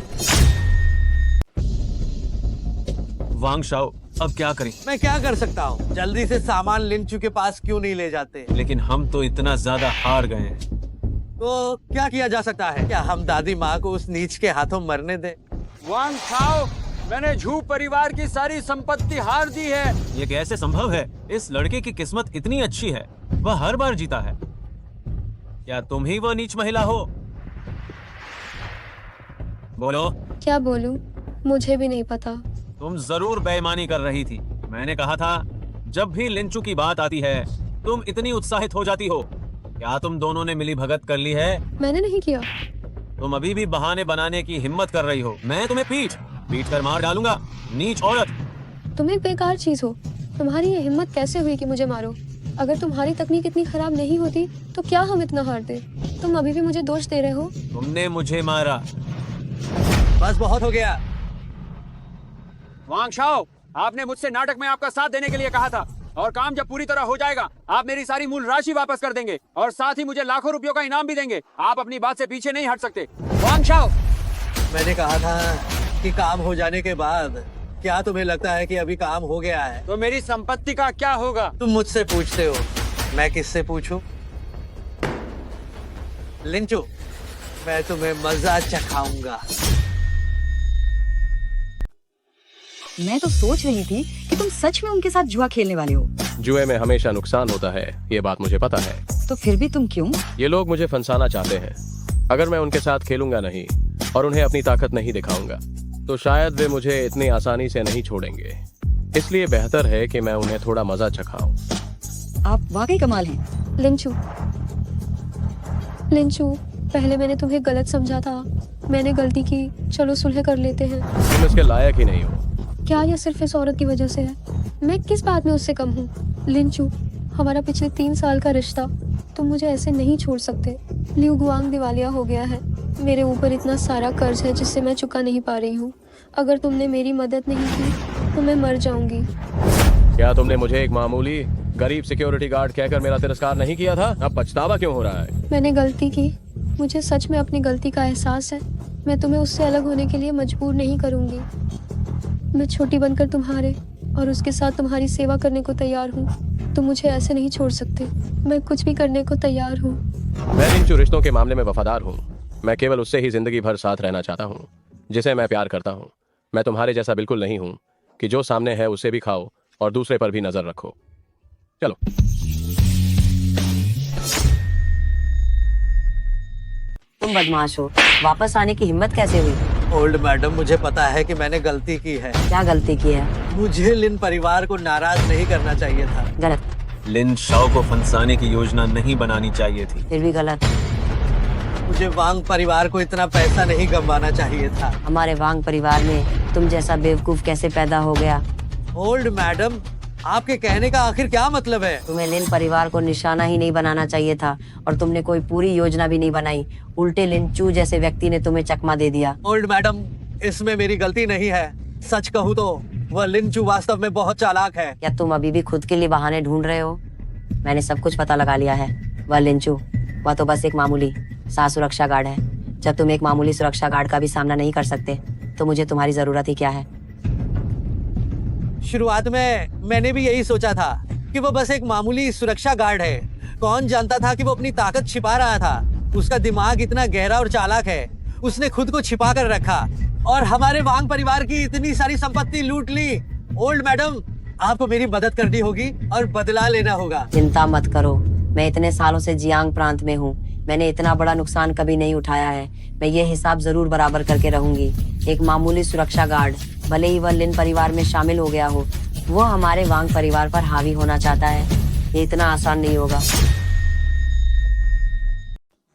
वांग शाओ, अब क्या करें? मैं क्या कर सकता हूँ? जल्दी से सामान लिंचू के पास क्यों नहीं ले जाते? लेकिन हम तो इतना ज्यादा हार गए हैं। तो क्या किया जा सकता है? क्या हम दादी माँ को उस नीच के हाथों मरने दें? वांग शाओ, मैंने झू परिवार की सारी संपत्ति हार दी है। ये कैसे संभव है? इस लड़के की किस्मत इतनी अच्छी है, वह हर बार जीता है। क्या तुम ही वो नीच महिला हो? बोलो। क्या बोलूं? मुझे भी नहीं पता। तुम जरूर बेईमानी कर रही थी। मैंने कहा था, जब भी लिंचू की बात आती है तुम इतनी उत्साहित हो जाती हो। क्या तुम दोनों ने मिली भगत कर ली है? मैंने नहीं किया। तुम अभी भी बहाने बनाने की हिम्मत कर रही हो। मैं तुम्हें पीट कर मार डालूंगा, नीच औरत। तुम एक बेकार चीज हो। तुम्हारी ये हिम्मत कैसे हुई कि मुझे मारो? अगर तुम्हारी तकनीक इतनी खराब नहीं होती तो क्या हम इतना हारते? तुम अभी भी मुझे दोष दे रहे हो। तुमने मुझे मारा। बस बहुत हो गया। वांग शाओ, आपने मुझसे नाटक में आपका साथ देने के लिए कहा था, और काम जब पूरी तरह हो जाएगा आप मेरी सारी मूल राशि वापस कर देंगे और साथ ही मुझे लाखों रुपयों का इनाम भी देंगे। आप अपनी बात से पीछे नहीं हट सकते। वांग शाओ, मैंने कहा था कि काम हो जाने के बाद। क्या तुम्हें लगता है कि अभी काम हो गया है? तो मेरी संपत्ति का क्या होगा? तुम मुझसे पूछते हो, मैं किससे पूछूं? लिंचू, मैं तुम्हें मजा चखाऊंगा। मैं तो सोच रही थी कि तुम सच में उनके साथ जुआ खेलने वाले हो। जुए में हमेशा नुकसान होता है, ये बात मुझे पता है। तो फिर भी तुम क्यों? ये लोग मुझे फंसाना चाहते हैं। अगर मैं उनके साथ खेलूंगा नहीं और उन्हें अपनी ताकत नहीं दिखाऊंगा तो शायद वे मुझे इतनी आसानी से नहीं छोड़ेंगे। इसलिए बेहतर है कि मैं उन्हें थोड़ा मजा चखाऊं। आप वाकई कमाल हैं। लिंचू, पहले मैंने तुम्हें गलत समझा था। मैंने गलती की। चलो सुलह कर लेते हैं। तुम इसके लायक ही नहीं हो। क्या यह सिर्फ इस औरत की वजह से है? मैं किस बात में उससे कम हूँ? लिंचू, हमारा पिछले 3 साल का रिश्ता, तुम मुझे ऐसे नहीं छोड़ सकते। लियू गुआंग दिवालिया हो गया है। मेरे ऊपर इतना सारा कर्ज है जिससे मैं चुका नहीं पा रही हूँ। अगर तुमने मेरी मदद नहीं की तो मैं मर जाऊंगी। क्या तुमने मुझे एक मामूली गरीब सिक्योरिटी गार्ड कहकर मेरा तिरस्कार नहीं किया था? अब पछतावा क्यों हो रहा है? मैंने गलती की। मुझे सच में अपनी गलती का एहसास है। मैं तुम्हें उससे अलग होने के लिए मजबूर नहीं करूंगी। मैं छोटी बनकर तुम्हारे और उसके साथ तुम्हारी सेवा करने को तैयार हूँ। तुम मुझे ऐसे नहीं छोड़ सकते। मैं कुछ भी करने को तैयार हूँ। मैं लिंचू रिश्तों के मामले में वफादार हूँ। मैं केवल उससे ही जिंदगी भर साथ रहना चाहता हूँ जिसे मैं प्यार करता हूँ। मैं तुम्हारे जैसा बिल्कुल नहीं हूँ कि जो सामने है उसे भी खाओ और दूसरे पर भी नजर रखो। चलो। तुम बदमाश हो। वापस आने की हिम्मत कैसे हुई? ओल्ड मैडम, मुझे पता है कि मैंने गलती की है। क्या गलती की है? मुझे लिन परिवार को नाराज नहीं करना चाहिए था। गलत। लिन शाओ को फंसाने की योजना नहीं बनानी चाहिए थी। फिर भी गलत। मुझे वांग परिवार को इतना पैसा नहीं गंवाना चाहिए था। हमारे वांग परिवार में तुम जैसा बेवकूफ कैसे पैदा हो गया? ओल्ड मैडम, आपके कहने का आखिर क्या मतलब है? तुम्हें लिन परिवार को निशाना ही नहीं बनाना चाहिए था और तुमने कोई पूरी योजना भी नहीं बनाई। उल्टे लिंचू जैसे व्यक्ति ने तुम्हें चकमा दे दिया। ओल्ड मैडम, इसमें मेरी गलती नहीं है। सच कहूँ तो वह लिंचू वास्तव में बहुत चालाक है। क्या तुम अभी भी खुद के लिए बहाने ढूंढ रहे हो? मैंने सब कुछ पता लगा लिया है। वह लिंचू, वह तो बस एक मामूली सा सुरक्षा गार्ड है। जब तुम एक मामूली सुरक्षा गार्ड का भी सामना नहीं कर सकते तो मुझे तुम्हारी जरूरत ही क्या है? शुरुआत में मैंने भी यही सोचा था कि वो बस एक मामूली सुरक्षा गार्ड है। कौन जानता था कि वो अपनी ताकत छिपा रहा था। उसका दिमाग इतना गहरा और चालाक है। उसने खुद को छिपा कर रखा और हमारे वांग परिवार की इतनी सारी संपत्ति लूट ली। ओल्ड मैडम, आपको मेरी मदद करनी होगी और बदला लेना होगा। चिंता मत करो, मैं इतने सालों से जियांग प्रांत में हूँ। मैंने इतना बड़ा नुकसान कभी नहीं उठाया है। मैं ये हिसाब जरूर बराबर करके रहूंगी। एक मामूली सुरक्षा गार्ड, भले ही वह लिन परिवार में शामिल हो गया हो, वो हमारे वांग परिवार पर हावी होना चाहता है। ये इतना आसान नहीं होगा।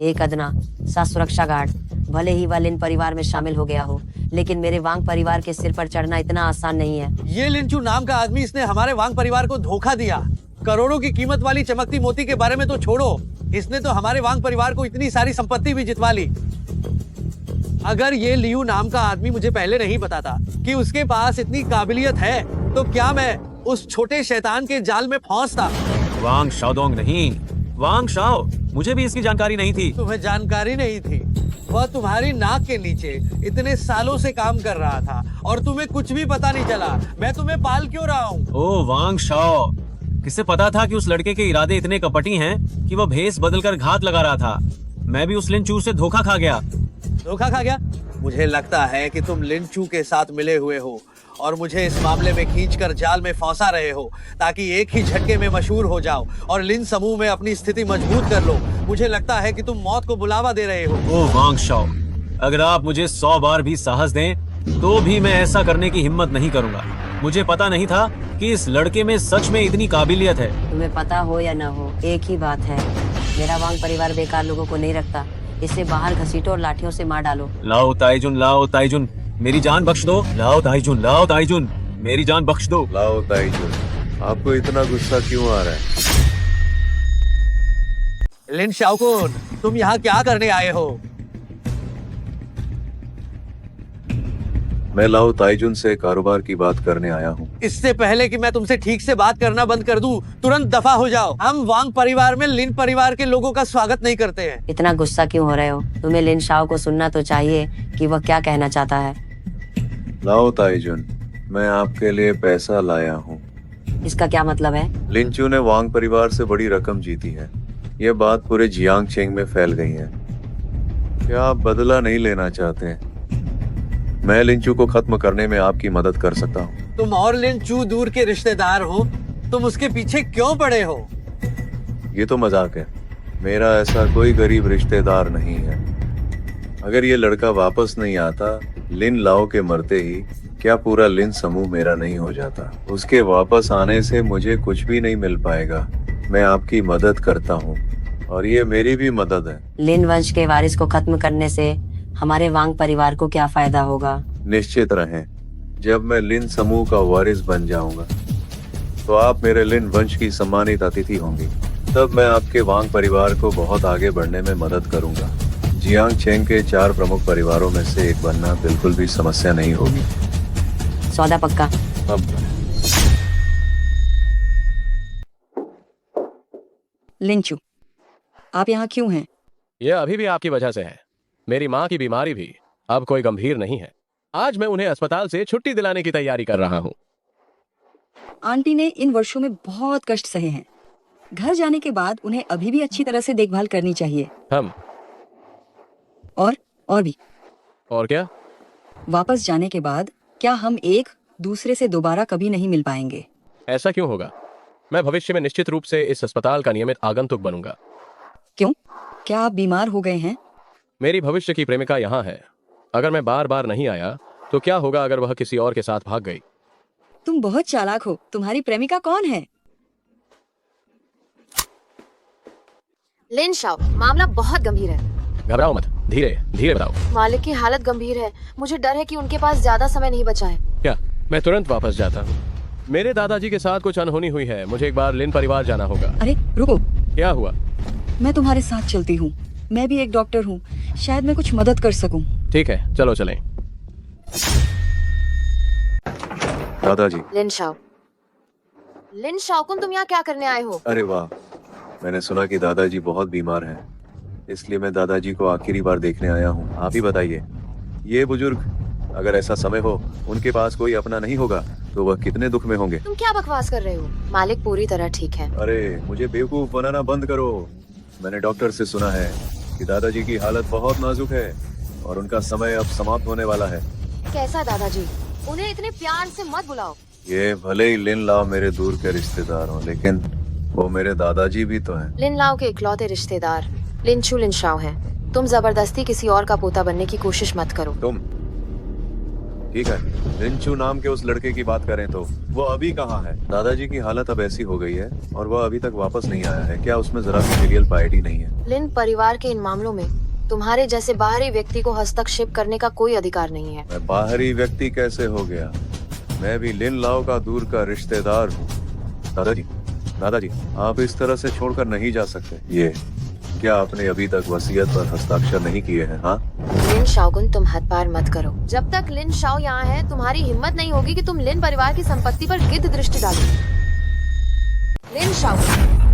एक अदना सा सुरक्षा गार्ड, भले ही वह लिन परिवार में शामिल हो गया हो, लेकिन मेरे वांग परिवार के सिर पर चढ़ना इतना आसान नहीं है। ये लिंचू नाम का आदमी, इसने हमारे वांग परिवार को धोखा दिया। करोड़ों की कीमत वाली चमकती मोती के बारे में तो छोड़ो, इसने तो हमारे वांग परिवार को इतनी सारी संपत्ति भी जितवा ली। अगर ये लियू नाम का आदमी मुझे पहले नहीं बताता कि उसके पास इतनी काबिलियत है तो क्या मैं उस छोटे शैतान के जाल में फंसता? वांग शाओदोंग नहीं, वांग शाओ। मुझे भी इसकी जानकारी नहीं थी। तुम्हें जानकारी नहीं थी? वह तुम्हारी नाक के नीचे इतने सालों से काम कर रहा था और तुम्हें कुछ भी पता नहीं चला। मैं तुम्हें पाल क्यों रहा हूँ? ओ वांग शाओ, किसे पता था कि उस लड़के के इरादे इतने कपटी हैं कि वह भेष बदलकर घात लगा रहा था। मैं भी उस लिंचू से धोखा खा गया। धोखा खा गया? मुझे लगता है कि तुम लिंचू के साथ मिले हुए हो और मुझे इस मामले में खींचकर जाल में फंसा रहे हो ताकि एक ही झटके में मशहूर हो जाओ और लिन समूह में अपनी स्थिति मजबूत कर लो। मुझे लगता है कि तुम मौत को बुलावा दे रहे हो। ओ वांग शाओ, अगर आप मुझे 100 बार भी साहस दें तो भी मैं ऐसा करने की हिम्मत नहीं करूंगा। मुझे पता नहीं था कि इस लड़के में सच में इतनी काबिलियत है। तुम्हें पता हो या न हो, एक ही बात है, मेरा वांग परिवार बेकार लोगों को नहीं रखता। इसे बाहर घसीटो और लाठियों से मार डालो। लाओ ताइजुन, मेरी जान बख्श दो। लाओ ताइजुन, मेरी जान बख्श दो। लाओ ताइजुन, आपको इतना गुस्सा क्यों आ रहा है? लिन शाओकुन, तुम यहाँ क्या करने आए हो? मैं लाओ ताइजुन से कारोबार की बात करने आया हूँ। इससे पहले कि मैं तुमसे ठीक से बात करना बंद कर दूं, तुरंत दफा हो जाओ। हम वांग परिवार में लिन परिवार के लोगों का स्वागत नहीं करते हैं। इतना गुस्सा क्यों हो रहे हो? तुम्हें लिन शाओ को सुनना तो चाहिए कि वह क्या कहना चाहता है। लाओ ताइजुन, मैं आपके लिए पैसा लाया हूँ। इसका क्या मतलब है? लिंचू ने वांग परिवार से बड़ी रकम जीती है। ये बात पूरे जियांगचेंग में फैल गई है। क्या आप बदला नहीं लेना चाहते? मैं लिंचू को खत्म करने में आपकी मदद कर सकता हूँ। तुम और लिंचू दूर के रिश्तेदार हो, तुम उसके पीछे क्यों पड़े हो? ये तो मजाक है। मेरा ऐसा कोई गरीब रिश्तेदार नहीं है। अगर ये लड़का वापस नहीं आता लिन लाओ के मरते ही, क्या पूरा लिन समूह मेरा नहीं हो जाता? उसके वापस आने से मुझे कुछ भी नहीं मिल पाएगा। मैं आपकी मदद करता हूँ और ये मेरी भी मदद है। लिन वंश के वारिस को खत्म करने से हमारे वांग परिवार को क्या फायदा होगा? निश्चित रहें, जब मैं लिन समूह का वारिस बन जाऊंगा तो आप मेरे लिन वंश की सम्मानित अतिथि होंगी। तब मैं आपके वांग परिवार को बहुत आगे बढ़ने में मदद करूंगा। जियांगचेंग के 4 प्रमुख परिवारों में से एक बनना बिल्कुल भी समस्या नहीं होगी। सौदा पक्का? अब लिंचू, आप यहाँ क्यों हैं? यह अभी भी आपकी वजह से है। मेरी माँ की बीमारी भी अब कोई गंभीर नहीं है। आज मैं उन्हें अस्पताल से छुट्टी दिलाने की तैयारी कर रहा हूँ। आंटी ने इन वर्षों में बहुत कष्ट सहे हैं। घर जाने के बाद उन्हें अभी भी अच्छी तरह से देखभाल करनी चाहिए। हम और भी। और क्या? वापस जाने के बाद क्या हम एक दूसरे से दोबारा कभी नहीं मिल पाएंगे? ऐसा क्यों होगा? मैं भविष्य में निश्चित रूप से इस अस्पताल का नियमित आगंतुक बनूंगा। क्यों? क्या आप बीमार हो गए हैं? मेरी भविष्य की प्रेमिका यहाँ है। अगर मैं बार बार नहीं आया तो क्या होगा अगर वह किसी और के साथ भाग गई? तुम बहुत चालाक हो। तुम्हारी प्रेमिका कौन है? लिन शाओ, मामला बहुत गंभीर है। घबराओ मत, धीरे धीरे बताओ। मालिक की हालत गंभीर है। मुझे डर है कि उनके पास ज्यादा समय नहीं बचा है। क्या? मैं तुरंत वापस जाता हूँ। मेरे दादाजी के साथ कुछ अनहोनी हुई है। मुझे एक बार लिन परिवार जाना होगा। अरे रुको। क्या हुआ? मैं तुम्हारे साथ चलती हूँ। मैं भी एक डॉक्टर हूँ, शायद मैं कुछ मदद कर सकूँ। ठीक है, चलो चलें। दादाजी। लिन शाओकुन, तुम यहाँ क्या करने आए हो? अरे वाह, मैंने सुना कि दादाजी बहुत बीमार हैं, इसलिए मैं दादाजी को आखिरी बार देखने आया हूँ। आप ही बताइए, ये बुजुर्ग, अगर ऐसा समय हो उनके पास कोई अपना नहीं होगा तो वह कितने दुख में होंगे। तुम क्या बकवास कर रहे हो? मालिक पूरी तरह ठीक है। अरे मुझे बेवकूफ बनाना बंद करो। मैंने डॉक्टर से सुना है कि दादाजी की हालत बहुत नाजुक है और उनका समय अब समाप्त होने वाला है। कैसा दादाजी? उन्हें इतने प्यार से मत बुलाओ। ये भले ही लिन लाओ मेरे दूर के रिश्तेदार हों, लेकिन वो मेरे दादाजी भी तो हैं। लिन लाओ के इकलौते रिश्तेदार लिंचू लिन शाओ हैं। तुम जबरदस्ती किसी और का पोता बनने की कोशिश मत करो। तुम ठीक है, लिंचू नाम के उस लड़के की बात करें तो वो अभी कहाँ है? दादाजी की हालत अब ऐसी हो गई है और वह अभी तक वापस नहीं आया है। क्या उसमें जरा भी फिलियल पाइटी नहीं है? लिन परिवार के इन मामलों में तुम्हारे जैसे बाहरी व्यक्ति को हस्तक्षेप करने का कोई अधिकार नहीं है। मैं बाहरी व्यक्ति कैसे हो गया? मैं भी लिन लाओ का दूर का रिश्तेदार हूँ। दादाजी, आप इस तरह से छोड़कर नहीं जा सकते। ये क्या आपने अभी तक वसीयत पर हस्ताक्षर नहीं किए हैं? हाँ लिन शाओकुन, तुम हद पार मत करो। जब तक लिन शाओ यहाँ है, तुम्हारी हिम्मत नहीं होगी कि तुम लिन परिवार की संपत्ति पर गिद्ध दृष्टि डालो। लिन शाओ,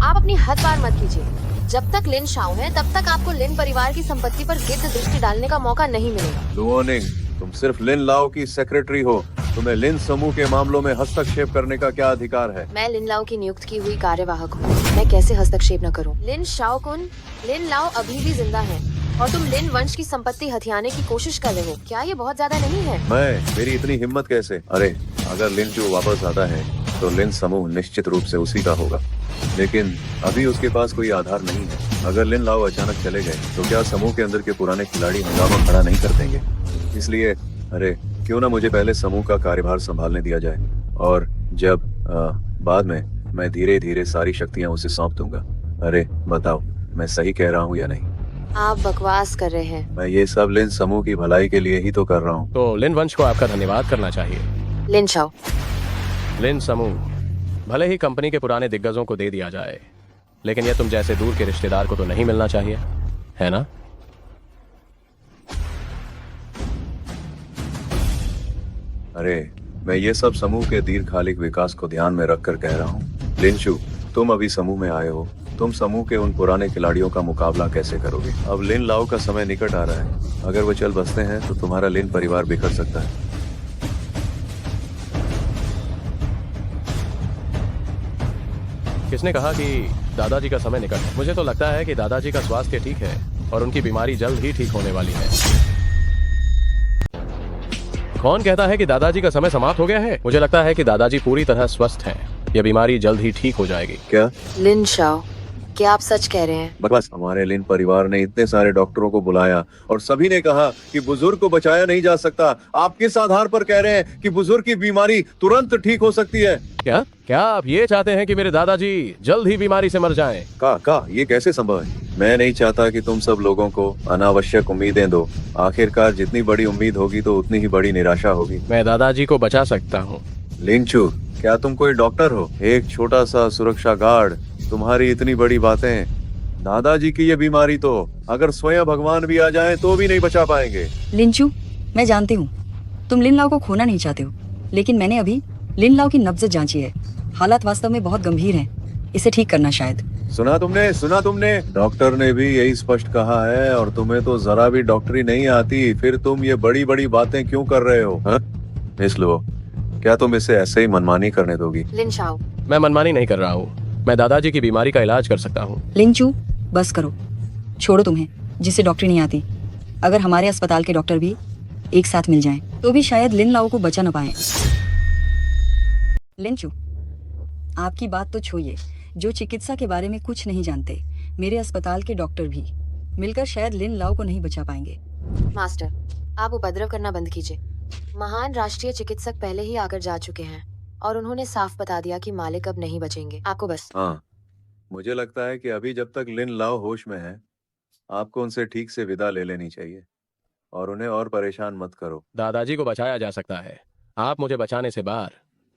आप अपनी हद पार मत कीजिए। जब तक लिन शाओ है तब तक आपको लिन परिवार की संपत्ति पर गिद्ध दृष्टि डालने का मौका नहीं मिलेगा। लुओनिंग, तुम सिर्फ लिन लाओ की सेक्रेटरी हो। तुम्हें लिन समूह के मामलों में हस्तक्षेप करने का क्या अधिकार है? मैं लिन लाओ की नियुक्त की हुई कार्यवाहक हूँ, मैं कैसे हस्तक्षेप न करूँ? लिन शाओ कुन, लिन लाओ अभी भी जिंदा है और तुम लिन वंश की संपत्ति हथियाने की कोशिश कर रहे हो। क्या ये बहुत ज्यादा नहीं है? मेरी इतनी हिम्मत कैसे? अरे अगर लिन चू वापस आता है तो लिन समूह निश्चित रूप से उसी का होगा, लेकिन अभी उसके पास कोई आधार नहीं है। अगर लिन लाओ अचानक चले गए तो क्या समूह के अंदर के पुराने खिलाड़ी हंगामा खड़ा नहीं कर देंगे? इसलिए अरे क्यों ना मुझे पहले समूह का कार्यभार संभालने दिया जाए और जब बाद में मैं धीरे धीरे सारी शक्तियां उसे सौंप दूंगा। अरे बताओ, मैं सही कह रहा हूँ या नहीं? आप बकवास कर रहे हैं। मैं ये सब लिन समूह की भलाई के लिए ही तो कर रहा हूँ। तो लिन वंश को आपका धन्यवाद करना चाहिए। लिन शाओ, लिन समूह भले ही कंपनी के पुराने दिग्गजों को दे दिया जाए, लेकिन यह तुम जैसे दूर के रिश्तेदार को तो नहीं मिलना चाहिए, है ना? अरे मैं ये सब समूह के दीर्घकालिक विकास को ध्यान में रखकर कह रहा हूँ। लिनशु, तुम अभी समूह में आए हो, तुम समूह के उन पुराने खिलाड़ियों का मुकाबला कैसे करोगे? अब लिन लाओ का समय निकट आ रहा है। अगर वो चल बसते हैं तो तुम्हारा लिन परिवार बिखर सकता है। किसने कहा कि दादाजी का समय निकट है? मुझे तो लगता है कि दादाजी का स्वास्थ्य ठीक है और उनकी बीमारी जल्द ही ठीक होने वाली है। कौन कहता है कि दादाजी का समय समाप्त हो गया है? मुझे लगता है कि दादाजी पूरी तरह स्वस्थ हैं। यह बीमारी जल्द ही ठीक हो जाएगी। क्या? लिन शाओ, क्या आप सच कह रहे हैं? बस हमारे लिन परिवार ने इतने सारे डॉक्टरों को बुलाया और सभी ने कहा कि बुजुर्ग को बचाया नहीं जा सकता। आप किस आधार पर कह रहे हैं कि बुजुर्ग की बीमारी तुरंत ठीक हो सकती है? क्या आप ये चाहते हैं कि मेरे दादाजी जल्द ही बीमारी से मर जाएं? ये कैसे संभव है? मैं नहीं चाहता कि तुम सब लोगों को अनावश्यक उम्मीदें दो। आखिरकार जितनी बड़ी उम्मीद होगी तो उतनी ही बड़ी निराशा होगी। मैं दादाजी को बचा सकता हूँ। लिंचू, क्या तुम कोई डॉक्टर हो? एक छोटा सा सुरक्षा गार्ड, तुम्हारी इतनी बड़ी बातें। दादाजी की ये बीमारी तो अगर स्वयं भगवान भी आ जाएं तो भी नहीं बचा पाएंगे। लिंचू, मैं जानती हूँ तुम लिन लाओ को खोना नहीं चाहते हो, लेकिन मैंने अभी लिन लाओ की नब्ज जांची है। हालात वास्तव में बहुत गंभीर हैं। इसे ठीक करना शायद। सुना तुमने? डॉक्टर ने भी यही स्पष्ट कहा है और तुम्हें तो जरा भी डॉक्टरी नहीं आती, फिर तुम ये बड़ी बड़ी बातें क्यों कर रहे हो? मिस लो, क्या तुम इसे ऐसे ही मनमानी करने दोगी? लिन शाओ, मैं मनमानी नहीं कर रहा हूँ। मैं दादाजी की बीमारी का इलाज कर सकता हूँ। लिंचू, बस करो, छोड़ो तुम्हें जिससे डॉक्टरी नहीं आती। अगर हमारे अस्पताल के डॉक्टर भी एक साथ मिल जाएं, तो भी शायद लिन लाओ को बचा न पाए। लिंचू, आपकी बात तो छोड़िए, जो चिकित्सा के बारे में कुछ नहीं जानते, मेरे अस्पताल के डॉक्टर भी मिलकर शायद लिन लाओ को नहीं बचा पाएंगे। मास्टर, आप उपद्रव करना बंद कीजिए। महान राष्ट्रीय चिकित्सक पहले ही आकर जा चुके हैं और उन्होंने साफ बता दिया कि मालिक अब नहीं बचेंगे। आपको बस मुझे लगता है कि अभी जब तक लिन लाओ होश में है, आपको उनसे ठीक से विदा ले लेनी चाहिए और उन्हें और परेशान मत करो। दादाजी को बचाया जा सकता है। आप मुझे बचाने से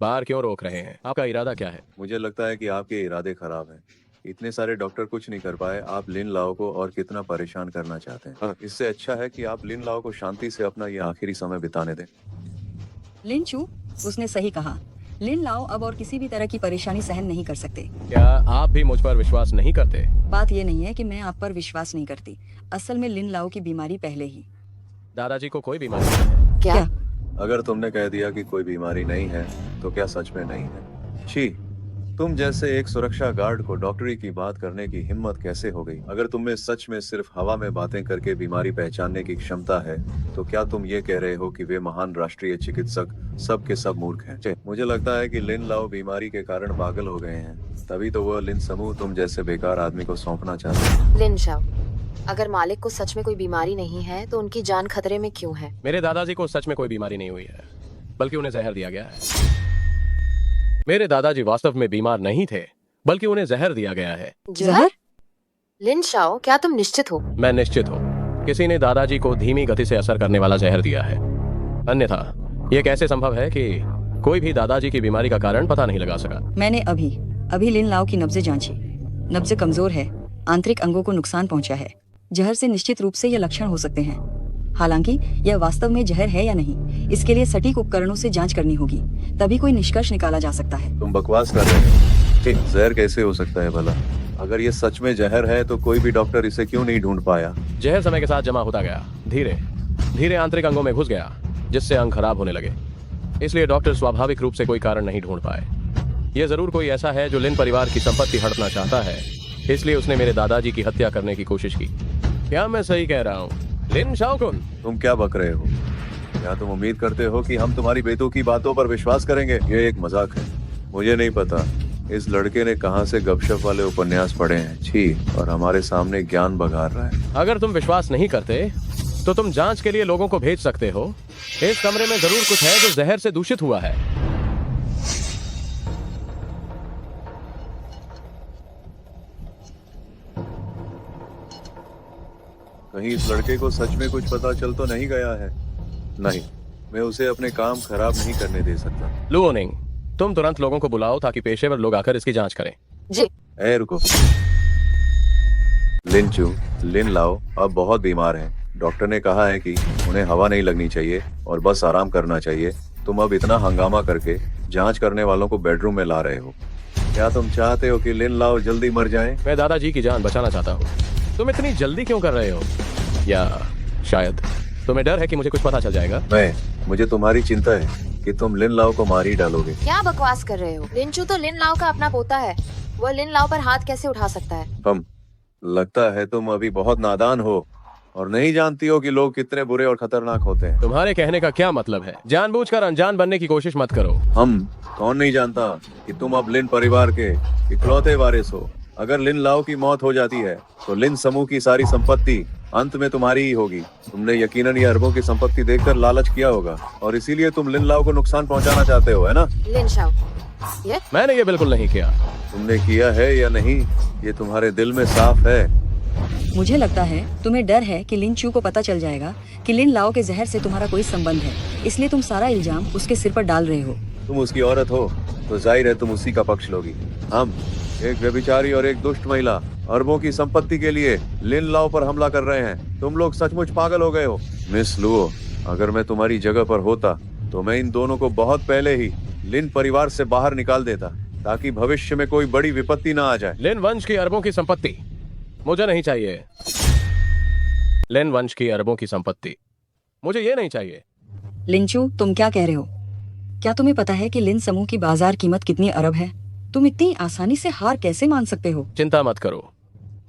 बार क्यों रोक रहे हैं? आपका इरादा क्या है? मुझे लगता है कि आपके इरादे खराब हैं। इतने सारे डॉक्टर कुछ नहीं कर पाए, आप लिन लाओ को और कितना परेशान करना चाहते हैं? इससे अच्छा है कि आप लिन लाओ को शांति से अपना ये आखिरी समय बिताने दें। लिंचू, उसने सही कहा। लिन लाओ अब और किसी भी तरह की परेशानी सहन नहीं कर सकते। क्या आप भी मुझ पर विश्वास नहीं करते? बात ये नहीं है कि मैं आप पर विश्वास नहीं करती। असल में लिन लाओ की बीमारी पहले ही। दादाजी को कोई बीमारी नहीं है। क्या? अगर तुमने कह दिया कि कोई बीमारी नहीं है तो क्या सच में नहीं है? छी, तुम जैसे एक सुरक्षा गार्ड को डॉक्टरी की बात करने की हिम्मत कैसे हो गई? अगर तुम में सच में सिर्फ हवा में बातें करके बीमारी पहचानने की क्षमता है तो क्या तुम ये कह रहे हो कि वे महान राष्ट्रीय चिकित्सक सब के सब मूर्ख हैं? मुझे लगता है कि लिन लाओ बीमारी के कारण पागल हो गए हैं, तभी तो वह लिन समूह तुम जैसे बेकार आदमी को सौंपना चाहते हैं। लिन शाओ, अगर मालिक को सच में कोई बीमारी नहीं है तो उनकी जान खतरे में क्यों है? मेरे दादाजी को सच में कोई बीमारी नहीं हुई है, बल्कि उन्हें जहर दिया गया है। मेरे दादाजी वास्तव में बीमार नहीं थे, बल्कि उन्हें जहर दिया गया है। जहर? लिन शाओ, क्या तुम निश्चित हो? मैं निश्चित हूँ। किसी ने दादाजी को धीमी गति से असर करने वाला जहर दिया है, अन्यथा ये कैसे संभव है कि कोई भी दादाजी की बीमारी का कारण पता नहीं लगा सका? मैंने अभी लिन लाओ की नब्जें जांची। नब्जें कमजोर है, आंतरिक अंगों को नुकसान पहुंचा है। जहर से निश्चित रूप से ये लक्षण हो सकते हैं। हालांकि यह वास्तव में जहर है या नहीं, इसके लिए सटीक उपकरणों से जांच करनी होगी, तभी कोई निष्कर्ष निकाला जा सकता है। तुम बकवास कर रहे हो। जहर कैसे हो सकता है भला? अगर ये सच में जहर है तो कोई भी डॉक्टर इसे क्यों नहीं ढूंढ पाया? जहर समय के साथ जमा होता गया, धीरे धीरे आंतरिक अंगों में घुस गया, जिससे अंग खराब होने लगे। इसलिए डॉक्टर स्वाभाविक रूप से कोई कारण नहीं ढूंढ पाए। यह जरूर कोई ऐसा है जो लिन परिवार की संपत्ति हड़पना चाहता है, इसलिए उसने मेरे दादाजी की हत्या करने की कोशिश की। क्या मैं सही कह रहा हूँ लिन शाओकुन? तुम क्या बक रहे हो? क्या तुम उम्मीद करते हो कि हम तुम्हारी बेटों की बातों पर विश्वास करेंगे? ये एक मजाक है। मुझे नहीं पता इस लड़के ने कहां से गपशप वाले उपन्यास पढ़े हैं, छी, और हमारे सामने ज्ञान बघार रहा है। अगर तुम विश्वास नहीं करते तो तुम जांच के लिए लोगों को भेज सकते हो। इस कमरे में जरूर कुछ है जो जहर से दूषित हुआ है। कहीं इस लड़के को सच में कुछ पता चल तो नहीं गया है? नहीं, मैं उसे अपने काम खराब नहीं करने दे सकता। लुओनिंग, तुम तुरंत लोगों को बुलाओ ताकि पेशेवर लोग आकर इसकी जांच करें। जी। रुको। लिन लाओ अब बहुत बीमार हैं। डॉक्टर ने कहा है कि उन्हें हवा नहीं लगनी चाहिए और बस आराम करना चाहिए। तुम अब इतना हंगामा करके जांच करने वालों को बेडरूम में ला रहे हो। क्या तुम चाहते हो कि लिन लाओ जल्दी मर जाएं? मैं दादाजी की जान बचाना चाहता हूँ। तुम इतनी जल्दी क्यों कर रहे हो? या शायद तुम्हें डर है कि मुझे कुछ पता चल जाएगा? मुझे तुम्हारी चिंता है कि तुम लिन लाओ को मार ही डालोगे। क्या बकवास कर रहे हो? लिंचू तो लिन लाओ का अपना पोता है, वो लिन लाओ पर हाथ कैसे उठा सकता है? लगता है तुम अभी बहुत नादान हो और नहीं जानती हो कि लोग कितने बुरे और खतरनाक होते हैं। तुम्हारे कहने का क्या मतलब है? जानबूझकर अनजान बनने की कोशिश मत करो। कौन नहीं जानता कि तुम अब लिन परिवार के इकलौते वारिस हो। अगर लिन लाओ की मौत हो जाती है तो लिन समूह की सारी संपत्ति अंत में तुम्हारी ही होगी। तुमने यकीनन ये अरबों की संपत्ति देखकर लालच किया होगा और इसीलिए तुम लिन लाओ को नुकसान पहुंचाना चाहते हो, है ना? लिन शाओ, मैंने ये बिल्कुल नहीं किया। तुमने किया है या नहीं, ये तुम्हारे दिल में साफ है। मुझे लगता है तुम्हें डर है कि लिन चू को पता चल जाएगा कि लिन लाओ के जहर से तुम्हारा कोई संबंध है, इसलिए तुम सारा इल्जाम उसके सिर पर डाल रहे हो। तुम उसकी औरत हो तो जाहिर है तुम उसी का पक्ष लोगी। हम एक व्यभिचारी और एक दुष्ट महिला अरबों की संपत्ति के लिए लिन लाओ पर हमला कर रहे हैं। तुम लोग सचमुच पागल हो गए हो। मिस लुओ, अगर मैं तुम्हारी जगह पर होता तो मैं इन दोनों को बहुत पहले ही लिन परिवार से बाहर निकाल देता ताकि भविष्य में कोई बड़ी विपत्ति न आ जाए। लिन वंश की अरबों की संपत्ति मुझे नहीं चाहिए। लिन वंश की अरबों की संपत्ति मुझे ये नहीं चाहिए। लिंचू, तुम क्या कह रहे हो? क्या तुम्हें पता है कि लिन समूह की बाजार कीमत कितनी अरब है? तुम इतनी आसानी से हार कैसे मान सकते हो? चिंता मत करो,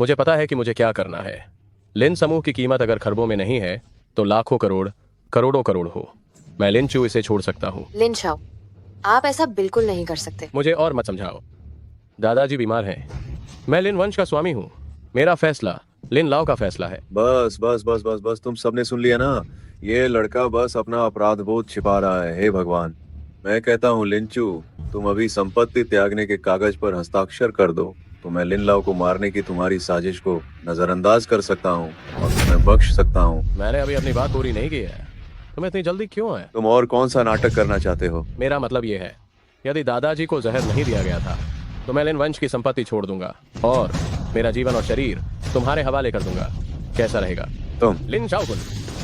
मुझे पता है कि मुझे क्या करना है। लिन समूह की कीमत अगर खरबों में नहीं है तो लाखों करोड़, करोड़ों करोड़ हो। मैं लिंचू इसे छोड़ सकता हूँ। लिन शाओ, आप ऐसा बिल्कुल नहीं कर सकते। मुझे और मत समझाओ। दादाजी बीमार हैं। मैं लिन वंश का स्वामी हूँ। मेरा फैसला लिन लाओ का फैसला है। बस बस बस बस बस, तुम सबने सुन लिया ना? ये लड़का बस अपना अपराध बोध छिपा रहा है। हे भगवान, मैं कहता हूँ लिंचू, तुम अभी संपत्ति त्यागने के कागज पर हस्ताक्षर कर दो तो मैं लिन लाओ को मारने की तुम्हारी साजिश को नजरअंदाज कर सकता हूँ और तुम्हें बख्श सकता हूँ। मैंने अभी अपनी बात पूरी नहीं की है। तुम इतनी जल्दी क्यों आए? तुम और कौन सा नाटक करना चाहते हो? मेरा मतलब ये है, यदि दादाजी को जहर नहीं दिया गया था तो मैं लिन वंश की संपत्ति छोड़ दूंगा और मेरा जीवन और शरीर तुम्हारे हवाले कर दूंगा। कैसा रहेगा? तुम लिन शाओकुन,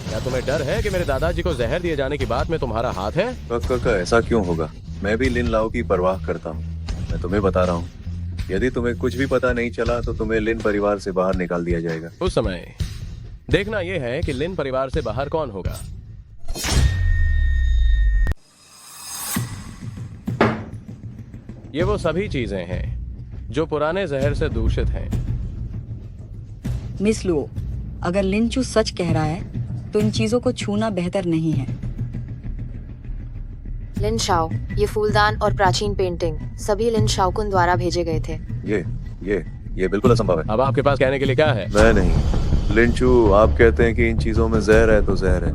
क्या तुम्हें डर है कि मेरे दादाजी को जहर दिए जाने की बात में तुम्हारा हाथ है? ऐसा क्यों होगा? मैं भी लिन लाओ की परवाह करता हूँ। मैं तुम्हें बता रहा हूँ, यदि तुम्हें कुछ भी पता नहीं चला तो तुम्हें लिन परिवार से बाहर निकाल दिया जाएगा। उस समय देखना यह है कि लिन परिवार से बाहर कौन होगा। ये वो सभी चीजें हैं जो पुराने जहर से दूषित हैं। मिस लुओ, अगर लिंचू सच कह रहा है तो इन चीजों को छूना बेहतर नहीं है। लिन शाओ, ये फूलदान और प्राचीन पेंटिंग सभी लिन शाओकुन द्वारा भेजे गए थे। ये बिल्कुल असंभव है। अब आपके पास कहने के लिए क्या है? मैं नहीं। लिंचू, आप कहते हैं कि इन चीजों में जहर है तो जहर है।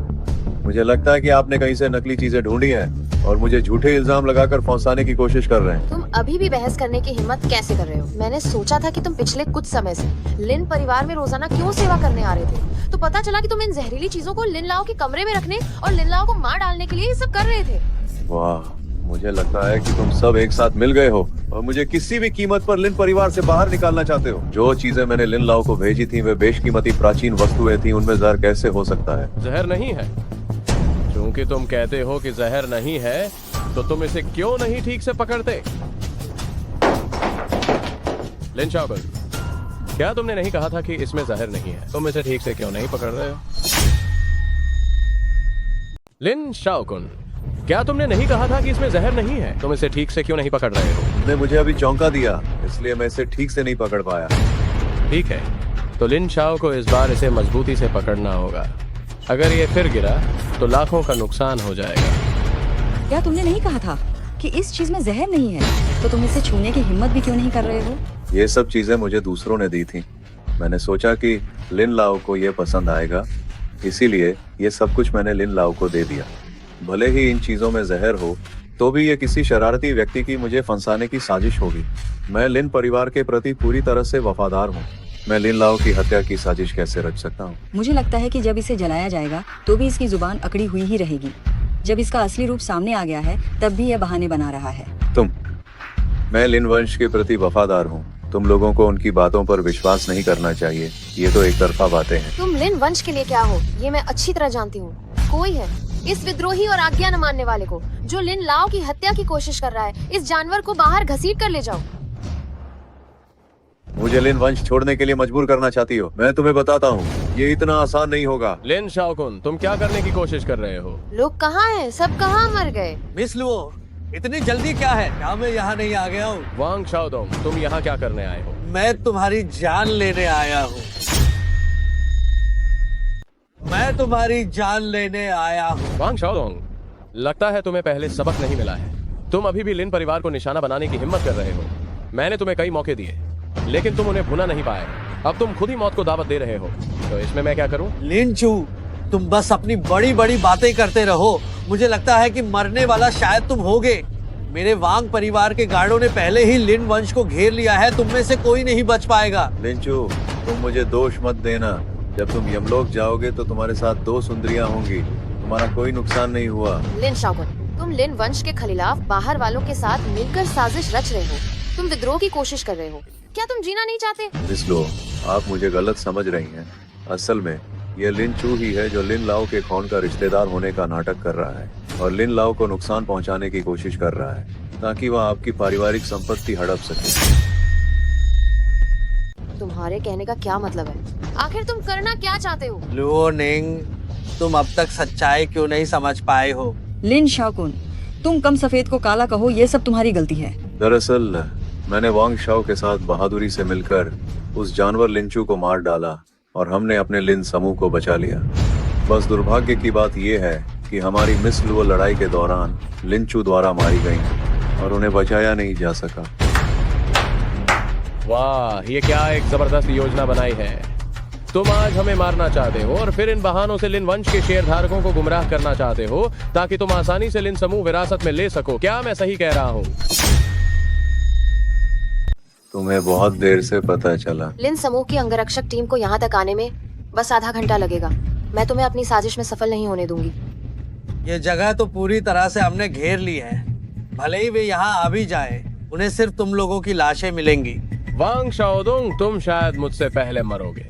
मुझे लगता है कि आपने कहीं से नकली चीजें ढूंढी हैं और मुझे झूठे इल्जाम लगाकर फंसाने की कोशिश कर रहे हैं। तुम अभी भी बहस करने की हिम्मत कैसे कर रहे हो? मैंने सोचा था कि तुम पिछले कुछ समय से लिन परिवार में रोजाना क्यों सेवा करने आ रहे थे, तो पता चला कि तुम इन जहरीली चीजों को लिन लाओ के कमरे में रखने और लिन लाओ को मार डालने के लिए ये सब कर रहे थे। वाह, मुझे लगता है कि तुम सब एक साथ मिल गए हो और मुझे किसी भी कीमत पर लिन परिवार से बाहर निकालना चाहते हो। जो चीजें मैंने लिन लाओ को भेजी थी वे बेशकीमती प्राचीन वस्तुएं थी, उनमें जहर कैसे हो सकता है? जहर नहीं है। क्योंकि तुम कहते हो कि जहर नहीं है तो तुम इसे क्यों नहीं ठीक से पकड़ते? लिन शाओकुन, क्या तुमने नहीं कहा था कि इसमें जहर नहीं है? तुम इसे ठीक से क्यों नहीं पकड़ रहे हो? लिन शाओकुन, क्या तुमने नहीं कहा था कि इसमें जहर नहीं है? तुम इसे ठीक से क्यों नहीं पकड़ रहे हो? तुमने मुझे अभी चौंका दिया, इसलिए मैं इसे ठीक से नहीं पकड़ पाया। ठीक है, तो लिन शाओ को इस बार इसे मजबूती से पकड़ना होगा। अगर ये फिर गिरा तो लाखों का नुकसान हो जाएगा। क्या तुमने नहीं कहा था कि इस चीज में जहर नहीं है? तो तुम इसे छूने की हिम्मत भी क्यों नहीं कर रहे हो? ये सब चीजें मुझे दूसरों ने दी थी। मैंने सोचा कि लिन लाओ को ये पसंद आएगा, इसीलिए ये सब कुछ मैंने लिन लाओ को दे दिया। भले ही इन चीजों में जहर हो, तो भी ये किसी शरारती व्यक्ति की मुझे फंसाने की साजिश होगी। मैं लिन परिवार के प्रति पूरी तरह से वफादार हूँ। मैं लिन लाओ की हत्या की साजिश कैसे रच सकता हूँ? मुझे लगता है कि जब इसे जलाया जाएगा तो भी इसकी जुबान अकड़ी हुई ही रहेगी। जब इसका असली रूप सामने आ गया है तब भी यह बहाने बना रहा है। मैं लिन वंश के प्रति वफादार हूँ। तुम लोगों को उनकी बातों पर विश्वास नहीं करना चाहिए। ये तो एक तरफा बातें हैं। तुम लिन वंश के लिए क्या हो, ये मैं अच्छी तरह जानती हूँ। कोई है इस विद्रोही और आज्ञा न मानने वाले को, जो लिन लाओ की हत्या की कोशिश कर रहा है। इस जानवर को बाहर घसीट कर ले जाओ। मुझे लिन वंश छोड़ने के लिए मजबूर करना चाहती हो? मैं तुम्हें बताता हूँ, ये इतना आसान नहीं होगा। लिन शाओकुन, तुम क्या करने की कोशिश कर रहे हो? लोग कहाँ हैं? सब कहाँ मर गए? मिस लुओ, इतनी जल्दी क्या है? क्या मैं यहाँ नहीं आ गया हूँ? वांग शाओदोंग, तुम यहाँ क्या करने आए हो? मैं तुम्हारी जान लेने आया हूँ। मैं तुम्हारी जान लेने आया हूँ। वांग शाओदोंग, लगता है तुम्हें पहले सबक नहीं मिला है। तुम अभी भी लिन परिवार को निशाना बनाने की हिम्मत कर रहे हो। मैंने तुम्हें कई मौके दिए, लेकिन तुम उन्हें भुना नहीं पाए। अब तुम खुद ही मौत को दावत दे रहे हो, तो इसमें मैं क्या करूं? लिंचू, तुम बस अपनी बड़ी बड़ी बातें करते रहो। मुझे लगता है कि मरने वाला शायद तुम होगे। मेरे वांग परिवार के गार्डों ने पहले ही लिन वंश को घेर लिया है। तुम में से कोई नहीं बच पाएगा। लिंचू, तुम मुझे दोष मत देना। जब तुम यमलोक जाओगे तो तुम्हारे साथ 2 सुंदरियां होंगी। तुम्हारा कोई नुकसान नहीं हुआ। लिन शाओकुन, तुम लिन वंश के खिलाफ बाहर वालों के साथ मिलकर साजिश रच रहे हो। तुम विद्रोह की कोशिश कर रहे हो। क्या तुम जीना नहीं चाहते? मिस लो, आप मुझे गलत समझ रही हैं। असल में ये लिन चू ही है जो लिन लाओ के खून का रिश्तेदार होने का नाटक कर रहा है और लिन लाओ को नुकसान पहुंचाने की कोशिश कर रहा है, ताकि वह आपकी पारिवारिक संपत्ति हड़प सके। तुम्हारे कहने का क्या मतलब है? आखिर तुम करना क्या चाहते हो? लुओ निंग, तुम अब तक सच्चाई क्यों नहीं समझ पाए हो? लिन शाओकुन, तुम कम सफेद को काला कहो, ये सब तुम्हारी गलती है। दरअसल मैंने वांग शाओ के साथ बहादुरी से मिलकर उस जानवर लिंचू को मार डाला और हमने अपने लिन समूह को बचा लिया। बस दुर्भाग्य की बात यह है कि हमारी मिस लुओ लड़ाई के दौरान लिंचू द्वारा मारी गई और उन्हें बचाया नहीं जा सका। वाह, ये क्या एक जबरदस्त योजना बनाई है। तुम आज हमें मारना चाहते हो और फिर इन बहानों से लिन वंश के शेयरधारकों को गुमराह करना चाहते हो, ताकि तुम आसानी से लिन समूह विरासत में ले सको। क्या मैं सही कह रहा हूँ? तुम्हें बहुत देर से पता चला। लिन समूह की अंगरक्षक टीम को यहाँ तक आने में बस आधा घंटा लगेगा। मैं तुम्हें अपनी साजिश में सफल नहीं होने दूंगी। ये जगह तो पूरी तरह से हमने घेर ली है। भले ही वे यहाँ आ भी जाए, उन्हें सिर्फ तुम लोगों की लाशें मिलेंगी। वांग शाओदोंग, तुम शायद मुझसे पहले मरोगे।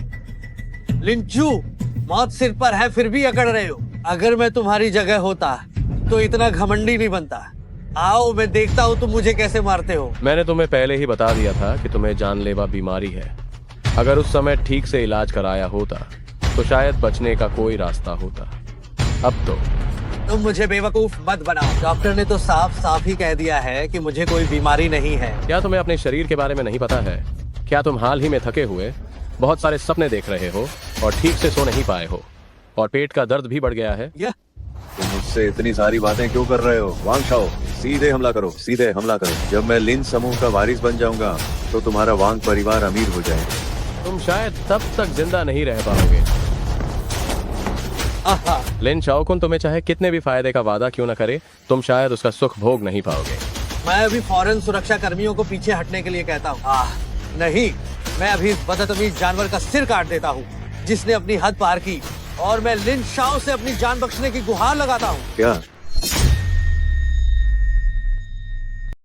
लिंचू, मौत सिर पर है फिर भी अकड़ रहे हो। अगर मैं तुम्हारी जगह होता तो इतना घमंडी नहीं बनता। आओ, मैं देखता हूँ तुम मुझे कैसे मारते हो। मैंने तुम्हें पहले ही बता दिया था कि तुम्हें जानलेवा बीमारी है। अगर उस समय ठीक से इलाज कराया होता तो शायद बचने का कोई रास्ता होता। अब तो तुम मुझे बेवकूफ मत बनाओ। डॉक्टर ने तो साफ साफ ही कह दिया है कि मुझे कोई बीमारी नहीं है। क्या तुम्हें अपने शरीर के बारे में नहीं पता है? क्या तुम हाल ही में थके हुए बहुत सारे सपने देख रहे हो और ठीक से सो नहीं पाए हो और पेट का दर्द भी बढ़ गया है? तुम मुझसे इतनी सारी बातें क्यों कर रहे हो? वांग शाओ, सीधे हमला करो, सीधे हमला करो। जब मैं लिन समूह का वारिस बन जाऊंगा तो तुम्हारा वांग परिवार अमीर हो जाएगा। तुम शायद तब तक जिंदा नहीं रह पाओगे। लिन शाओकुन तुम्हें चाहे कितने भी फायदे का वादा क्यों न करे, तुम शायद उसका सुख भोग नहीं पाओगे। मैं अभी फौरन सुरक्षा कर्मियों को पीछे हटने के लिए कहता हूँ। नहीं, मैं अभी इस बदतमीज जानवर का सिर काट देता हूँ जिसने अपनी हद पार की, और मैं लिन शाओ से अपनी जान बख्शने की गुहार लगाता हूँ। क्या